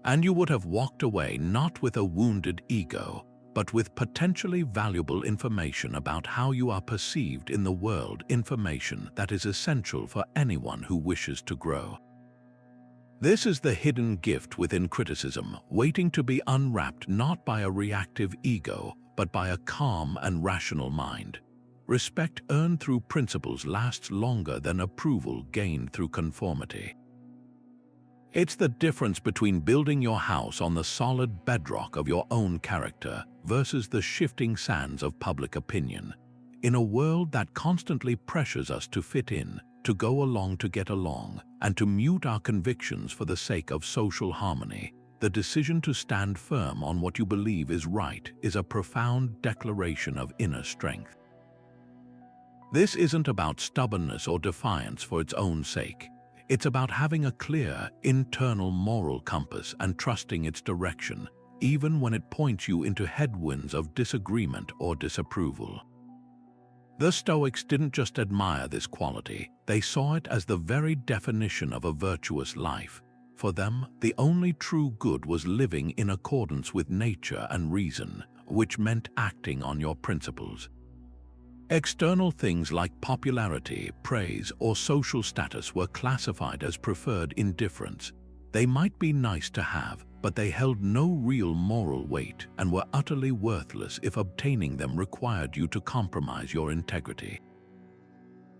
And you would have walked away not with a wounded ego, but with potentially valuable information about how you are perceived in the world, information that is essential for anyone who wishes to grow. This is the hidden gift within criticism, waiting to be unwrapped not by a reactive ego, but by a calm and rational mind. Respect earned through principles lasts longer than approval gained through conformity. It's the difference between building your house on the solid bedrock of your own character versus the shifting sands of public opinion. In a world that constantly pressures us to fit in, to go along to get along, and to mute our convictions for the sake of social harmony, the decision to stand firm on what you believe is right is a profound declaration of inner strength. This isn't about stubbornness or defiance for its own sake. It's about having a clear, internal moral compass and trusting its direction, even when it points you into headwinds of disagreement or disapproval. The Stoics didn't just admire this quality, they saw it as the very definition of a virtuous life. For them, the only true good was living in accordance with nature and reason, which meant acting on your principles. External things like popularity, praise, or social status were classified as preferred indifference. They might be nice to have, but they held no real moral weight and were utterly worthless if obtaining them required you to compromise your integrity.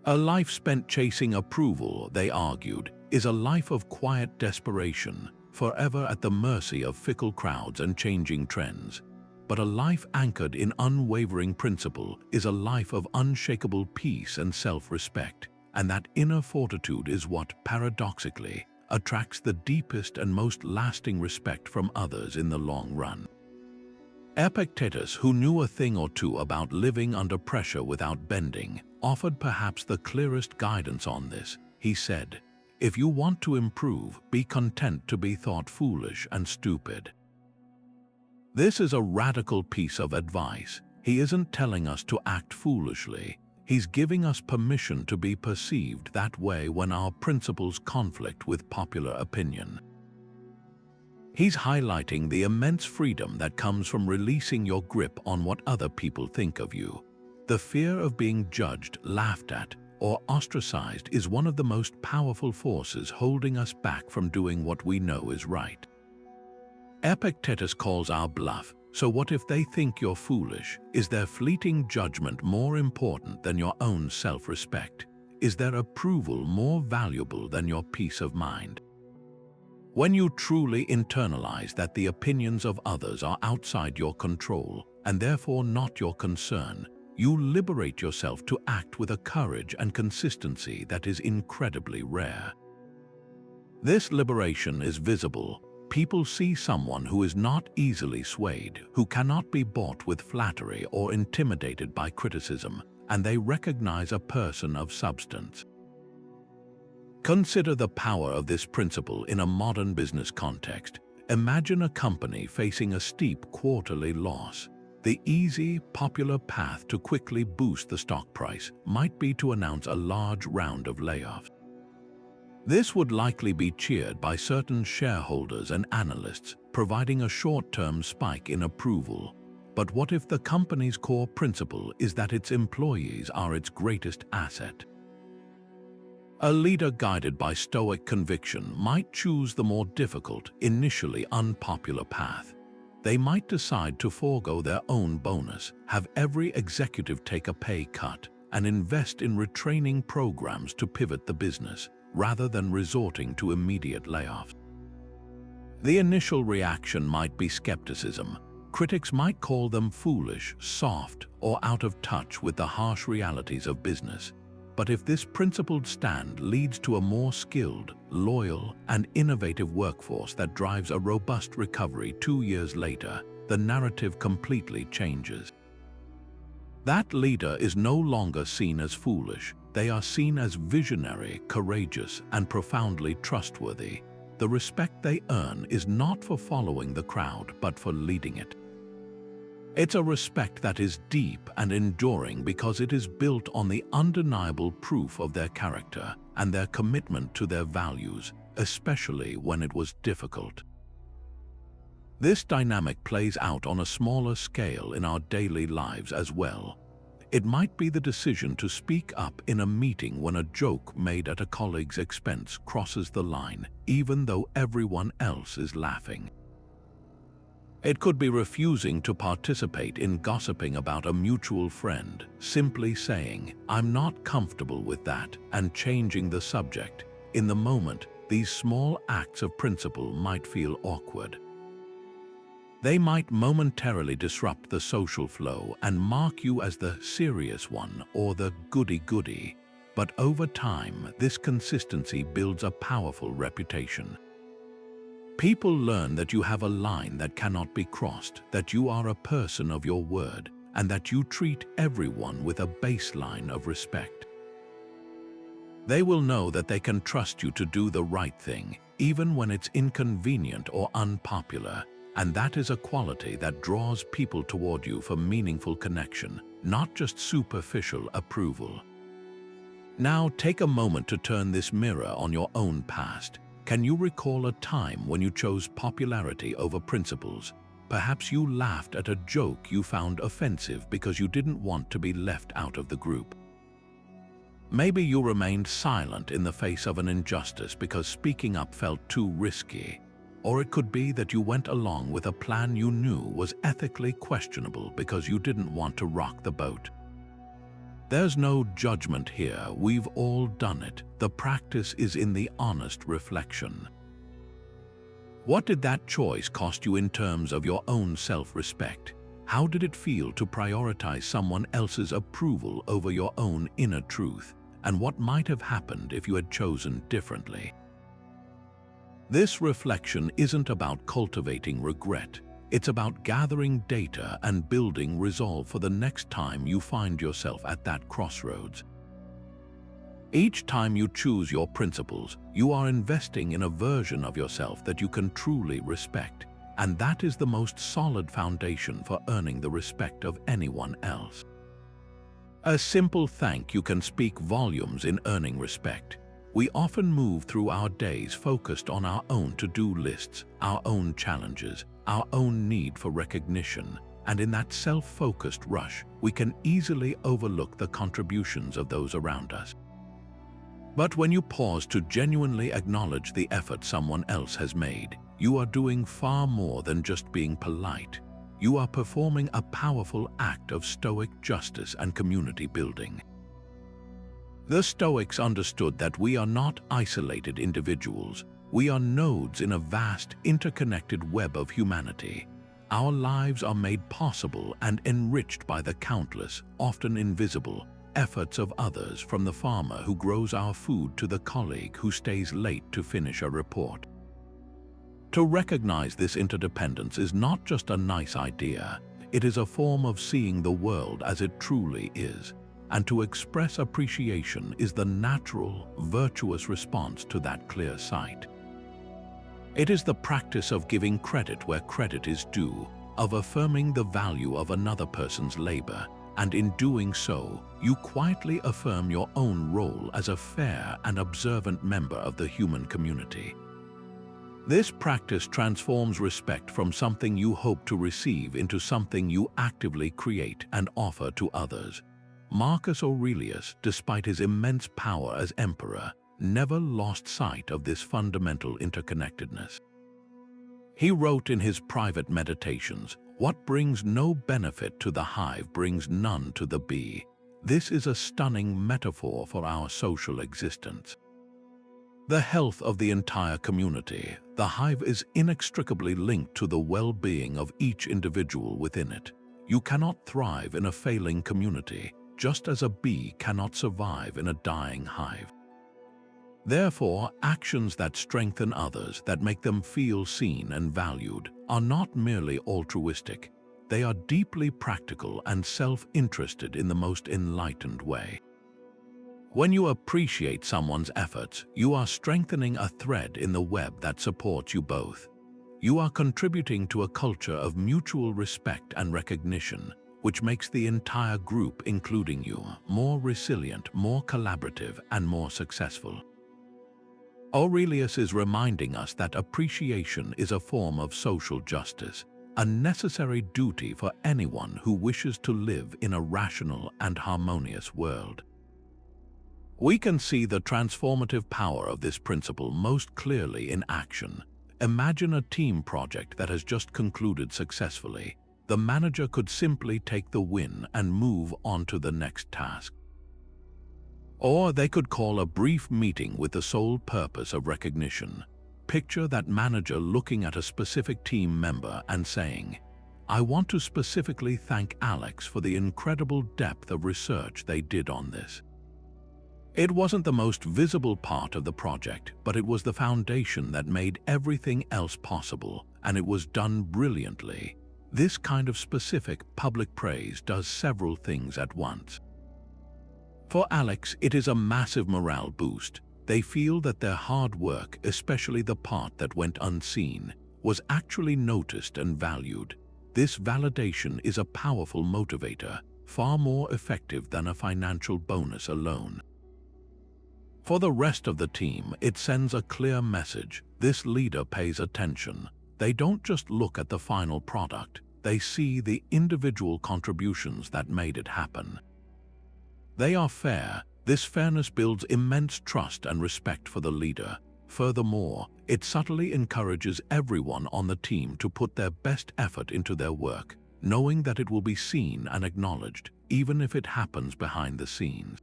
A life spent chasing approval, they argued, is a life of quiet desperation, forever at the mercy of fickle crowds and changing trends. But a life anchored in unwavering principle is a life of unshakable peace and self-respect, and that inner fortitude is what, paradoxically, attracts the deepest and most lasting respect from others in the long run. Epictetus, who knew a thing or two about living under pressure without bending, offered perhaps the clearest guidance on this. He said, "If you want to improve, be content to be thought foolish and stupid." This is a radical piece of advice. He isn't telling us to act foolishly. He's giving us permission to be perceived that way when our principles conflict with popular opinion. He's highlighting the immense freedom that comes from releasing your grip on what other people think of you. The fear of being judged, laughed at, or ostracized is one of the most powerful forces holding us back from doing what we know is right. Epictetus calls our bluff, so what if they think you're foolish? Is their fleeting judgment more important than your own self-respect? Is their approval more valuable than your peace of mind? When you truly internalize that the opinions of others are outside your control, and therefore not your concern, you liberate yourself to act with a courage and consistency that is incredibly rare. This liberation is visible. People see someone who is not easily swayed, who cannot be bought with flattery or intimidated by criticism, and they recognize a person of substance. Consider the power of this principle in a modern business context. Imagine a company facing a steep quarterly loss. The easy, popular path to quickly boost the stock price might be to announce a large round of layoffs. This would likely be cheered by certain shareholders and analysts, providing a short-term spike in approval. But what if the company's core principle is that its employees are its greatest asset? A leader guided by Stoic conviction might choose the more difficult, initially unpopular path. They might decide to forego their own bonus, have every executive take a pay cut, and invest in retraining programs to pivot the business, rather than resorting to immediate layoffs. The initial reaction might be skepticism. Critics might call them foolish, soft, or out of touch with the harsh realities of business. But if this principled stand leads to a more skilled, loyal, and innovative workforce that drives a robust recovery 2 years later, the narrative completely changes. That leader is no longer seen as foolish. They are seen as visionary, courageous, and profoundly trustworthy. The respect they earn is not for following the crowd, but for leading it. It's a respect that is deep and enduring because it is built on the undeniable proof of their character and their commitment to their values, especially when it was difficult. This dynamic plays out on a smaller scale in our daily lives as well. It might be the decision to speak up in a meeting when a joke made at a colleague's expense crosses the line, even though everyone else is laughing. It could be refusing to participate in gossiping about a mutual friend, simply saying, "I'm not comfortable with that," and changing the subject. In the moment, these small acts of principle might feel awkward. They might momentarily disrupt the social flow and mark you as the serious one or the goody-goody, but over time, this consistency builds a powerful reputation. People learn that you have a line that cannot be crossed, that you are a person of your word, and that you treat everyone with a baseline of respect. They will know that they can trust you to do the right thing, even when it's inconvenient or unpopular, and that is a quality that draws people toward you for meaningful connection, not just superficial approval. Now take a moment to turn this mirror on your own past. Can you recall a time when you chose popularity over principles? Perhaps you laughed at a joke you found offensive because you didn't want to be left out of the group. Maybe you remained silent in the face of an injustice because speaking up felt too risky. Or it could be that you went along with a plan you knew was ethically questionable because you didn't want to rock the boat. There's no judgment here, we've all done it. The practice is in the honest reflection. What did that choice cost you in terms of your own self-respect? How did it feel to prioritize someone else's approval over your own inner truth? And what might have happened if you had chosen differently? This reflection isn't about cultivating regret. It's about gathering data and building resolve for the next time you find yourself at that crossroads. Each time you choose your principles, you are investing in a version of yourself that you can truly respect, and that is the most solid foundation for earning the respect of anyone else. A simple thank you can speak volumes in earning respect. We often move through our days focused on our own to-do lists, our own challenges, our own need for recognition, and in that self-focused rush, we can easily overlook the contributions of those around us. But when you pause to genuinely acknowledge the effort someone else has made, you are doing far more than just being polite. You are performing a powerful act of Stoic justice and community building. The Stoics understood that we are not isolated individuals. We are nodes in a vast, interconnected web of humanity. Our lives are made possible and enriched by the countless, often invisible, efforts of others, from the farmer who grows our food to the colleague who stays late to finish a report. To recognize this interdependence is not just a nice idea, it is a form of seeing the world as it truly is. And to express appreciation is the natural, virtuous response to that clear sight. It is the practice of giving credit where credit is due, of affirming the value of another person's labor, and in doing so, you quietly affirm your own role as a fair and observant member of the human community. This practice transforms respect from something you hope to receive into something you actively create and offer to others. Marcus Aurelius, despite his immense power as emperor, never lost sight of this fundamental interconnectedness. He wrote in his private meditations, "What brings no benefit to the hive brings none to the bee." This is a stunning metaphor for our social existence. The health of the entire community, the hive, is inextricably linked to the well-being of each individual within it. You cannot thrive in a failing community, just as a bee cannot survive in a dying hive. Therefore, actions that strengthen others, that make them feel seen and valued, are not merely altruistic. They are deeply practical and self-interested in the most enlightened way. When you appreciate someone's efforts, you are strengthening a thread in the web that supports you both. You are contributing to a culture of mutual respect and recognition, which makes the entire group, including you, more resilient, more collaborative, and more successful. Aurelius is reminding us that appreciation is a form of social justice, a necessary duty for anyone who wishes to live in a rational and harmonious world. We can see the transformative power of this principle most clearly in action. Imagine a team project that has just concluded successfully. The manager could simply take the win and move on to the next task. Or they could call a brief meeting with the sole purpose of recognition. Picture that manager looking at a specific team member and saying, "I want to specifically thank Alex for the incredible depth of research they did on this." It wasn't the most visible part of the project, but it was the foundation that made everything else possible, and it was done brilliantly. This kind of specific public praise does several things at once. For Alex, it is a massive morale boost. They feel that their hard work, especially the part that went unseen, was actually noticed and valued. This validation is a powerful motivator, far more effective than a financial bonus alone. For the rest of the team, it sends a clear message. This leader pays attention. They don't just look at the final product, they see the individual contributions that made it happen. They are fair. This fairness builds immense trust and respect for the leader. Furthermore, it subtly encourages everyone on the team to put their best effort into their work, knowing that it will be seen and acknowledged, even if it happens behind the scenes.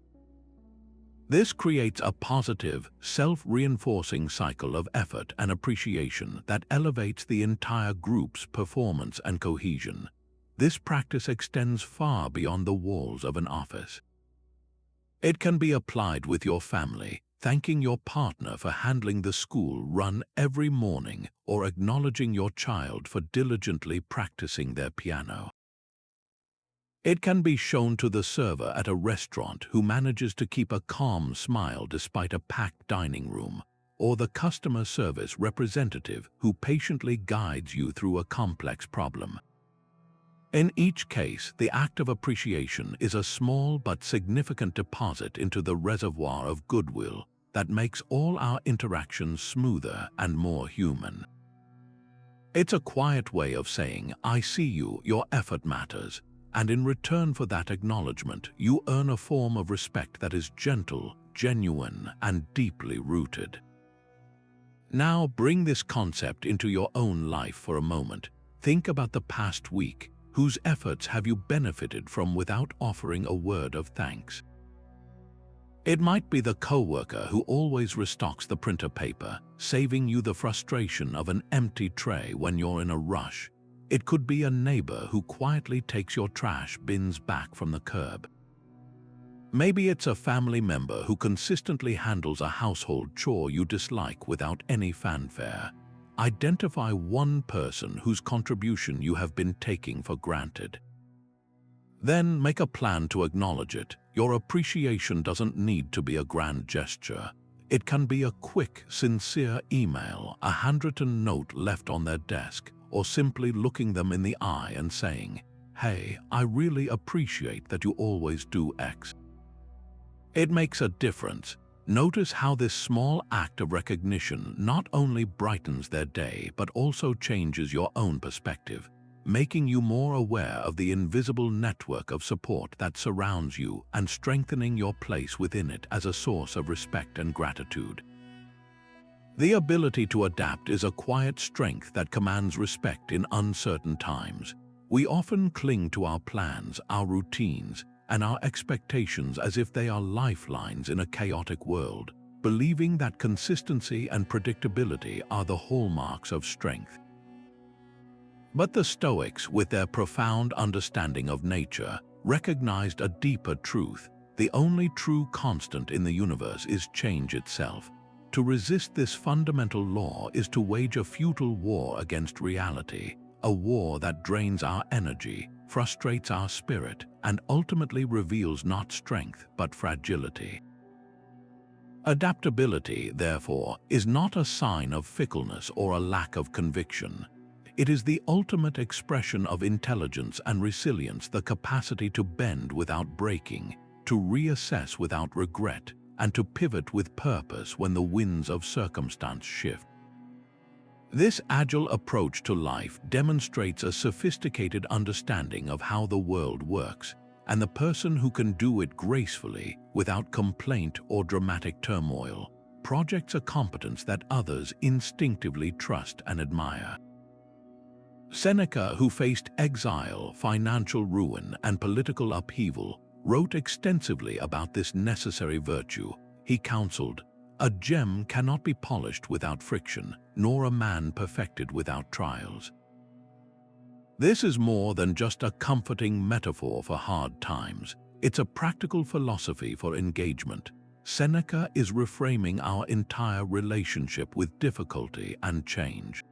This creates a positive, self-reinforcing cycle of effort and appreciation that elevates the entire group's performance and cohesion. This practice extends far beyond the walls of an office. It can be applied with your family, thanking your partner for handling the school run every morning, or acknowledging your child for diligently practicing their piano. It can be shown to the server at a restaurant who manages to keep a calm smile despite a packed dining room, or the customer service representative who patiently guides you through a complex problem. In each case, the act of appreciation is a small but significant deposit into the reservoir of goodwill that makes all our interactions smoother and more human. It's a quiet way of saying, "I see you, your effort matters," and in return for that acknowledgement, you earn a form of respect that is gentle, genuine, and deeply rooted. Now bring this concept into your own life for a moment. Think about the past week. Whose efforts have you benefited from without offering a word of thanks? It might be the coworker who always restocks the printer paper, saving you the frustration of an empty tray when you're in a rush. It could be a neighbor who quietly takes your trash bins back from the curb. Maybe it's a family member who consistently handles a household chore you dislike without any fanfare. Identify one person whose contribution you have been taking for granted. Then make a plan to acknowledge it. Your appreciation doesn't need to be a grand gesture. It can be a quick, sincere email, a handwritten note left on their desk, or simply looking them in the eye and saying, "Hey, I really appreciate that you always do X." It makes a difference. Notice how this small act of recognition not only brightens their day but also changes your own perspective. making you more aware of the invisible network of support that surrounds you and strengthening your place within it as a source of respect and gratitude. The ability to adapt is a quiet strength that commands respect in uncertain times. We often cling to our plans, our routines, and our expectations as if they are lifelines in a chaotic world, believing that consistency and predictability are the hallmarks of strength. But the Stoics, with their profound understanding of nature, recognized a deeper truth. The only true constant in the universe is change itself. To resist this fundamental law is to wage a futile war against reality, a war that drains our energy, frustrates our spirit, and ultimately reveals not strength but fragility. Adaptability, therefore, is not a sign of fickleness or a lack of conviction. It is the ultimate expression of intelligence and resilience, the capacity to bend without breaking, to reassess without regret, and to pivot with purpose when the winds of circumstance shift. This agile approach to life demonstrates a sophisticated understanding of how the world works, and the person who can do it gracefully, without complaint or dramatic turmoil, projects a competence that others instinctively trust and admire. Seneca, who faced exile, financial ruin, and political upheaval, wrote extensively about this necessary virtue. He counseled, "A gem cannot be polished without friction, nor a man perfected without trials." This is more than just a comforting metaphor for hard times. It's a practical philosophy for engagement. Seneca is reframing our entire relationship with difficulty and change.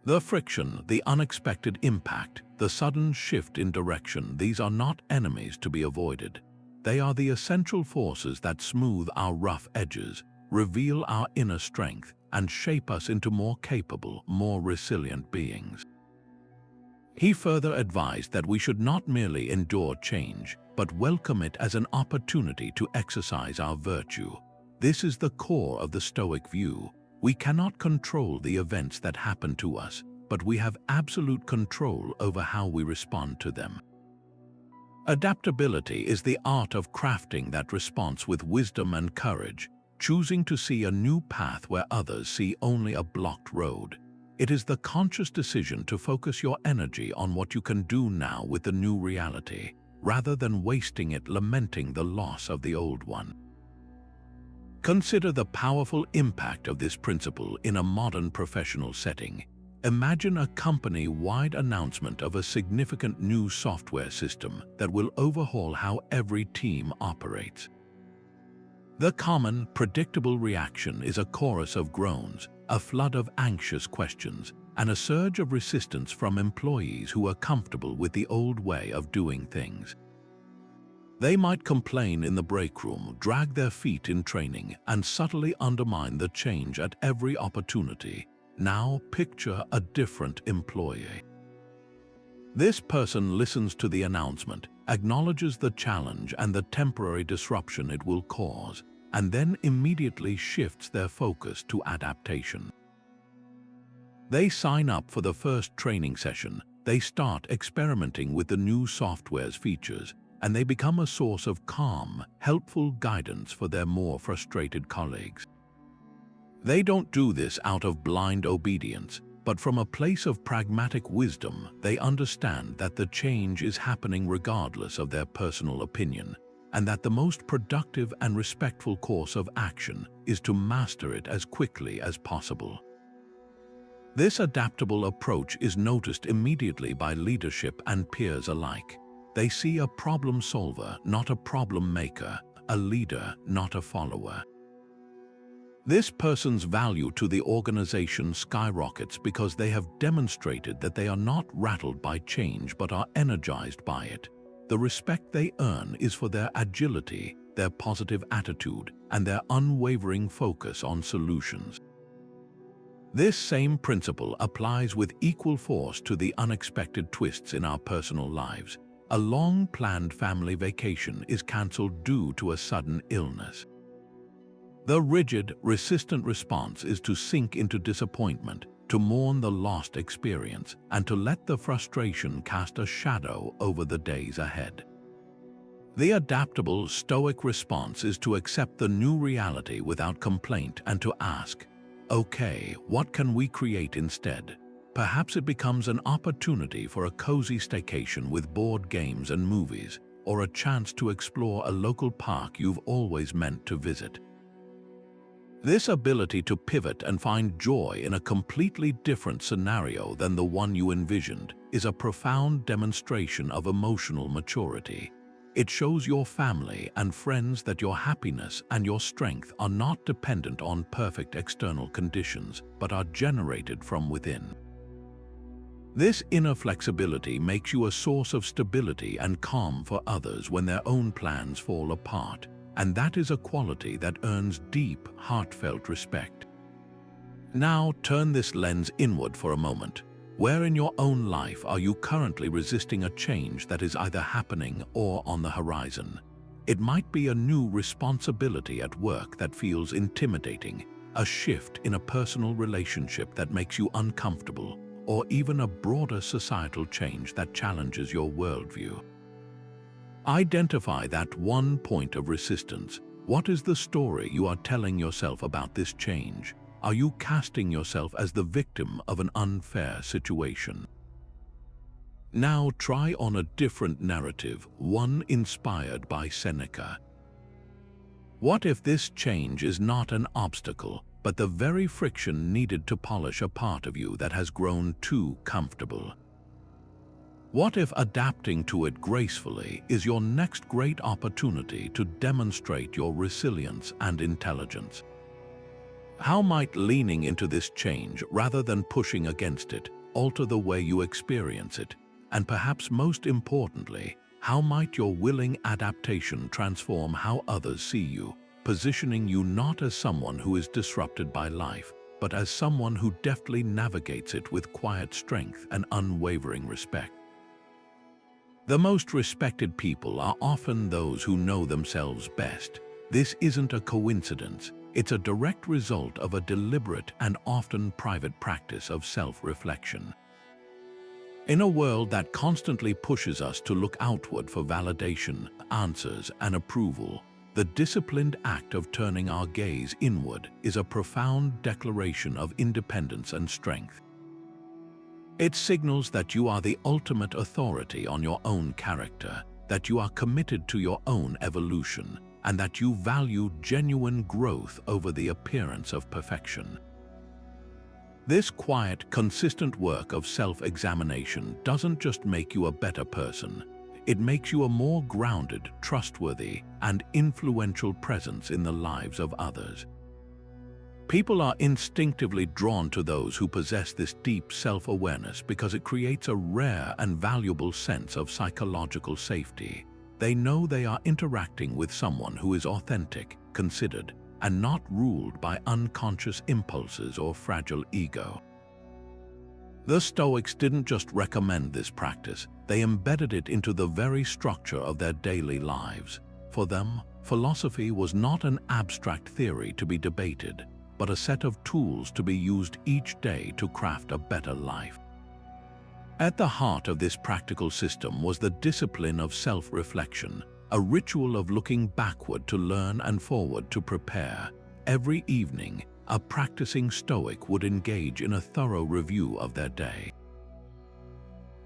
The friction, the unexpected impact, the sudden shift in direction, these are not enemies to be avoided. They are the essential forces that smooth our rough edges, reveal our inner strength, and shape us into more capable, more resilient beings. He further advised that we should not merely endure change, but welcome it as an opportunity to exercise our virtue. This is the core of the Stoic view. We cannot control the events that happen to us, but we have absolute control over how we respond to them. Adaptability is the art of crafting that response with wisdom and courage, choosing to see a new path where others see only a blocked road. It is the conscious decision to focus your energy on what you can do now with the new reality, rather than wasting it lamenting the loss of the old one. Consider the powerful impact of this principle in a modern professional setting. Imagine a company-wide announcement of a significant new software system that will overhaul how every team operates. The common, predictable reaction is a chorus of groans, a flood of anxious questions, and a surge of resistance from employees who are comfortable with the old way of doing things. They might complain in the break room, drag their feet in training, and subtly undermine the change at every opportunity. Now picture a different employee. This person listens to the announcement, acknowledges the challenge and the temporary disruption it will cause, and then immediately shifts their focus to adaptation. They sign up for the first training session, they start experimenting with the new software's features, and they become a source of calm, helpful guidance for their more frustrated colleagues. They don't do this out of blind obedience, but from a place of pragmatic wisdom. They understand that the change is happening regardless of their personal opinion, and that the most productive and respectful course of action is to master it as quickly as possible. This adaptable approach is noticed immediately by leadership and peers alike. They see a problem solver, not a problem maker, a leader, not a follower. This person's value to the organization skyrockets because they have demonstrated that they are not rattled by change but are energized by it. The respect they earn is for their agility, their positive attitude, and their unwavering focus on solutions. This same principle applies with equal force to the unexpected twists in our personal lives. A long-planned family vacation is cancelled due to a sudden illness. The rigid, resistant response is to sink into disappointment, to mourn the lost experience, and to let the frustration cast a shadow over the days ahead. The adaptable Stoic response is to accept the new reality without complaint and to ask, okay, what can we create instead? Perhaps it becomes an opportunity for a cozy staycation with board games and movies, or a chance to explore a local park you've always meant to visit. This ability to pivot and find joy in a completely different scenario than the one you envisioned is a profound demonstration of emotional maturity. It shows your family and friends that your happiness and your strength are not dependent on perfect external conditions, but are generated from within. This inner flexibility makes you a source of stability and calm for others when their own plans fall apart, and that is a quality that earns deep, heartfelt respect. Now turn this lens inward for a moment. Where in your own life are you currently resisting a change that is either happening or on the horizon? It might be a new responsibility at work that feels intimidating, a shift in a personal relationship that makes you uncomfortable, or even a broader societal change that challenges your worldview. Identify that one point of resistance. What is the story you are telling yourself about this change? Are you casting yourself as the victim of an unfair situation? Now try on a different narrative, one inspired by Seneca. What if this change is not an obstacle, but the very friction needed to polish a part of you that has grown too comfortable? What if adapting to it gracefully is your next great opportunity to demonstrate your resilience and intelligence? How might leaning into this change rather than pushing against it alter the way you experience it? And perhaps most importantly, how might your willing adaptation transform how others see you, positioning you not as someone who is disrupted by life, but as someone who deftly navigates it with quiet strength and unwavering respect? The most respected people are often those who know themselves best. This isn't a coincidence. It's a direct result of a deliberate and often private practice of self-reflection. In a world that constantly pushes us to look outward for validation, answers, and approval, the disciplined act of turning our gaze inward is a profound declaration of independence and strength. It signals that you are the ultimate authority on your own character, that you are committed to your own evolution, and that you value genuine growth over the appearance of perfection. This quiet, consistent work of self-examination doesn't just make you a better person, it makes you a more grounded, trustworthy, and influential presence in the lives of others. People are instinctively drawn to those who possess this deep self-awareness because it creates a rare and valuable sense of psychological safety. They know they are interacting with someone who is authentic, considered, and not ruled by unconscious impulses or fragile ego. The Stoics didn't just recommend this practice, they embedded it into the very structure of their daily lives. For them, philosophy was not an abstract theory to be debated, but a set of tools to be used each day to craft a better life. At the heart of this practical system was the discipline of self-reflection, a ritual of looking backward to learn and forward to prepare. Every evening, a practicing Stoic would engage in a thorough review of their day.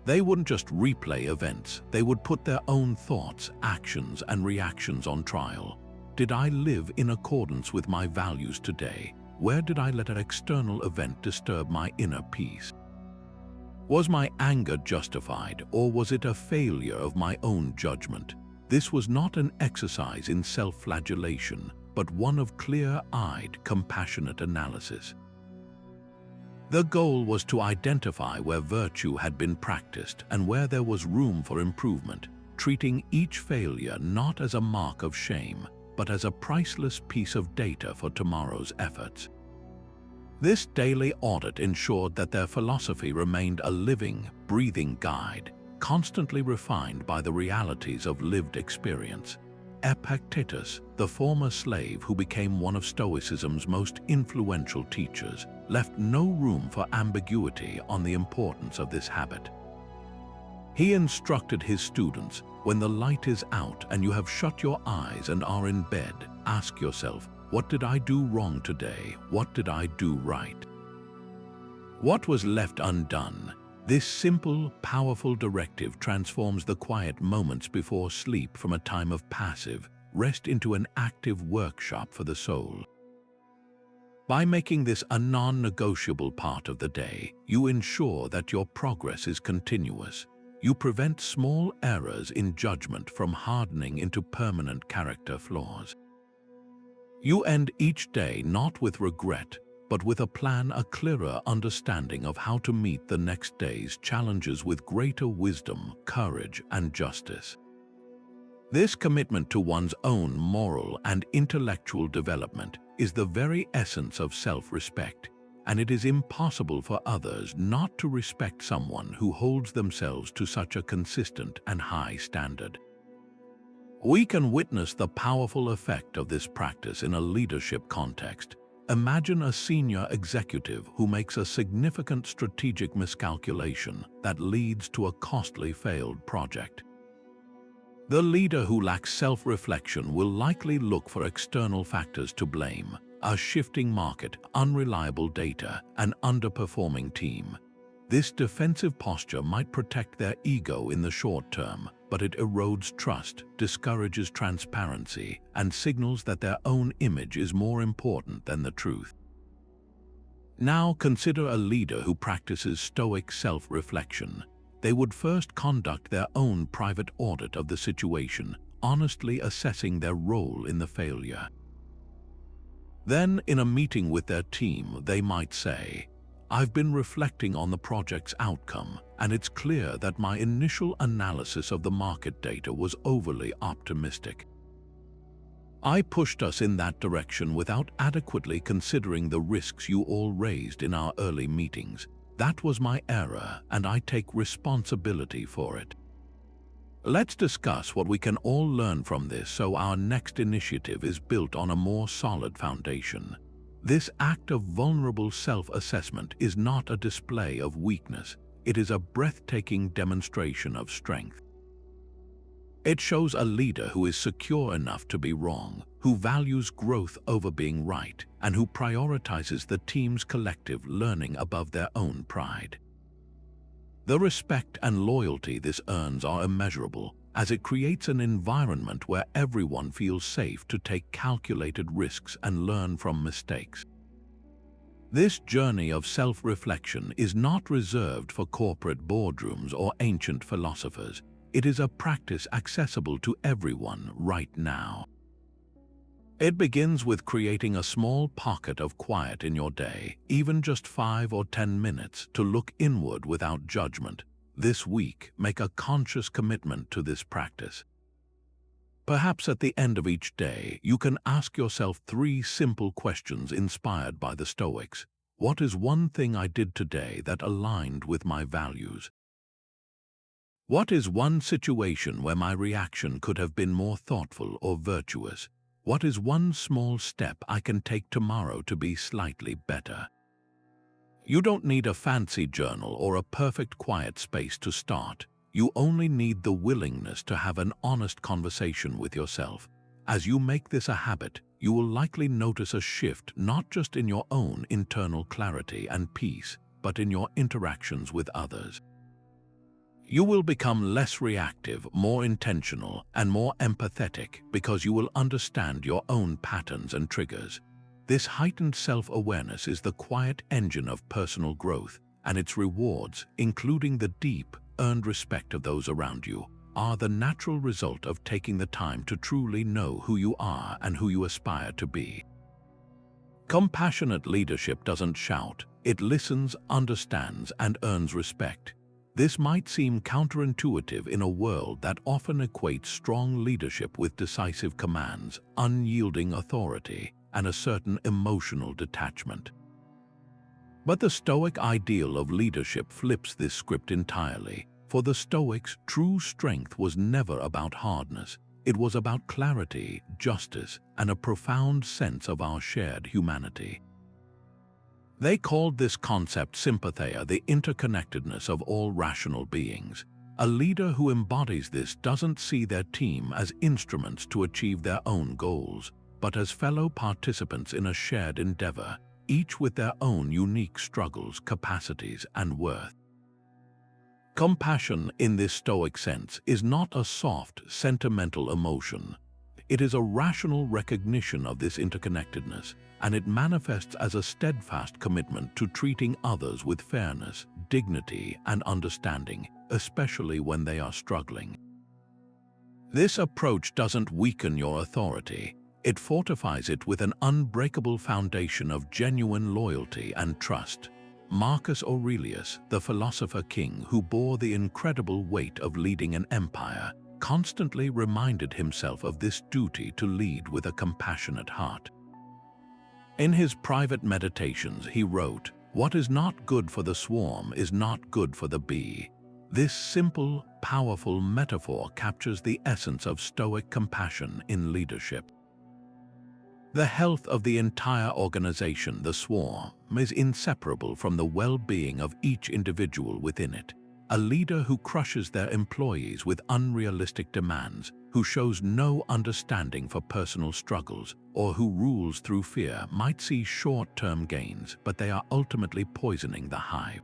They wouldn't just replay events, they would put their own thoughts, actions, and reactions on trial. Did I live in accordance with my values today? Where did I let an external event disturb my inner peace? Was my anger justified, or was it a failure of my own judgment? This was not an exercise in self-flagellation, but one of clear-eyed, compassionate analysis. The goal was to identify where virtue had been practiced and where there was room for improvement, treating each failure not as a mark of shame, but as a priceless piece of data for tomorrow's efforts. This daily audit ensured that their philosophy remained a living, breathing guide, constantly refined by the realities of lived experience. Epictetus, the former slave who became one of Stoicism's most influential teachers, left no room for ambiguity on the importance of this habit. He instructed his students, when the light is out and you have shut your eyes and are in bed, ask yourself, what did I do wrong today? What did I do right? What was left undone? This simple, powerful directive transforms the quiet moments before sleep from a time of passive rest into an active workshop for the soul. By making this a non-negotiable part of the day, you ensure that your progress is continuous. You prevent small errors in judgment from hardening into permanent character flaws. You end each day not with regret, but with a plan, a clearer understanding of how to meet the next day's challenges with greater wisdom, courage, and justice. This commitment to one's own moral and intellectual development is the very essence of self-respect, and it is impossible for others not to respect someone who holds themselves to such a consistent and high standard. We can witness the powerful effect of this practice in a leadership context. Imagine a senior executive who makes a significant strategic miscalculation that leads to a costly failed project. The leader who lacks self-reflection will likely look for external factors to blame: a shifting market, unreliable data, an underperforming team. This defensive posture might protect their ego in the short term, but it erodes trust, discourages transparency, and signals that their own image is more important than the truth. Now consider a leader who practices Stoic self-reflection. They would first conduct their own private audit of the situation, honestly assessing their role in the failure. Then, in a meeting with their team, they might say, "I've been reflecting on the project's outcome, and it's clear that my initial analysis of the market data was overly optimistic. I pushed us in that direction without adequately considering the risks you all raised in our early meetings. That was my error, and I take responsibility for it. Let's discuss what we can all learn from this so our next initiative is built on a more solid foundation." This act of vulnerable self-assessment is not a display of weakness. It is a breathtaking demonstration of strength. It shows a leader who is secure enough to be wrong, who values growth over being right, and who prioritizes the team's collective learning above their own pride. The respect and loyalty this earns are immeasurable, as it creates an environment where everyone feels safe to take calculated risks and learn from mistakes. This journey of self-reflection is not reserved for corporate boardrooms or ancient philosophers. It is a practice accessible to everyone right now. It begins with creating a small pocket of quiet in your day, even just 5 or 10 minutes, to look inward without judgment. This week, make a conscious commitment to this practice. Perhaps at the end of each day, you can ask yourself 3 simple questions inspired by the Stoics. What is one thing I did today that aligned with my values? What is one situation where my reaction could have been more thoughtful or virtuous? What is one small step I can take tomorrow to be slightly better? You don't need a fancy journal or a perfect quiet space to start. You only need the willingness to have an honest conversation with yourself. As you make this a habit, you will likely notice a shift not just in your own internal clarity and peace, but in your interactions with others. You will become less reactive, more intentional, and more empathetic because you will understand your own patterns and triggers. This heightened self-awareness is the quiet engine of personal growth, and its rewards, including the deep, earned respect of those around you, are the natural result of taking the time to truly know who you are and who you aspire to be. Compassionate leadership doesn't shout. It listens, understands, and earns respect. This might seem counterintuitive in a world that often equates strong leadership with decisive commands, unyielding authority, and a certain emotional detachment. But the Stoic ideal of leadership flips this script entirely. For the Stoics, true strength was never about hardness. It was about clarity, justice, and a profound sense of our shared humanity. They called this concept sympatheia, the interconnectedness of all rational beings. A leader who embodies this doesn't see their team as instruments to achieve their own goals, but as fellow participants in a shared endeavor, each with their own unique struggles, capacities, and worth. Compassion, in this Stoic sense, is not a soft, sentimental emotion. It is a rational recognition of this interconnectedness, and it manifests as a steadfast commitment to treating others with fairness, dignity, and understanding, especially when they are struggling. This approach doesn't weaken your authority. It fortifies it with an unbreakable foundation of genuine loyalty and trust. Marcus Aurelius, the philosopher king who bore the incredible weight of leading an empire, constantly reminded himself of this duty to lead with a compassionate heart. In his private meditations, he wrote, "What is not good for the swarm is not good for the bee." This simple, powerful metaphor captures the essence of Stoic compassion in leadership. The health of the entire organization, the swarm, is inseparable from the well-being of each individual within it. A leader who crushes their employees with unrealistic demands, who shows no understanding for personal struggles, or who rules through fear might see short-term gains, but they are ultimately poisoning the hive.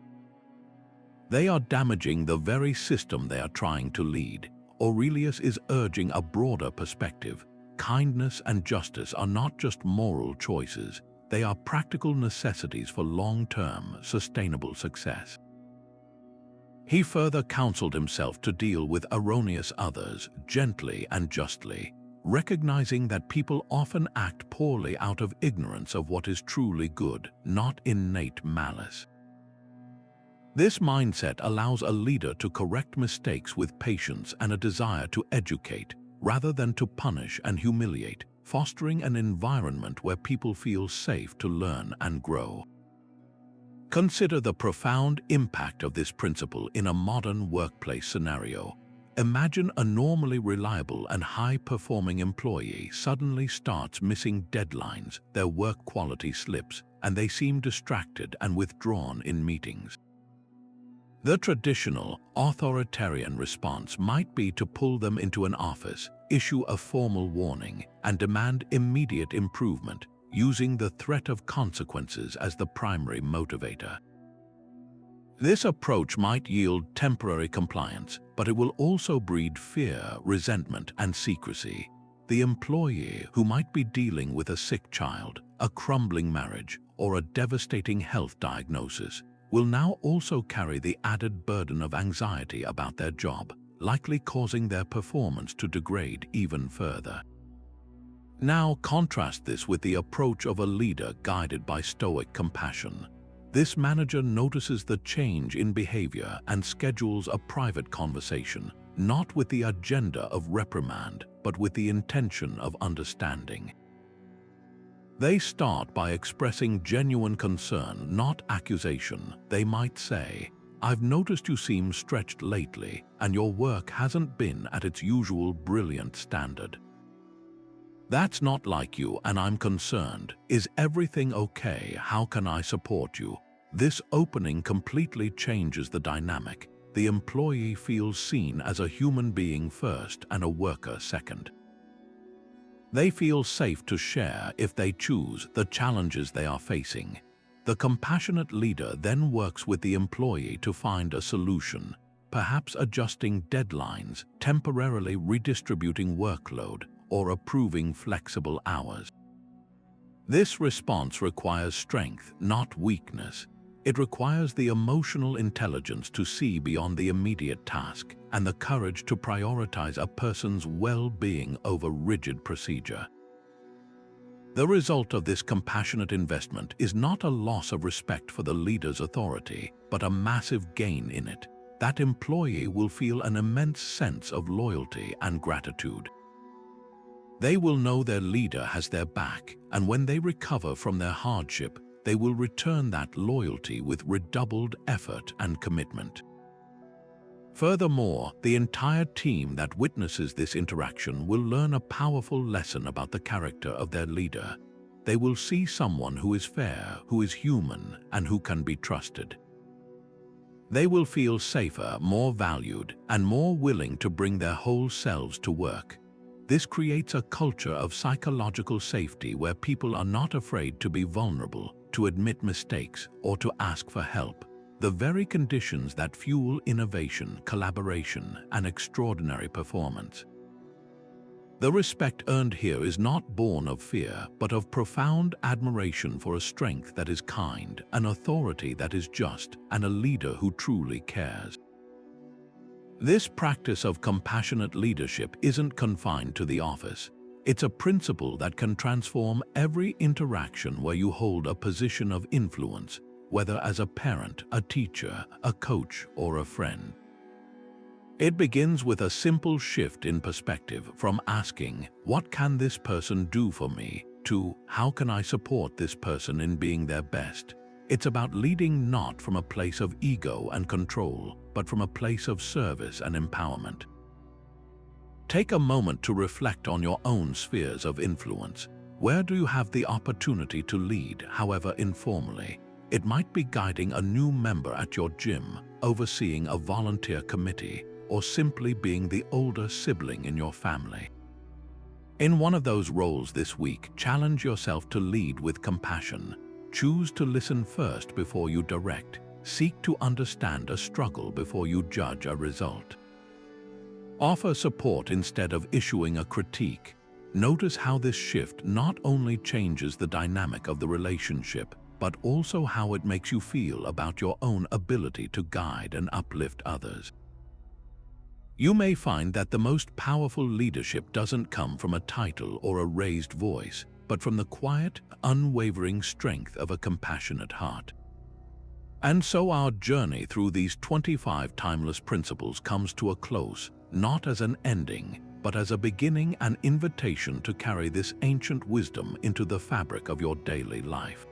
They are damaging the very system they are trying to lead. Aurelius is urging a broader perspective. Kindness and justice are not just moral choices, they are practical necessities for long-term, sustainable success. He further counseled himself to deal with erroneous others gently and justly, recognizing that people often act poorly out of ignorance of what is truly good, not innate malice. This mindset allows a leader to correct mistakes with patience and a desire to educate, rather than to punish and humiliate, fostering an environment where people feel safe to learn and grow. Consider the profound impact of this principle in a modern workplace scenario. Imagine a normally reliable and high-performing employee suddenly starts missing deadlines, their work quality slips, and they seem distracted and withdrawn in meetings. The traditional, authoritarian response might be to pull them into an office, issue a formal warning, and demand immediate improvement, using the threat of consequences as the primary motivator. This approach might yield temporary compliance, but it will also breed fear, resentment, and secrecy. The employee, who might be dealing with a sick child, a crumbling marriage, or a devastating health diagnosis, will now also carry the added burden of anxiety about their job, likely causing their performance to degrade even further. Now contrast this with the approach of a leader guided by Stoic compassion. This manager notices the change in behavior and schedules a private conversation, not with the agenda of reprimand, but with the intention of understanding. They start by expressing genuine concern, not accusation. They might say, "I've noticed you seem stretched lately, and your work hasn't been at its usual brilliant standard. That's not like you, and I'm concerned. Is everything okay? How can I support you?" This opening completely changes the dynamic. The employee feels seen as a human being first and a worker second. They feel safe to share, if they choose, the challenges they are facing. The compassionate leader then works with the employee to find a solution, perhaps adjusting deadlines, temporarily redistributing workload, or approving flexible hours. This response requires strength, not weakness. It requires the emotional intelligence to see beyond the immediate task and the courage to prioritize a person's well-being over rigid procedure. The result of this compassionate investment is not a loss of respect for the leader's authority, but a massive gain in it. That employee will feel an immense sense of loyalty and gratitude. They will know their leader has their back, and when they recover from their hardship, they will return that loyalty with redoubled effort and commitment. Furthermore, the entire team that witnesses this interaction will learn a powerful lesson about the character of their leader. they will see someone who is fair, who is human, and who can be trusted. They will feel safer, more valued, and more willing to bring their whole selves to work. This creates a culture of psychological safety where people are not afraid to be vulnerable, to admit mistakes, or to ask for help. The very conditions that fuel innovation, collaboration, and extraordinary performance. The respect earned here is not born of fear, but of profound admiration for a strength that is kind, an authority that is just, and a leader who truly cares. This practice of compassionate leadership isn't confined to the office. It's a principle that can transform every interaction where you hold a position of influence, whether as a parent, a teacher, a coach, or a friend. It begins with a simple shift in perspective from asking, "What can this person do for me?" to "How can I support this person in being their best?" It's about leading not from a place of ego and control, but from a place of service and empowerment. Take a moment to reflect on your own spheres of influence. Where do you have the opportunity to lead, however informally? It might be guiding a new member at your gym, overseeing a volunteer committee, or simply being the older sibling in your family. In one of those roles this week, challenge yourself to lead with compassion. Choose to listen first before you direct. Seek to understand a struggle before you judge a result. Offer support instead of issuing a critique. Notice how this shift not only changes the dynamic of the relationship, but also how it makes you feel about your own ability to guide and uplift others. You may find that the most powerful leadership doesn't come from a title or a raised voice, but from the quiet, unwavering strength of a compassionate heart. And so our journey through these 25 timeless principles comes to a close, not as an ending, but as a beginning and invitation to carry this ancient wisdom into the fabric of your daily life.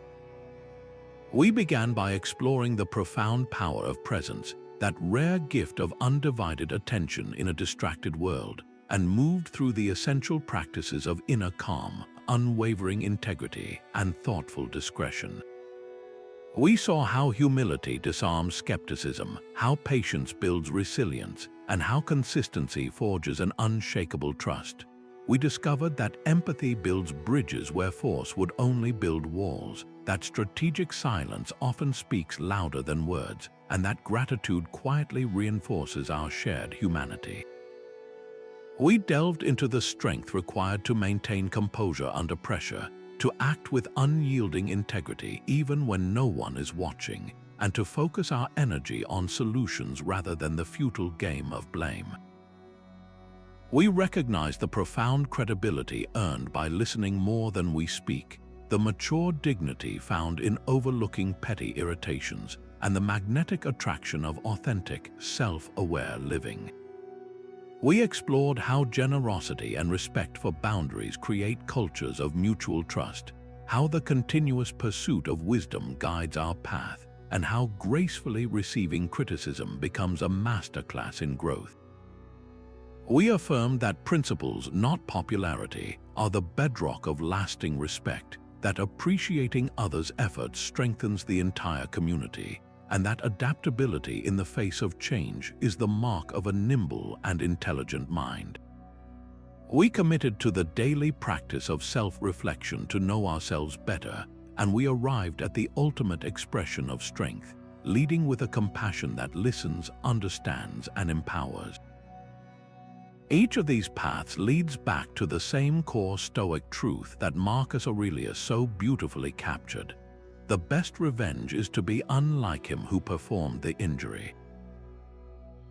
We began by exploring the profound power of presence, that rare gift of undivided attention in a distracted world, and moved through the essential practices of inner calm, unwavering integrity, and thoughtful discretion. We saw how humility disarms skepticism, how patience builds resilience, and how consistency forges an unshakable trust. We discovered that empathy builds bridges where force would only build walls, that strategic silence often speaks louder than words, and that gratitude quietly reinforces our shared humanity. We delved into the strength required to maintain composure under pressure, to act with unyielding integrity even when no one is watching, and to focus our energy on solutions rather than the futile game of blame. We recognize the profound credibility earned by listening more than we speak, the mature dignity found in overlooking petty irritations, and the magnetic attraction of authentic, self-aware living. We explored how generosity and respect for boundaries create cultures of mutual trust, how the continuous pursuit of wisdom guides our path, and how gracefully receiving criticism becomes a masterclass in growth. We affirmed that principles, not popularity, are the bedrock of lasting respect, that appreciating others' efforts strengthens the entire community, and that adaptability in the face of change is the mark of a nimble and intelligent mind. We committed to the daily practice of self-reflection to know ourselves better, and we arrived at the ultimate expression of strength, leading with a compassion that listens, understands, and empowers. Each of these paths leads back to the same core Stoic truth that Marcus Aurelius so beautifully captured. The best revenge is to be unlike him who performed the injury.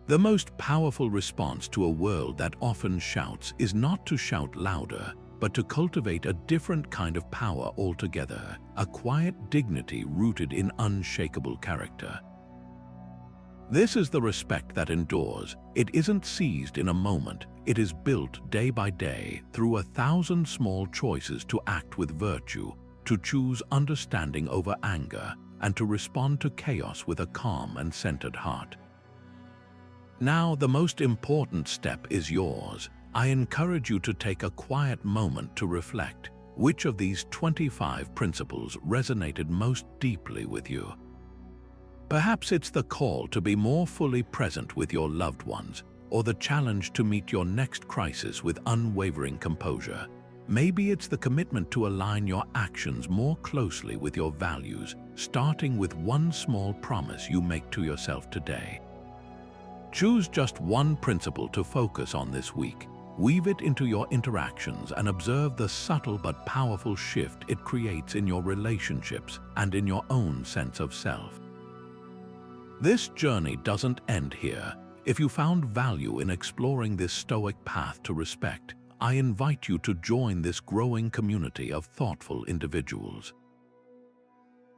The most powerful response to a world that often shouts is not to shout louder, but to cultivate a different kind of power altogether, a quiet dignity rooted in unshakable character. This is the respect that endures. It isn't seized in a moment. It is built day by day through 1,000 small choices to act with virtue, to choose understanding over anger, and to respond to chaos with a calm and centered heart. Now, the most important step is yours. I encourage you to take a quiet moment to reflect. Which of these 25 principles resonated most deeply with you? Perhaps it's the call to be more fully present with your loved ones, or the challenge to meet your next crisis with unwavering composure. Maybe it's the commitment to align your actions more closely with your values, starting with one small promise you make to yourself today. Choose just one principle to focus on this week. Weave it into your interactions and observe the subtle but powerful shift it creates in your relationships and in your own sense of self. This journey doesn't end here. If you found value in exploring this Stoic path to respect, I invite you to join this growing community of thoughtful individuals.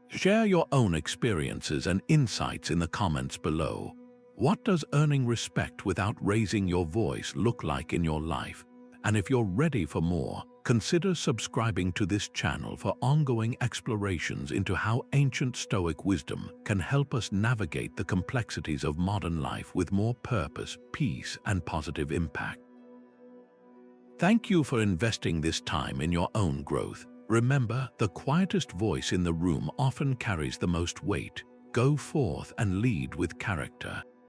Share your own experiences and insights in the comments below. What does earning respect without raising your voice look like in your life? And if you're ready for more, consider subscribing to this channel for ongoing explorations into how ancient Stoic wisdom can help us navigate the complexities of modern life with more purpose, peace, and positive impact. Thank you for investing this time in your own growth. Remember, the quietest voice in the room often carries the most weight. Go forth and lead with character.